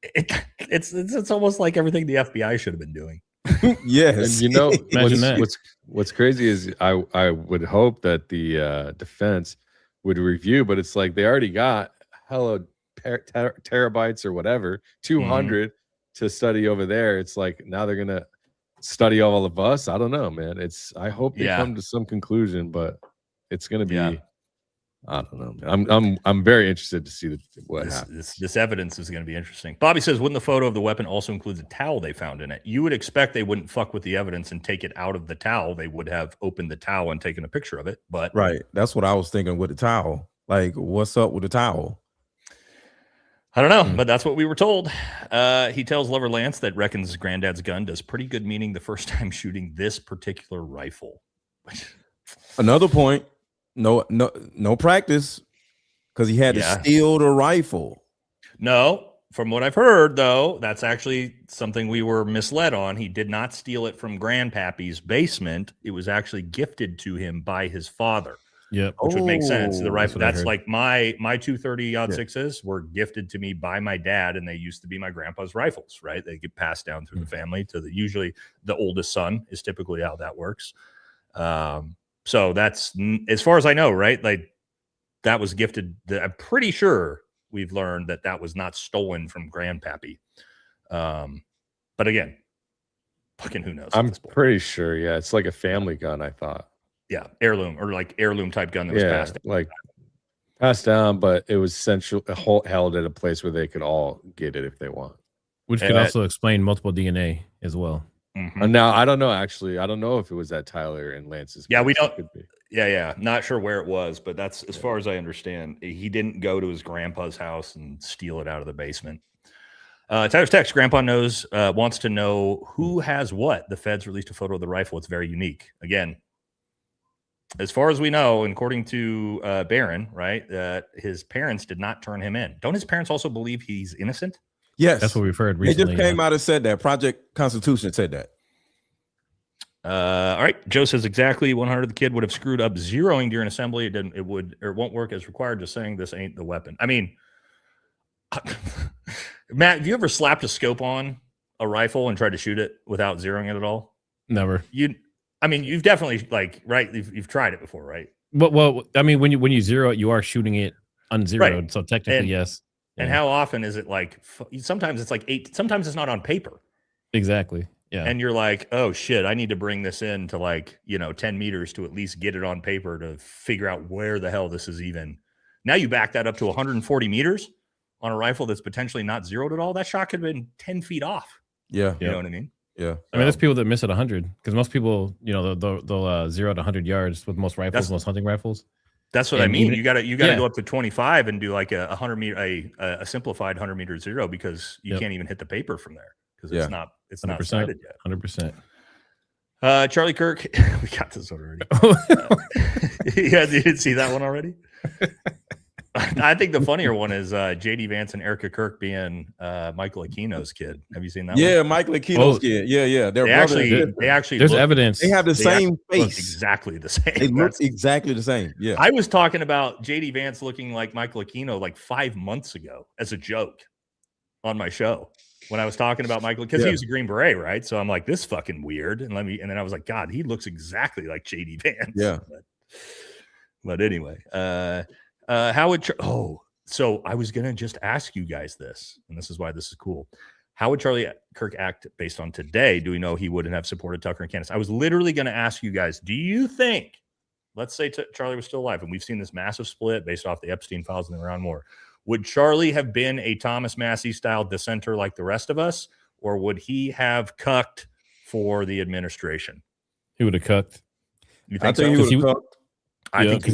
it's almost like everything the FBI should have been doing. Yes. And what's crazy is I would hope that the defense would review, but it's like they already got hella terabytes or whatever, 200 to study over there. It's like now they're gonna study all of us. I don't know, man. I hope they come to some conclusion, but it's gonna be I don't know, man. I'm very interested to see what happens. This evidence is going to be interesting. Bobby says, wouldn't the photo of the weapon also include the towel they found in it? You would expect they wouldn't fuck with the evidence and take it out of the towel. They would have opened the towel and taken a picture of it. But right, that's what I was thinking with the towel. Like, what's up with the towel? I don't know, but that's what we were told. He tells Lover Lance that reckons granddad's gun does pretty good, meaning the first time shooting this particular rifle. Another point. No practice because he had to steal the rifle. No, from what I've heard, though, that's actually something we were misled on. He did not steal it from Grandpappy's basement. It was actually gifted to him by his father. Yep, which would make sense. The rifle that's like my 230-06s were gifted to me by my dad, and they used to be my grandpa's rifles. Right, they get passed down through the family to usually the oldest son is typically how that works. So that's as far as I know, right? Like that was gifted. I'm pretty sure we've learned that was not stolen from Grandpappy. But again, fucking who knows? I'm pretty sure. Yeah, it's like a family gun. I thought. Yeah, heirloom or like heirloom type gun that was passed down. Like passed down, but it was held at a place where they could all get it if they want. Which could also explain multiple DNA as well. Now I don't know. Actually, I don't know if it was at Tyler and Lance's. Yeah, we don't. Yeah. Not sure where it was, but that's as far as I understand. He didn't go to his grandpa's house and steal it out of the basement. Tyler's text: Grandpa wants to know who has what. The feds released a photo of the rifle. It's very unique. Again, as far as we know, and according to Barron, right, that his parents did not turn him in. Don't his parents also believe he's innocent? Yes, that's what we've heard recently. It just came out and said that. Project Constitution said that. All right. Joe says exactly 100. The kid would have screwed up zeroing during assembly. It won't work as required. Just saying this ain't the weapon. I mean, Matt, have you ever slapped a scope on a rifle and tried to shoot it without zeroing it at all? Never. I mean, you've definitely right. You've tried it before, right? Well, I mean, when you zero it, you are shooting it unzeroed. Right. So technically, yes. And how often is it like? Sometimes it's like 8. Sometimes it's not on paper. Exactly. Yeah. And you're like, oh shit, I need to bring this in to like 10 meters to at least get it on paper to figure out where the hell this is even. Now you back that up to 140 meters on a rifle that's potentially not zeroed at all. That shot could have been 10 feet off. Yeah. You know what I mean? Yeah. I mean, there's people that miss at 100 because most people, they'll zero at 100 yards with most rifles, most hunting rifles. That's what I mean. You got to go up to 25 and do like a 100 meter, a simplified 100 meter zero because you can't even hit the paper from there because it's not sighted yet. 100%. Charlie Kirk, we got this already. Yeah, you didn't see that one already. I think the funnier one is JD Vance and Erica Kirk being Michael Aquino's kid. Have you seen that? Yeah, one? Michael Aquino's kid. Yeah. They actually. There's evidence. They have the same face. Exactly the same. They look exactly the same. Yeah. I was talking about JD Vance looking like Michael Aquino like 5 months ago as a joke on my show when I was talking about Michael because he was a Green Beret, right? So I'm like, this fucking weird. And then I was like, God, he looks exactly like JD Vance. Yeah. But anyway, how would so I was gonna just ask you guys this, and this is why this is cool. How would Charlie Kirk act based on today? Do we know he wouldn't have supported Tucker and Candace? I was literally gonna ask you guys, do you think, let's say Charlie was still alive, and we've seen this massive split based off the Epstein files and around more, would Charlie have been a Thomas Massey style dissenter like the rest of us, or would he have cucked for the administration? He would have cucked. You think he would have cucked. I think because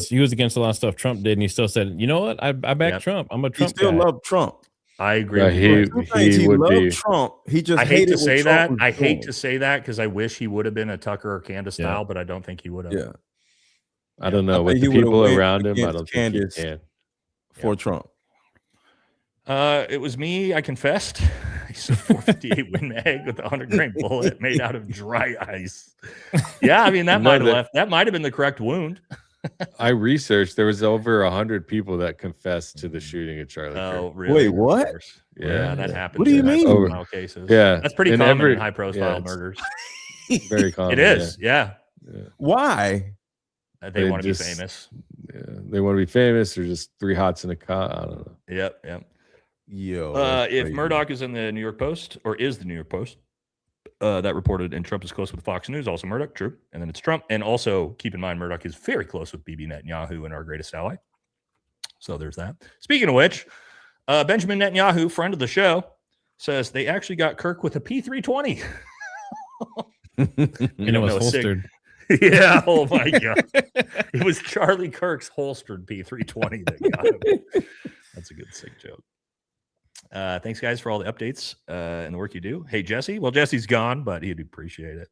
he was against a lot of stuff Trump did, and he still said, "You know what? I back Trump. I'm a Trump." He still guy. loved Trump. I agree. Yeah, he would loved be. Trump. He just I hate to say that. Trump I hate to say that because I wish he would have been a Tucker or Candace style, but I don't think he would have. Yeah, I don't know. With the people around him, I don't think he can. For Trump. It was me. I confessed. He's a 458 Win Mag with a 100-grain bullet made out of dry ice. Yeah, I mean that might have been the correct wound. I researched. There was over 100 people that confessed to the shooting at Charlie Kirk. Oh, really? Wait, what? Yeah, that happened. What do you mean? Cases. Yeah, that's pretty common in high-profile murders. Very common. It is. Yeah. Why? They want to be famous. Yeah, they want to be famous, or just three hots in a car. I don't know. Yep. Yo. If Murdoch is in the New York Post, or is the New York Post, that reported, and Trump is close with Fox News, also Murdoch, true. And then it's Trump. And also keep in mind, Murdoch is very close with Bibi Netanyahu and our greatest ally. So there's that. Speaking of which, Benjamin Netanyahu, friend of the show, says they actually got Kirk with a P320. And it was holstered. Yeah. Oh my God. It was Charlie Kirk's holstered P320 that got him. That's a good sick joke. Thanks, guys, for all the updates and the work you do. Hey, Jesse. Well, Jesse's gone, but he'd appreciate it.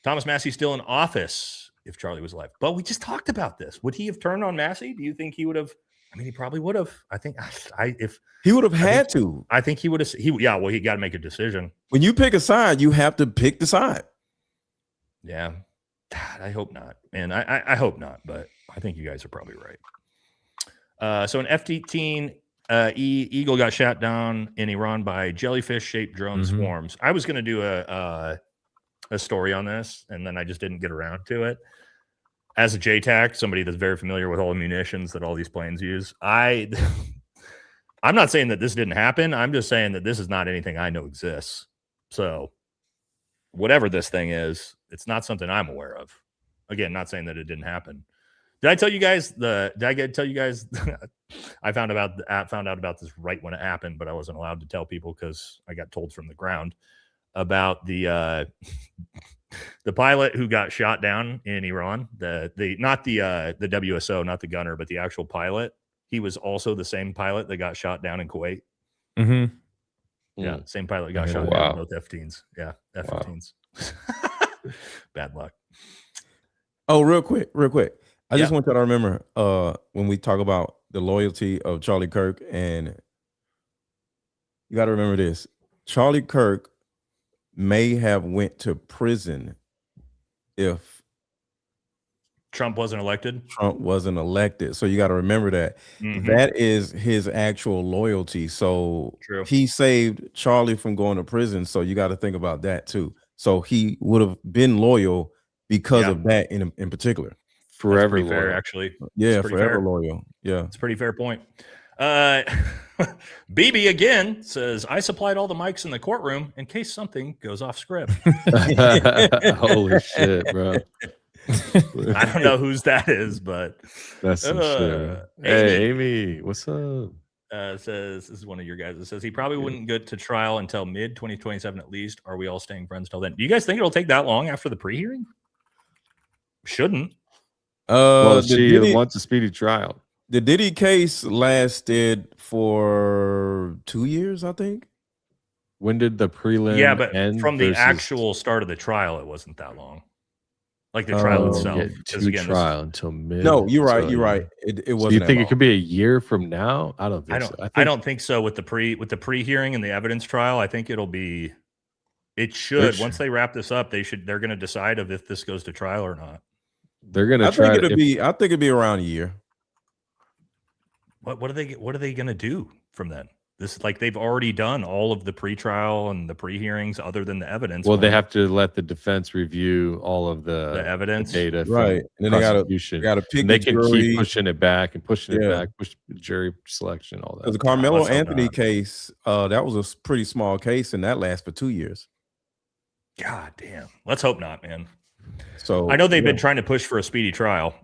Thomas Massey's still in office if Charlie was alive. But we just talked about this. Would he have turned on Massey? Do you think he would have? I mean, he probably would have. I think if he would have had to. I think he would have. He got to make a decision. When you pick a side, you have to pick the side. Yeah. God, I hope not. And I hope not, but I think you guys are probably right. So an F-18 Eagle got shot down in Iran by jellyfish-shaped drone swarms. I was going to do a story on this, and then I just didn't get around to it. As a JTAC, somebody that's very familiar with all the munitions that all these planes use, I'm not saying that this didn't happen. I'm just saying that this is not anything I know exists. So whatever this thing is, it's not something I'm aware of. Again, not saying that it didn't happen. Did I tell you guys I found out about this right when it happened, but I wasn't allowed to tell people because I got told from the ground about the pilot who got shot down in Iran. The WSO, not the gunner, but the actual pilot. He was also the same pilot that got shot down in Kuwait. Mm-hmm. Yeah, same pilot got shot down in both F-15s. Yeah, F-15s. Bad luck. Oh, real quick. I just want y'all to remember when we talk about the loyalty of Charlie Kirk, and you got to remember this. Charlie Kirk may have went to prison if Trump wasn't elected. Trump wasn't elected. So you got to remember that. That is his actual loyalty. So True. he saved Charlie from going to prison. So you got to think about that too. So he would have been loyal because of that in particular. Forever loyal. fair, actually. Yeah, forever loyal. Yeah. It's a pretty fair point. BB again says, I supplied all the mics in the courtroom in case something goes off script. Holy shit, bro. I don't know whose that is, but that's some shit. Amy, hey, Amy, what's up? Says, this is one of your guys. It says he probably wouldn't get to trial until mid 2027 at least. Are we all staying friends till then? Do you guys think it'll take that long after the pre-hearing? Shouldn't. Well, she wants a speedy trial. The Diddy case lasted for 2 years, I think. When did the prelim? Yeah, but end from the actual start of the trial, it wasn't that long. Like the trial itself. Yeah, trial until mid. No, you're right. You're right. It wasn't. So you think it could be a year from now? I don't think so. I don't think so. With the pre-hearing and the evidence trial, I think it'll be. It should. Once they wrap this up, they're going to decide if this goes to trial or not. They're going to. I think it'll be around a year. What are they going to do from then? This like they've already done all of the pre-trial and the pre-hearings other than the evidence. Well, they have to let the defense review all of the evidence, the data, right? And then they got to pick. They can keep pushing it back and pushing it back, push jury selection, all that. The Carmelo Anthony case, that was a pretty small case, and that lasted for 2 years. God damn. Let's hope not, man. So I know they've been trying to push for a speedy trial,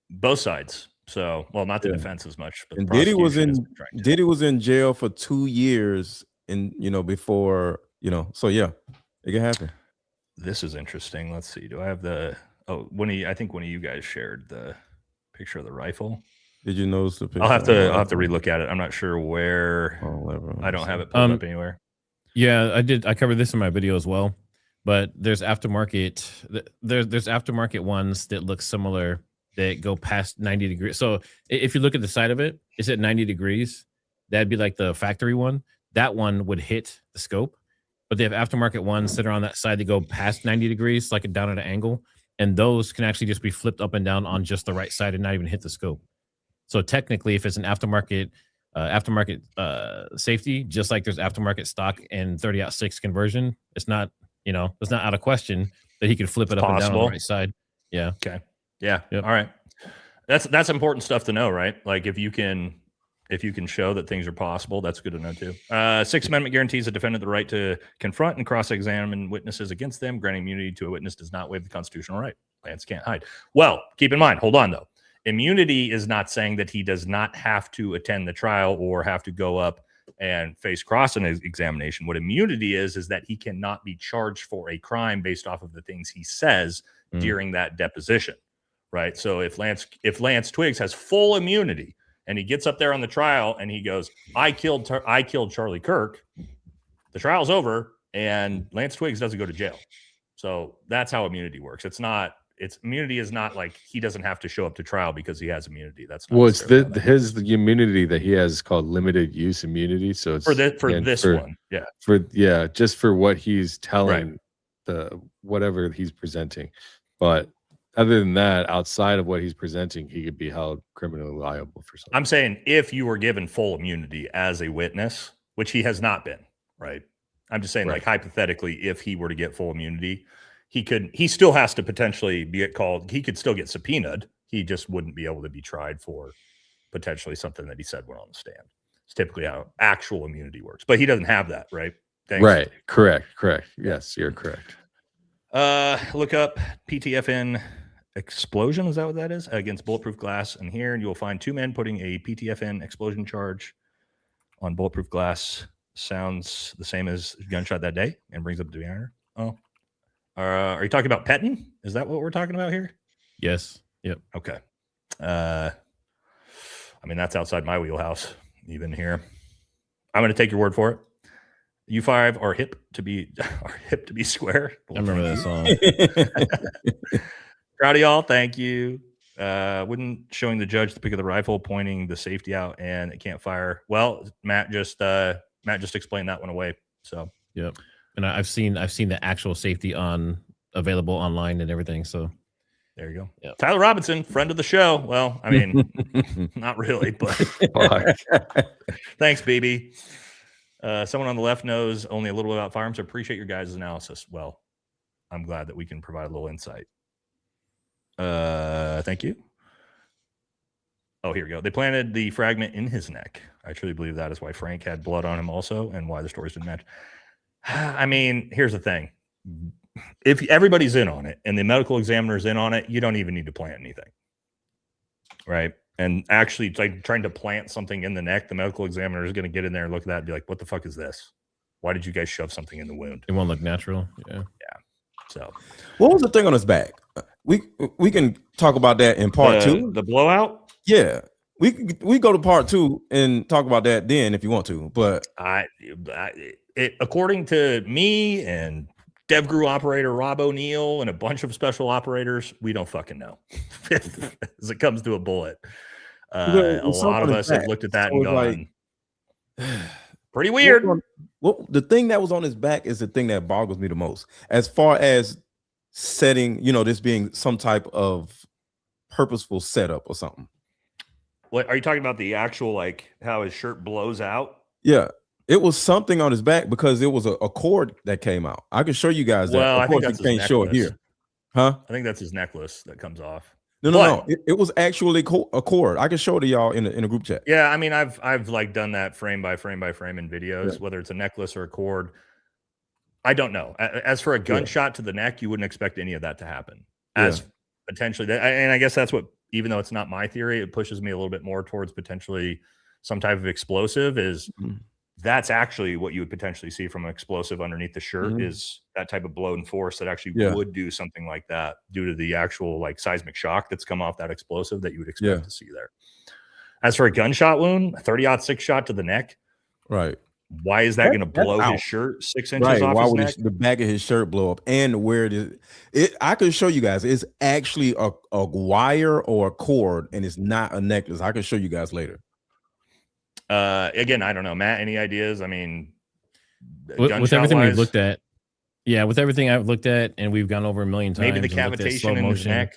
both sides. So, well, not the defense as much. But and Diddy was in jail for 2 years, before So yeah, it can happen. This is interesting. Let's see. Do I have the? Oh, I think one of you guys shared the picture of the rifle. Did you notice the picture? I'll have to relook at it. I'm not sure where. I don't have it pulled up anywhere. Yeah, I did. I covered this in my video as well. But there's aftermarket. There's aftermarket ones that look similar that go past 90 degrees. So if you look at the side of it, it's at 90 degrees. That'd be like the factory one. That one would hit the scope. But they have aftermarket ones that are on that side that go past 90 degrees, like down at an angle. And those can actually just be flipped up and down on just the right side and not even hit the scope. So technically, if it's an aftermarket safety, just like there's aftermarket stock and 30-06 conversion, it's not out of question that he could flip it up and down on the right side. Yeah. Okay. Yeah. Yep. All right. That's important stuff to know, right? Like if you can show that things are possible, that's good to know too. Sixth Amendment guarantees a defendant the right to confront and cross-examine witnesses against them. Granting immunity to a witness does not waive the constitutional right. Lance can't hide. Well, keep in mind, hold on though. Immunity is not saying that he does not have to attend the trial or have to go up and face cross-examination. What immunity is that he cannot be charged for a crime based off of the things he says during that deposition. Right. So if Lance Twiggs has full immunity and he gets up there on the trial and he goes, I killed Charlie Kirk, the trial's over and Lance Twiggs doesn't go to jail. So that's how immunity works. Immunity is not like he doesn't have to show up to trial because he has immunity. That's not the immunity that he has is called limited use immunity. So it's just for what he's telling whatever he's presenting. But other than that, outside of what he's presenting, he could be held criminally liable for something. I'm saying if you were given full immunity as a witness, which he has not been, right? I'm just saying, like hypothetically, if he were to get full immunity, he still has to potentially get called. He could still get subpoenaed. He just wouldn't be able to be tried for potentially something that he said when on the stand. It's typically how actual immunity works, but he doesn't have that, right? Thanks. Right. Correct. Yes, you're correct. Look up PTFN explosion. Is that what that is? Against bulletproof glass. And here you'll find two men putting a PTFN explosion charge on bulletproof glass. Sounds the same as gunshot that day and brings up the honor. Oh, are you talking about petting? Is that what we're talking about here? Yes. Yep. Okay. I mean, that's outside my wheelhouse, even here. I'm going to take your word for it. You five are hip to be square. I remember that song. Proud of y'all. Thank you. Wouldn't showing the judge the pick of the rifle, pointing the safety out, and it can't fire. Well, Matt just explained that one away. So and I've seen the actual safety available online and everything. So There you go. Yep. Tyler Robinson, friend of the show. Well, I mean, not really, but thanks, BB. Someone on the left knows only a little bit about firearms. I appreciate your guys' analysis. Well, I'm glad that we can provide a little insight. Thank you. Oh, here we go. They planted the fragment in his neck. I truly believe that is why Frank had blood on him also, and why the stories didn't match. I mean, here's the thing. If everybody's in on it and the medical examiner's in on it, you don't even need to plant anything. Right. And actually, like trying to plant something in the neck, the medical examiner is going to get in there and look at that and be like, what the fuck is this? Why did you guys shove something in the wound? It won't look natural. Yeah. Yeah. So, what was the thing on his back? We can talk about that in part 2. The blowout? Yeah. We go to part 2 and talk about that then if you want to. But according to me and DevGru operator Rob O'Neill and a bunch of special operators, we don't fucking know as it comes to a bullet. A lot of us have looked at that and gone, pretty weird. Well, the thing that was on his back is the thing that boggles me the most. As far as setting, this being some type of purposeful setup or something. What are you talking about? The actual, like how his shirt blows out? Yeah. It was something on his back because it was a cord that came out. I can show you guys that. Well, of course, you can't show it here. Huh? I think that's his necklace that comes off. No. It was actually a cord. I can show it to y'all in a group chat. Yeah, I mean, I've like done that frame by frame in videos, whether it's a necklace or a cord. I don't know. As for a gunshot to the neck, you wouldn't expect any of that to happen. As potentially, and I guess that's what, even though it's not my theory, it pushes me a little bit more towards potentially some type of explosive. That's actually what you would potentially see from an explosive underneath the shirt is that type of blown force that actually would do something like that due to the actual like seismic shock that's come off that explosive that you would expect to see there. As for a gunshot wound, a 30-06 shot to the neck, right? Why is that going to blow his shirt 6 inches off Why his would neck? the back of his shirt blow up? And where it is, I can show you guys. It's actually a wire or a cord, and it's not a necklace. I can show you guys later. Again, I don't know, Matt. Any ideas? I mean, with everything we've looked at, with everything I've looked at, and we've gone over a million times. Maybe the cavitation in his neck.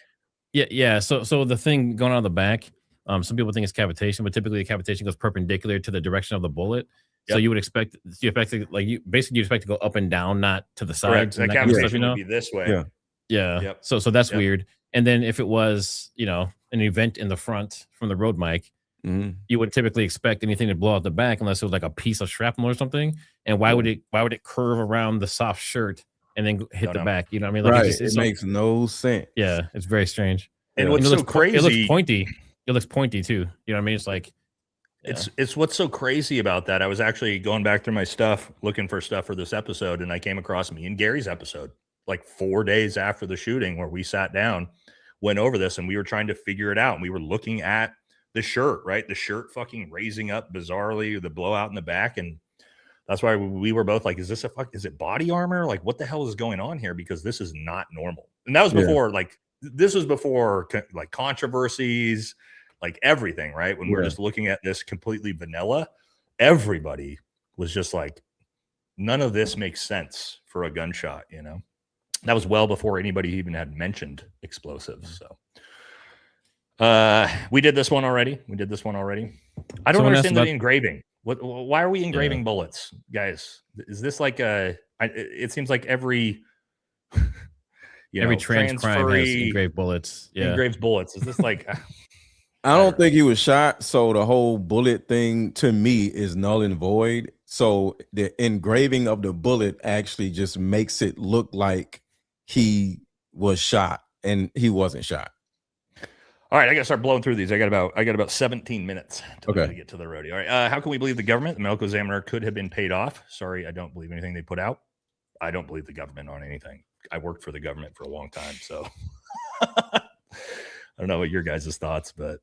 Yeah. So the thing going on the back, some people think it's cavitation, but typically the cavitation goes perpendicular to the direction of the bullet. Yep. So you would expect you expect to go up and down, not to the sides. That cavitation would be this way. Yeah. Yep. So that's weird. And then if it was, an event in the front from the road mic, you wouldn't typically expect anything to blow out the back unless it was like a piece of shrapnel or something. And why would it curve around the soft shirt and then hit the back? You know what I mean? Like it makes no sense. Yeah, it's very strange. And what's so crazy? It looks pointy. It looks pointy too. You know what I mean? It's like it's what's so crazy about that. I was actually going back through my stuff, looking for stuff for this episode, and I came across me and Gary's episode like 4 days after the shooting, where we sat down, went over this, and we were trying to figure it out. And we were looking at the shirt, right? The shirt fucking raising up bizarrely, the blowout in the back. And that's why we were both like, is it body armor? Like, what the hell is going on here? Because this is not normal. And that was before, this was before like controversies, like everything, right? When we're just looking at this completely vanilla, everybody was just like, none of this makes sense for a gunshot, That was well before anybody even had mentioned explosives. So we did this one already. I don't understand the engraving. Why are we engraving bullets, guys? Is this like it seems like every every trans crime has engraved bullets. Yeah. Engraves bullets. Is this like I don't think he was shot, so the whole bullet thing to me is null and void. So the engraving of the bullet actually just makes it look like he was shot, and he wasn't shot. All right, I got to start blowing through these. I got about 17 minutes to get to the rodeo. All right, how can we believe the government? The medical examiner could have been paid off. Sorry, I don't believe anything they put out. I don't believe the government on anything. I worked for the government for a long time, so I don't know what your guys' thoughts, but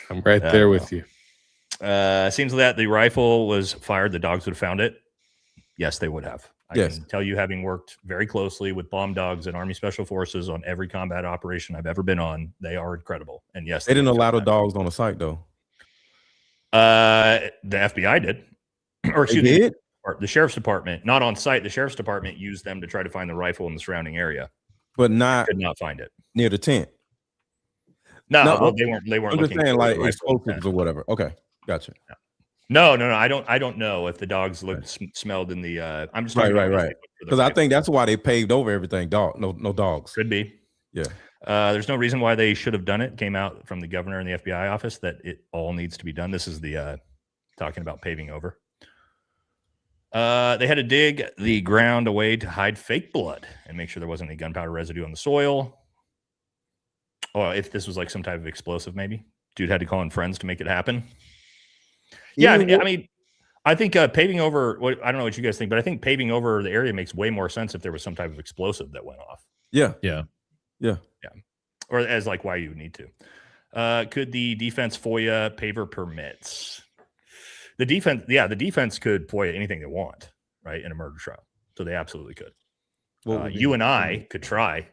I'm right there with you. Seems that the rifle was fired. The dogs would have found it. Yes, they would have. I can tell you, having worked very closely with bomb dogs and Army Special Forces on every combat operation I've ever been on, they are incredible. And yes, they didn't allow the dogs on the site, though. The FBI did, or excuse me, did? Or the sheriff's department, not on site. The sheriff's department used them to try to find the rifle in the surrounding area, but could not find it near the tent. No, No, well, they weren't. They weren't I'm just looking saying for like the rifle explosives intent. or whatever. Okay, gotcha. No. I don't know if the dogs looked smelled in the. I'm just talking about Right. Because I think that's why they paved over everything. No dogs. Could be. Yeah. There's no reason why they should have done it. Came out from the governor and the FBI office that it all needs to be done. This is the talking about paving over. They had to dig the ground away to hide fake blood and make sure there wasn't any gunpowder residue on the soil. Or if this was like some type of explosive, maybe. Dude had to call in friends to make it happen. Yeah, I mean, I think paving over, I don't know what you guys think, but I think paving over the area makes way more sense if there was some type of explosive that went off. Yeah. Or as like why you would need to. Could the defense FOIA paver permits? The defense could FOIA anything they want, right, in a murder trial. So they absolutely could. You and I could try,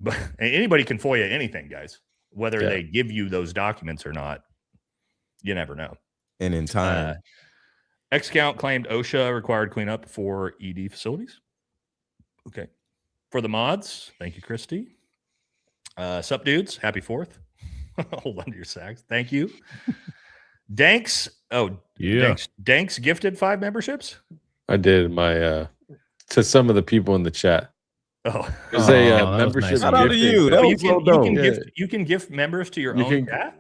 but anybody can FOIA anything, guys. Whether they give you those documents or not, you never know. And in time. X-Count claimed OSHA required cleanup for ED facilities. Okay. For the mods, thank you, Christy. Sup, dudes. Happy 4th. Hold on to your sacks. Thank you. Danks. Oh, yeah. Danks gifted 5 memberships. I did my to some of the people in the chat. Oh, there's a membership. Nice. Shout out to you. That was so dope. You can gift members to your own chat.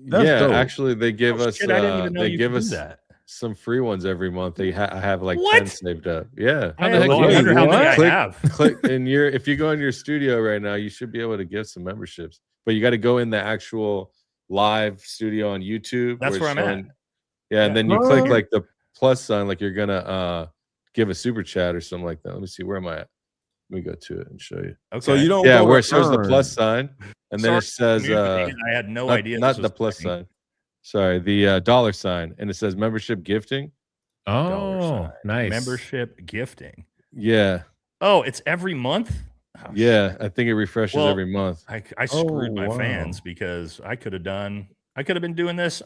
Dope. Actually, they give us. Shit, I didn't even know they you give could us do that. Some free ones every month. I have like 10 saved up. Yeah. I wonder how many I have. Click in your. If you go in your studio right now, you should be able to get some memberships. But you got to go in the actual live studio on YouTube. That's where I'm at. Yeah, and then you click like the plus sign, like you're gonna give a super chat or something like that. Let me see. Where am I at? Let me go to it and show you. Okay. So you don't. Yeah, where it shows the plus sign, and then it says. I had no idea. Not the plus sign. Sorry, the dollar sign, and it says membership gifting. Oh, nice. Membership gifting. Yeah. Oh, it's every month? Oh, yeah, I think it refreshes every month. I screwed my fans because I could have been doing this.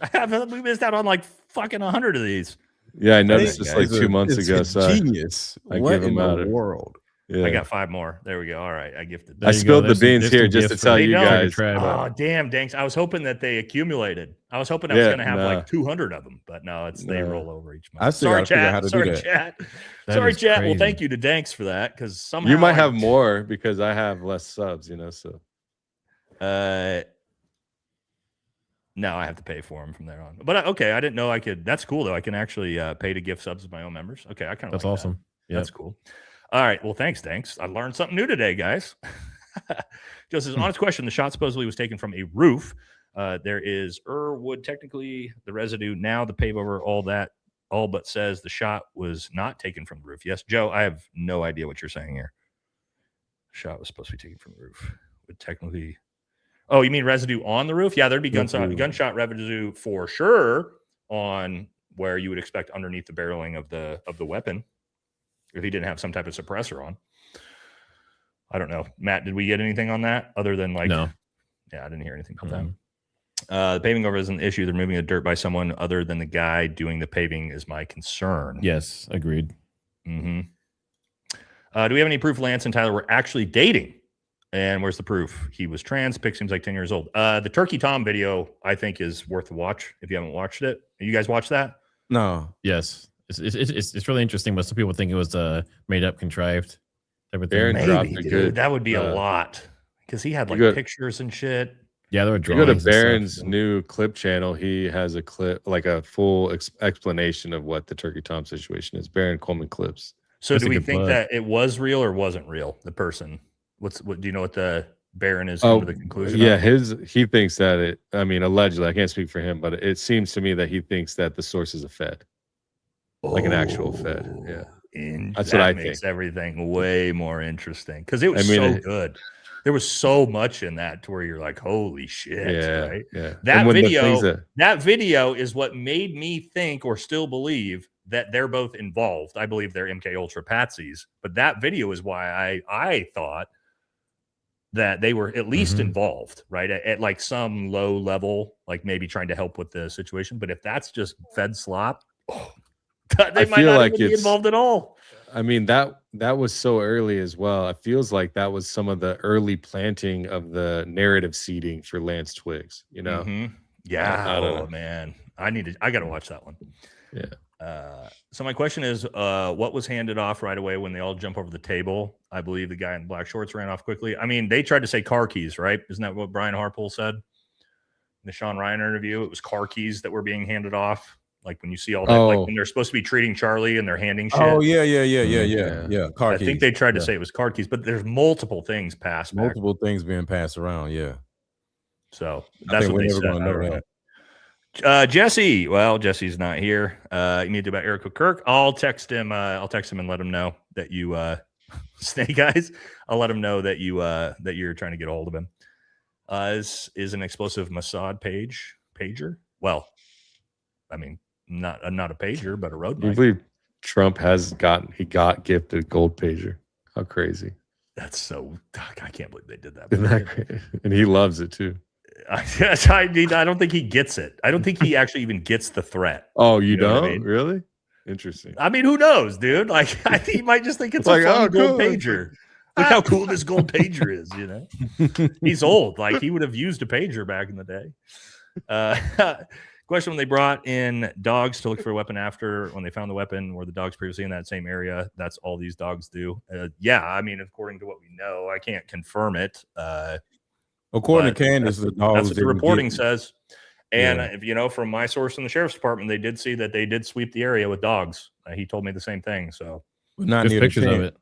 We missed out on like fucking 100 of these. Yeah, I noticed this like 2 months ago. So genius. What in the world? Yeah. I got 5 more. There we go. All right, I gifted. I spilled the beans here just to tell you guys. Oh, damn, Danks. I was hoping that they accumulated. I was hoping I was going to have like 200 of them, but no, they roll over each month. Sorry, chat. Sorry, chat. Well, thank you to Danks for that because somehow you might have more because I have less subs, So, no, I have to pay for them from there on. But okay, I didn't know I could. That's cool though. I can actually pay to gift subs to my own members. Okay, I kind of. That's awesome. Yeah, that's cool. All right. Well, thanks. I learned something new today, guys. Just as honest question, the shot supposedly was taken from a roof. There is wood, technically the residue. Now the pave over, all but says the shot was not taken from the roof. Yes, Joe, I have no idea what you're saying here. Shot was supposed to be taken from the roof. Would technically. Oh, you mean residue on the roof? Yeah, there'd be gunshot residue for sure on where you would expect underneath the barreling of the weapon. If he didn't have some type of suppressor on. I don't know. Matt, did we get anything on that other than like... No. Yeah, I didn't hear anything about that. The paving over is an issue. They're moving the dirt by someone other than the guy doing the paving is my concern. Yes, agreed. Mm-hmm. Do we have any proof Lance and Tyler were actually dating? And where's the proof? He was trans. Pick seems like 10 years old. The Turkey Tom video, I think, is worth a watch if you haven't watched it. You guys watch that? No. Yes. It's really interesting, but some people think it was made up, contrived. Maybe, dude. That would be a lot because he had like pictures and shit. Yeah, there were drawings. You go to Baron's new clip channel. He has a clip, like a full explanation of what the Turkey Tom situation is. Baron Coleman clips. So do we think that it was real or wasn't real? The person. What do you know? What the Baron is coming to the conclusion? Yeah, he thinks that it. I mean, allegedly, I can't speak for him, but it seems to me that he thinks that the source is a Fed. Like an actual Fed, yeah. That's what I think. Makes everything way more interesting because it was so good. There was so much in that to where you're like, "Holy shit!" Right? Yeah. That video is what made me think or still believe that they're both involved. I believe they're MK Ultra patsies, but that video is why I thought that they were at least involved, right? At like some low level, like maybe trying to help with the situation. But if that's just Fed slop. They might not even be involved at all. I mean, that was so early as well. It feels like that was some of the early planting of the narrative seeding for Lance Twiggs, you know? Yeah. I don't know. Man. I got to watch that one. Yeah. So my question is, what was handed off right away when they all jump over the table? I believe the guy in black shorts ran off quickly. I mean, they tried to say car keys, right? Isn't that what Brian Harpool said in the Sean Ryan interview? It was car keys that were being handed off. Like when you see all that, like when they're supposed to be treating Charlie and they're handing shit. Oh yeah. Car keys. I think they tried to say it was car keys, but there's multiple things passed. Multiple things being passed around. Yeah. So that's what they said. Gonna know that. Jesse. Well, Jesse's not here. You need to about Eric Kirk. I'll text him. I'll text him and let him know that you Snake Eyes. I'll let him know that you that you're trying to get a hold of him. Is an explosive Mossad pager? Well, I mean, not a pager, but a road knife. I believe Trump got gifted a gold pager. How crazy! That's so. I can't believe they did that. Isn't that crazy? And he loves it too. I don't think he gets it. I don't think he actually even gets the threat. Oh, you don't? I mean? Really? Interesting. I mean, who knows, dude? Like, I think he might just think it's like, a fun gold pager. Look how cool this gold pager is, you know? He's old. Like, he would have used a pager back in the day. Question: when they brought in dogs to look for a weapon after when they found the weapon, were the dogs previously in that same area? That's all these dogs do. Yeah, I mean, according to what we know, I can't confirm it. According to Candace, the dogs. That's what the reporting says. And if you know, from my source in the sheriff's department, they did see that they did sweep the area with dogs. He told me the same thing. So not near pictures of it.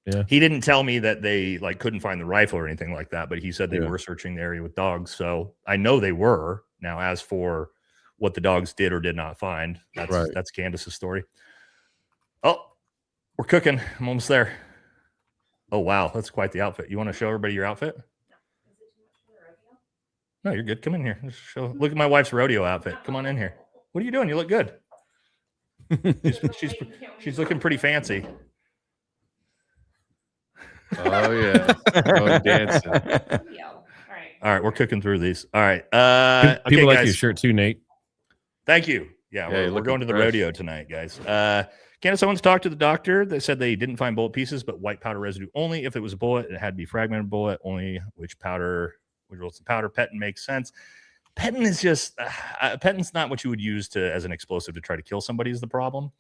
Yeah, he didn't tell me that they like couldn't find the rifle or anything like that, but he said they were searching the area with dogs. So I know they were. Now, as for what the dogs did or did not find, that's Candace's story. Oh, we're cooking. I'm almost there. Oh wow, that's quite the outfit. You want to show everybody your outfit? No, you're good. Come in here. Look at my wife's rodeo outfit. Come on in here. What are you doing? You look good. She's looking pretty fancy. Oh yeah, dancing. All right, we're cooking through these. All right. People like guys. your shirt too, Nate. Thank you. Yeah, we're going to the rodeo tonight, guys. Candace Owens talked to the doctor. They said they didn't find bullet pieces, but white powder residue only. If it was a bullet, it had to be fragmented bullet. Only which powder? Which was the powder? Petin makes sense. Petin is just Petin's not what you would use as an explosive to try to kill somebody. Is the problem?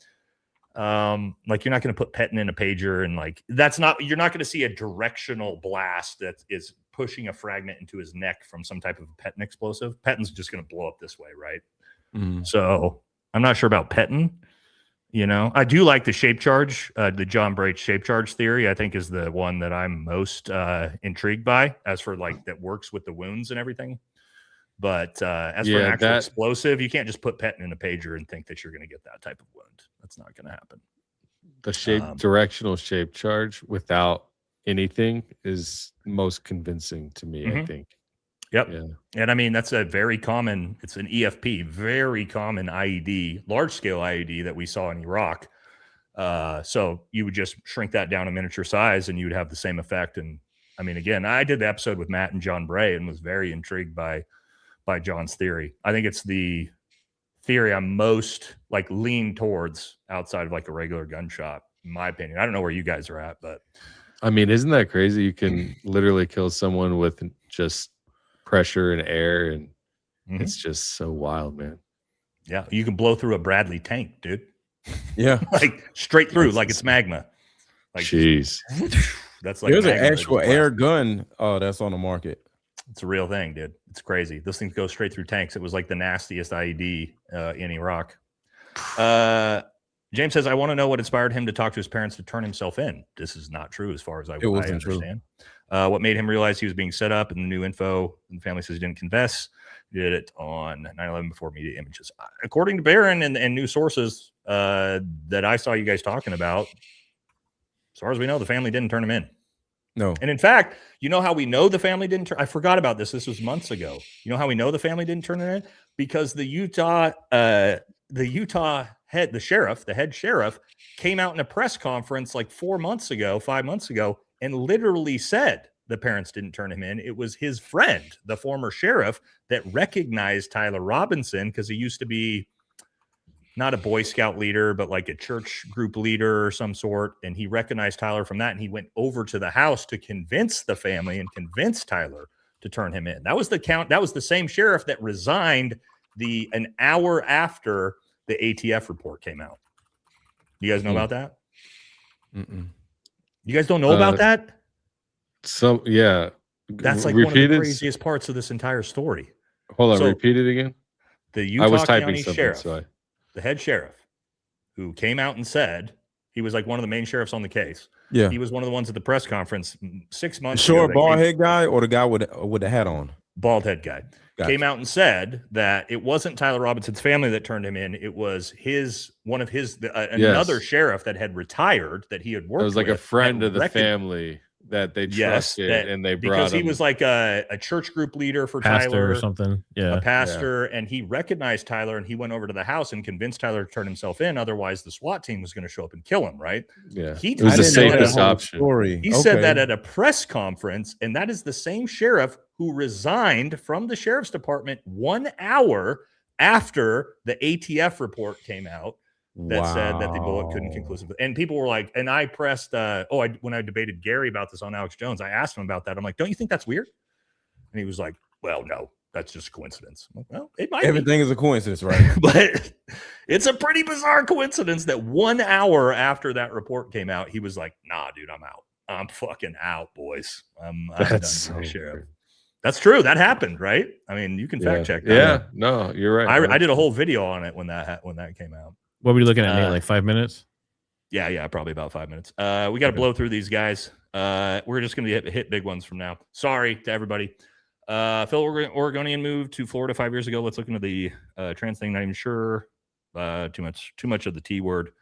Like you're not going to put Petin in a pager, and like you're not going to see a directional blast that is pushing a fragment into his neck from some type of Petin explosive. Petin's just going to blow up this way, right? So I'm not sure about Petin. You know, I do like the shape charge, the John Brate shape charge theory. I think is the one that I'm most intrigued by, as for like that works with the wounds and everything. But as for an actual explosive, you can't just put Petin in a pager and think that you're going to get that type of wound. That's not going to happen. The directional shape charge without anything is most convincing to me. I think. Yep. Yeah. And I mean, that's a very common, it's an EFP, very common IED, large scale IED that we saw in Iraq. So you would just shrink that down a miniature size and you would have the same effect. And I mean, again, I did the episode with Matt and John Bray and was very intrigued by John's theory. I think it's the theory I'm most like lean towards outside of like a regular gunshot, in my opinion. I don't know where you guys are at, but I mean, isn't that crazy? You can literally kill someone with just pressure and air, and it's just so wild, man. Yeah, you can blow through a Bradley tank, dude. Yeah, like straight through, like it's magma. Like, jeez, that's like there's an actual air gun. Oh, that's on the market. It's a real thing, dude. It's crazy. Those things go straight through tanks. It was like the nastiest IED in Iraq. James says, I want to know what inspired him to talk to his parents to turn himself in. This is not true as far as I understand. What made him realize he was being set up, and the new info, and the family says he didn't confess. He did it on 9/11 before media images. According to Barron and new sources that I saw you guys talking about, as far as we know, the family didn't turn him in. No. And in fact, you know how we know the family didn't turn? I forgot about this. This was months ago. You know how we know the family didn't turn it in? Because the Utah head sheriff, came out in a press conference like 5 months ago, and literally said the parents didn't turn him in. It was his friend, the former sheriff, that recognized Tyler Robinson because he used to be not a Boy Scout leader, but like a church group leader or some sort. And he recognized Tyler from that. And he went over to the house to convince the family and convince Tyler to turn him in. That was the same sheriff that resigned an hour after the ATF report came out. You guys know about that? Mm-mm. You guys don't know about that? So yeah. That's like one of the craziest parts of this entire story. Hold on, repeat it again. The Utah County Sheriff, the head sheriff, who came out and said he was like one of the main sheriffs on the case. Yeah, he was one of the ones at the press conference 6 months. Short bald head guy or the guy with the hat on? Bald head guy. Gotcha. Came out and said that it wasn't Tyler Robinson's family that turned him in. It was another sheriff that had retired that he had worked with. It was like a friend of the family that they trusted, and they brought because he was like a church group leader for pastor Tyler or something. Yeah, a pastor, and he recognized Tyler, and he went over to the house and convinced Tyler to turn himself in. Otherwise, the SWAT team was going to show up and kill him. Right? Yeah, it was the safest option. He said that at a press conference, and that is the same sheriff who resigned from the sheriff's department 1 hour after the ATF report came out. That said that the bullet couldn't conclusively. And people were like, and I pressed, when I debated Gary about this on Alex Jones, I asked him about that. I'm like, don't you think that's weird? And he was like, well, no, that's just a coincidence. Like, well, it might Everything is a coincidence, right? But it's a pretty bizarre coincidence that 1 hour after that report came out, he was like, nah, dude, I'm out. I'm fucking out, boys. I'm done, sheriff. That's true. That happened, right? I mean, you can fact check that. Yeah, no, you're right. I did a whole video on it when that came out. What were you looking at, Nate? Like 5 minutes? Yeah, probably about 5 minutes. We got to blow through these guys. We're just going to hit big ones from now. Sorry to everybody. Phil Oregonian moved to Florida 5 years ago. Let's look into the trans thing. Not even sure. Too much of the T word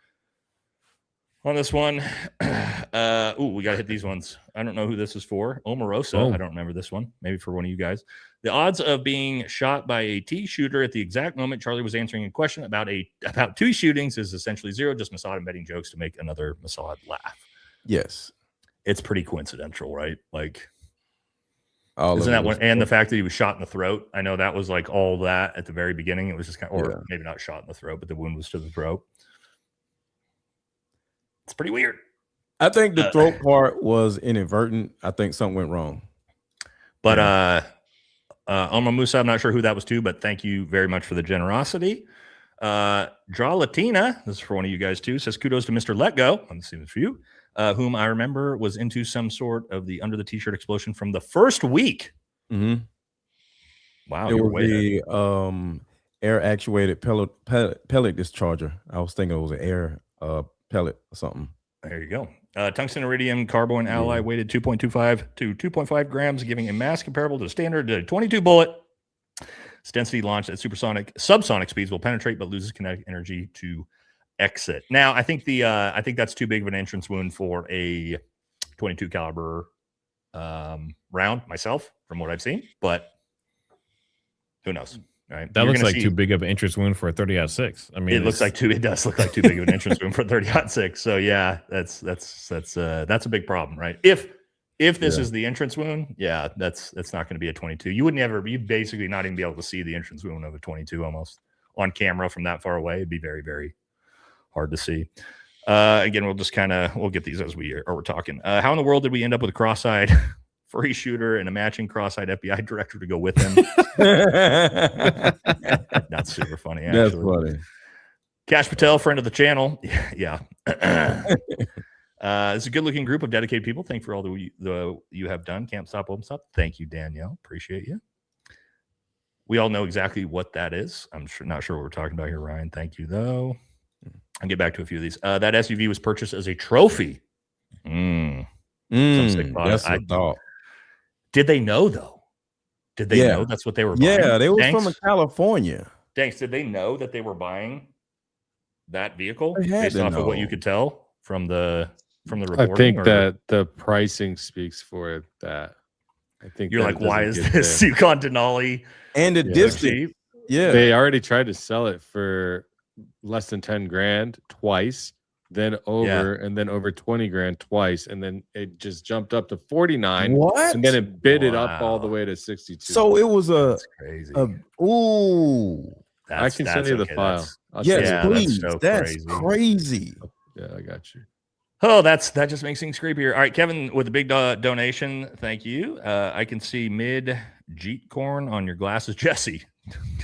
on this one. We got to hit these ones. I don't know who this is for. Omarosa. I don't remember this one. Maybe for one of you guys. The odds of being shot by a T shooter at the exact moment Charlie was answering a question about two shootings is essentially zero. Just Mossad embedding jokes to make another Mossad laugh. Yes. It's pretty coincidental, right? Like, isn't that one? And the fact that he was shot in the throat. I know that was like all that at the very beginning. It was just kind of, or maybe not shot in the throat, but the wound was to the throat. It's pretty weird. I think the throat part was inadvertent. I think something went wrong. But Oma Musa, I'm not sure who that was to, but thank you very much for the generosity. Draw Latina, this is for one of you guys too, says kudos to Mr. Let Go. I'm assuming it's for you, whom I remember was into some sort of the under the t-shirt explosion from the first week. Mm-hmm. Wow, it was the air actuated pellet discharger. I was thinking it was an air pellet or something. There you go. Tungsten iridium carboin alloy weighted 2.25 to 2.5 grams, giving a mass comparable to standard 22 bullet. Its density launched at subsonic speeds will penetrate but loses kinetic energy to exit. Now, I think that's too big of an entrance wound for a 22 caliber round myself, from what I've seen, but who knows? Right. That looks like too big of an entrance wound for a 30-06. I mean, it does look like too big of an entrance wound for a 30-06. So yeah, that's a big problem, right? If this is the entrance wound, that's not going to be a 22. You'd basically not even be able to see the entrance wound of a 22 almost on camera from that far away. It'd be very, very hard to see. Again, we'll get these as we're talking. How in the world did we end up with a cross-eyed free shooter and a matching cross-eyed FBI director to go with him? That's super funny. Actually. That's funny. Cash Patel, friend of the channel. Yeah. It's a good-looking group of dedicated people. Thank you for all the you have done. Can't stop, won't stop. Thank you, Danielle. Appreciate you. We all know exactly what that is. I'm not sure what we're talking about here, Ryan. Thank you, though. I'll get back to a few of these. That SUV was purchased as a trophy. That's a thought. Did they know, though? Did they know that's what they were buying? Yeah, they were from California. Thanks. Did they know that they were buying that vehicle based off of what you could tell from the reporting? I think that the pricing speaks for that. I think you're like, why is this Yukon Denali and the distance? Yeah, they already tried to sell it for less than 10 grand twice. Then over 20 grand twice, and then it just jumped up to 49. What? And then it bid it up all the way to 62. So it was That's crazy. Ooh. I can send you the file. Yes, Yeah, please. that's so That's crazy. crazy. Yeah, I got you. Oh, that just makes things creepier. All right, Kevin with a big donation. Thank you. I can see mid Jeet corn on your glasses, Jesse.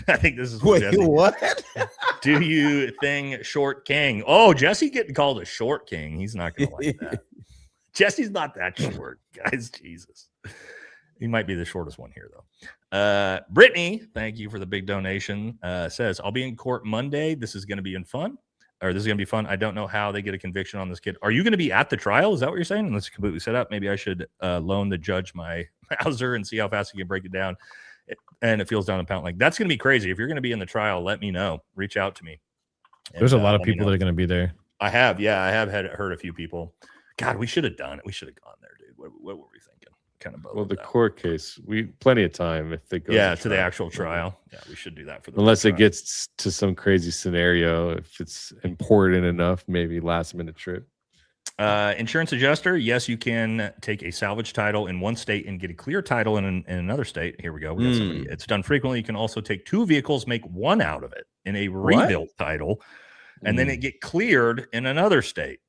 I think this is for Wait, Jesse. what? Do you thing short king? Oh, Jesse getting called a short king. He's not going to like that. Jesse's not that short, guys. Jesus. He might be the shortest one here, though. Brittany, thank you for the big donation. Says, I'll be in court Monday. This is going to be fun. Or this is going to be fun. I don't know how they get a conviction on this kid. Are you going to be at the trial? Is that what you're saying? And let's completely set up. Maybe I should loan the judge my Mauser and see how fast he can break it down. And it feels down a pound. Like, that's going to be crazy. If you're going to be in the trial, let me know. Reach out to me. And, there's a lot of people that are going to be there. I have. Yeah, I have heard a few people. God, we should have done it. We should have gone there, dude. What were we thinking? Kind of both. Well, the court case, we plenty of time if they go. To the actual trial. Yeah, we should do that for the unless it gets to some crazy scenario. If it's important enough, maybe last minute trip. Insurance adjuster. Yes, you can take a salvage title in one state and get a clear title in another state. Here we go. We got somebody. It's done frequently. You can also take two vehicles, make one out of it in a rebuild title, and then it get cleared in another state.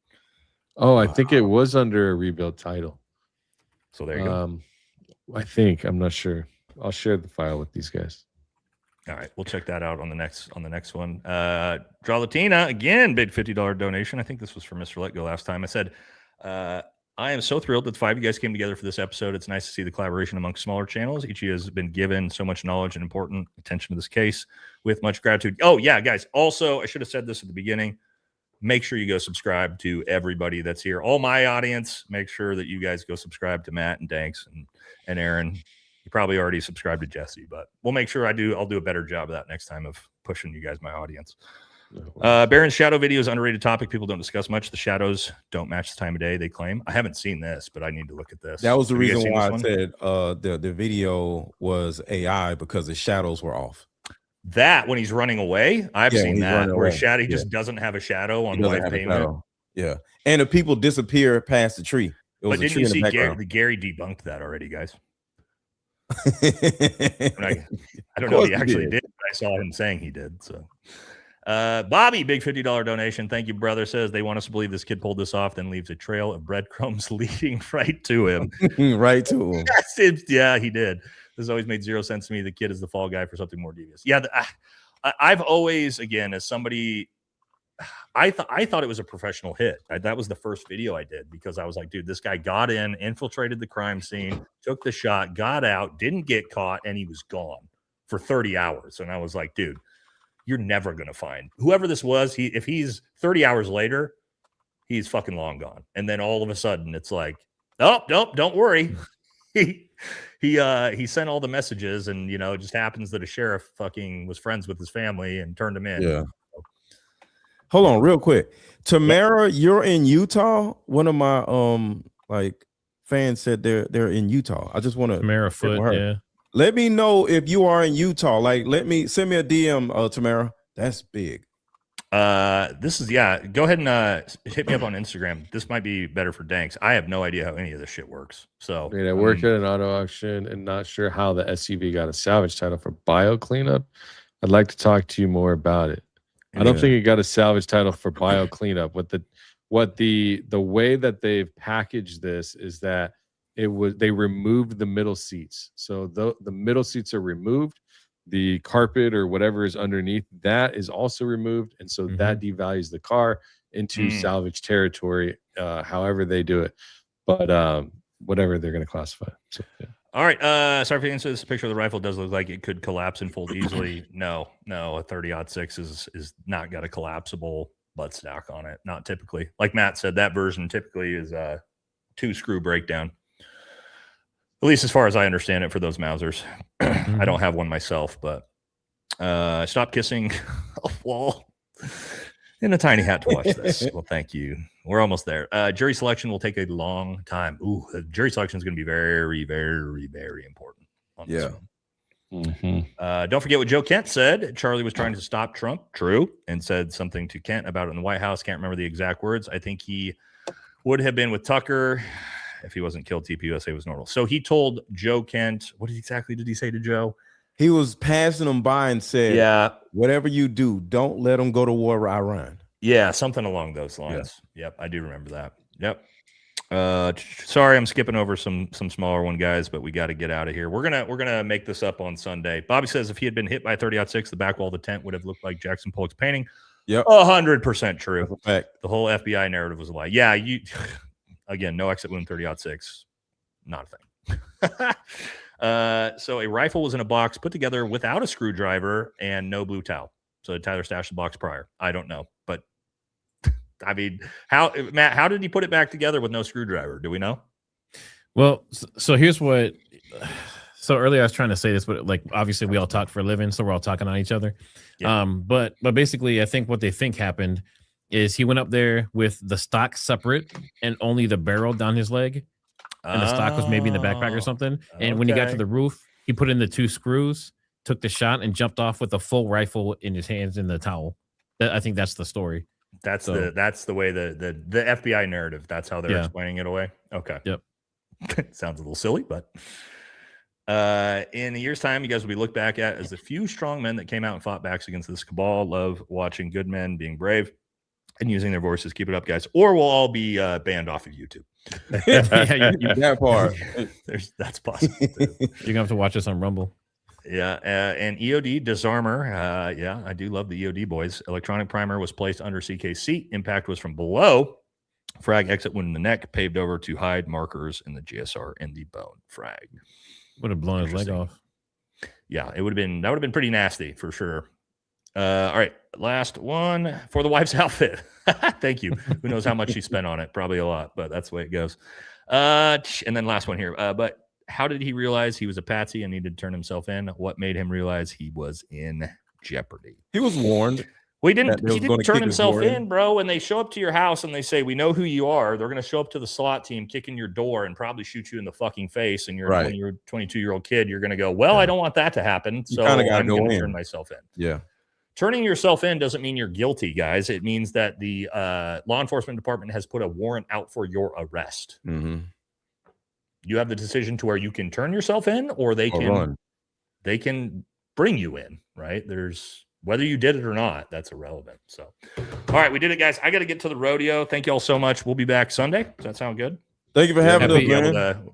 Oh, I think it was under a rebuild title. So there you go. I think, I'm not sure. I'll share the file with these guys. All right, we'll check that out on the next one. Draw Latina again, big $50 donation. I think this was for Mr. Let Go last time. I said, I am so thrilled that the five of you guys came together for this episode. It's nice to see the collaboration amongst smaller channels. Each of you has been given so much knowledge and important attention to this case with much gratitude. Oh yeah, guys. Also, I should have said this at the beginning. Make sure you go subscribe to everybody that's here. All my audience, make sure that you guys go subscribe to Matt and Danks and Aaron. You probably already subscribed to Jesse, but we'll make sure I'll do a better job of that next time of pushing you guys, my audience. Baron's shadow video is an underrated topic. People don't discuss much. The shadows don't match the time of day, they claim. I haven't seen this, but I need to look at this. That was the reason why I said the video was AI, because the shadows were off. That when he's running away, I've seen that where shadow just doesn't have a shadow on live payment. Yeah, and the people disappear past the tree. But didn't you see Gary debunked that already, guys? I don't know if he actually did, but I saw him saying he did. So, Bobby, big $50 donation. Thank you, brother. Says they want us to believe this kid pulled this off, then leaves a trail of breadcrumbs leading right to him. Right to him. Yeah, he did. This has always made zero sense to me. The kid is the fall guy for something more devious. Yeah, I've always, again, as somebody, I thought it was a professional hit. That was the first video I did because I was like, dude, this guy got in, infiltrated the crime scene, took the shot, got out, didn't get caught, and he was gone for 30 hours. And I was like, dude, you're never going to find whoever this was. If he's 30 hours later, he's fucking long gone. And then all of a sudden it's like, oh, nope, don't worry. He sent all the messages, and it just happens that a sheriff fucking was friends with his family and turned him in. Yeah. Hold on, real quick. Tamara, you're in Utah. One of my fans said they're in Utah. I just want to Tamara Foot. Yeah. Let me know if you are in Utah. Send me a DM, Tamara. That's big. This is go ahead and hit me up on Instagram. This might be better for Danks. I have no idea how any of this shit works. So I work at an auto auction and not sure how the SUV got a salvage title for bio cleanup. I'd like to talk to you more about it. I don't think it got a salvage title for bio cleanup. The way that they've packaged this is that they removed the middle seats. So the middle seats are removed. The carpet or whatever is underneath that is also removed, and so that devalues the car into salvage territory. However they do it, but whatever they're going to classify. So, yeah. All right. Sorry for the answer. This picture of the rifle does look like it could collapse and fold easily. No, a 30-06 is not got a collapsible butt stack on it. Not typically. Like Matt said, that version typically is a 2-screw breakdown. At least as far as I understand it for those Mausers. I don't have one myself, but stop kissing a wall in a tiny hat to watch this. Well, thank you. We're almost there. Jury selection will take a long time. Ooh, jury selection is going to be very, very, very important on this one. Don't forget what Joe Kent said. Charlie was trying to stop Trump. True. And said something to Kent about it in the White House. Can't remember the exact words. I think he would have been with Tucker if he wasn't killed. TPUSA was normal. So he told Joe Kent, what exactly did he say to Joe? He was passing them by and said, Yeah. whatever you do, don't let them go to war with Iran. Yeah, something along those lines. Yep, I do remember that. Yep. Sorry, I'm skipping over some smaller one, guys, but we got to get out of here. We're gonna make this up on Sunday. Bobby says if he had been hit by a 30-06, the back wall of the tent would have looked like Jackson Pollock's painting. Yep, 100% true. that's a fact. The whole FBI narrative was a lie. Yeah, you again, no exit wound 30-06, not a thing. So a rifle was in a box put together without a screwdriver and no blue towel. So Tyler stashed the box prior. I don't know, but I mean, Matt, how did he put it back together with no screwdriver? Do we know? Well, so here's what. So earlier I was trying to say this, but like obviously we all talk for a living, so we're all talking on each other. Yeah. But basically, I think what they think happened is he went up there with the stock separate and only the barrel down his leg, and the stock was maybe in the backpack or something. And when he got to the roof, he put in the 2 screws, took the shot, and jumped off with a full rifle in his hands in the towel. I think that's the story. That's the way the FBI narrative. That's how they're explaining it away. Okay. Yep. Sounds a little silly, but in a year's time, you guys will be looked back at as the few strong men that came out and fought backs against this cabal. Love watching good men being brave and using their voices. Keep it up, guys, or we'll all be banned off of YouTube. That part. That's possible. You're gonna have to watch us on Rumble. Yeah, and EOD disarmor. Yeah, I do love the EOD boys. Electronic primer was placed under CK's seat. Impact was from below. Frag exit wound in the neck, paved over to hide markers in the GSR and the bone frag. Would have blown his leg off. Yeah, that would have been pretty nasty for sure. All right, last one for the wife's outfit. Thank you. Who knows how much she spent on it? Probably a lot, but that's the way it goes. And then last one here. But how did he realize he was a patsy and needed to turn himself in? What made him realize he was in jeopardy? He was warned. He didn't turn himself in, bro. When they show up to your house and they say, we know who you are, they're going to show up to the SWAT team, kick in your door, and probably shoot you in the fucking face. And you're when you're a 22-year-old kid, you're going to go, well, I don't want that to happen. So I'm going to turn myself in. Yeah. Turning yourself in doesn't mean you're guilty, guys. It means that the law enforcement department has put a warrant out for your arrest. Mm-hmm. You have the decision to where you can turn yourself in or they can bring you in, right? There's whether you did it or not, that's irrelevant. So, all right, we did it, guys. I got to get to the rodeo. Thank you all so much. We'll be back Sunday. Does that sound good? Thank you for having us, man.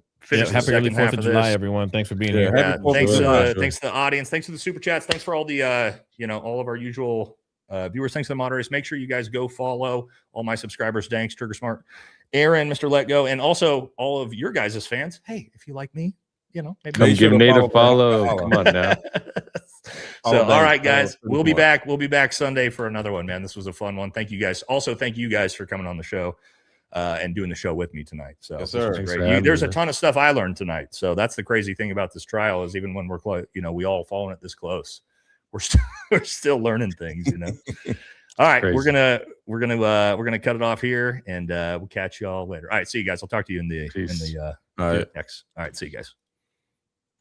Happy early 4th of July, everyone. Thanks for being here. Thanks to the audience. Thanks to the super chats. Thanks for all the all of our usual viewers. Thanks to the moderators. Make sure you guys go follow all my subscribers. Danks, Trigger Smart, Aaron, Mr. Let Go, and also all of your guys' fans. Hey, if you like me, maybe give Nate a follow. Come on now. So, all right, guys, we'll be back. We'll be back Sunday for another one, man. This was a fun one. Thank you guys. Also, thank you guys for coming on the show and doing the show with me tonight. So, yes, sir. Great. There's a ton of stuff I learned tonight. So that's the crazy thing about this trial is even when we're close, we all following it this close, we're still learning things. All right, we're gonna cut it off here, and we'll catch y'all later. All right, see you guys. I'll talk to you in the next. All right, see you guys.